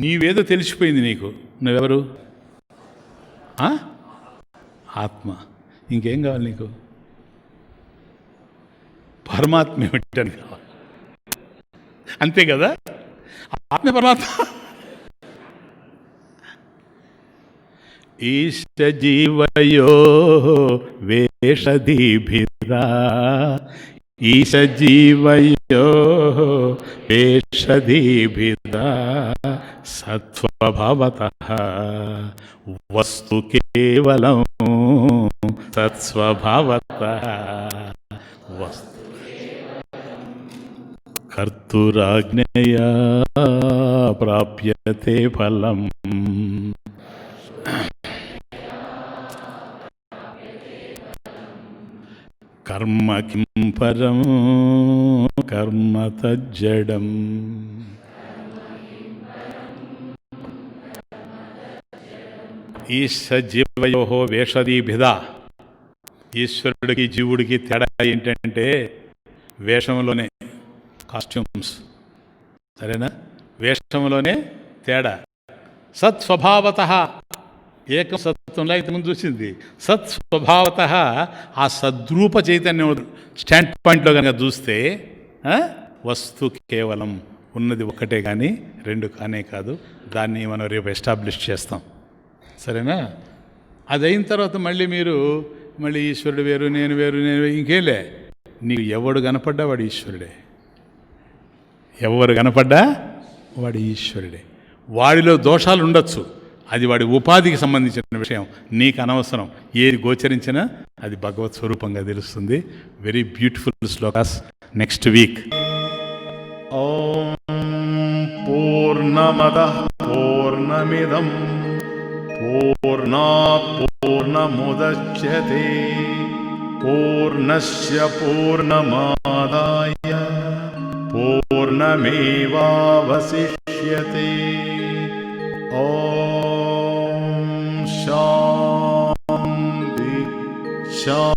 S1: నీవేదో తెలిసిపోయింది నీకు. నువ్వెవరు? ఆత్మ. ఇంకేం కావాలి నీకు? పరమాత్మ ఏమిటని కావాలి. అంతే కదా? ఆత్మ పరమాత్మ. ఈశజీవయో వేషదీభిరా, ఈశజీవయో వేషదీభిరా సత్స్వభావతః వస్తు కేవలం సత్స్వభావతః వస్తు కర్తురాజ్ఞయా ప్రాప్యతే ఫలం. కర్మ కిం పరం కర్మ తజ్జడం. ఈశజీవయో వేషదీభిద. ఈశ్వరుడికి జీవుడికి తేడా ఏంటంటే వేషంలోనే, కాస్ట్యూమ్స్. సరేనా? వేషంలోనే తేడా. సత్స్వభావతః ఏకం సత్వంలా ఇంతకుముందు చూసింది. సత్స్వభావతః ఆ సద్రూప చైతన్యం స్టాండ్ పాయింట్లో కనుక చూస్తే వస్తు కేవలం ఉన్నది ఒక్కటే కానీ రెండు కానే కాదు. దాన్ని మనం రేపు ఎస్టాబ్లిష్ చేస్తాం. సరేనా? అది అయిన తర్వాత మళ్ళీ ఈశ్వరుడు వేరు, నేను వేరు, ఇంకేంలే. నీకు ఎవడు కనపడ్డా వాడు ఈశ్వరుడే. ఎవరు కనపడ్డా వాడు ఈశ్వరుడే. వాడిలో దోషాలు ఉండొచ్చు, అది వాడి ఉపాధికి సంబంధించిన విషయం, నీకు అనవసరం. ఏది గోచరించినా అది భగవత్ స్వరూపంగా తెలుస్తుంది. Very beautiful shlokas next week. ఓం పూర్ణమదః పూర్ణమిదం పూర్ణాత్ పూర్ణముదచ్యతే పూర్ణస్య పూర్ణమాదాయ పూర్ణమేవావశిష్యతే. ఓం శాంతి శాంతి.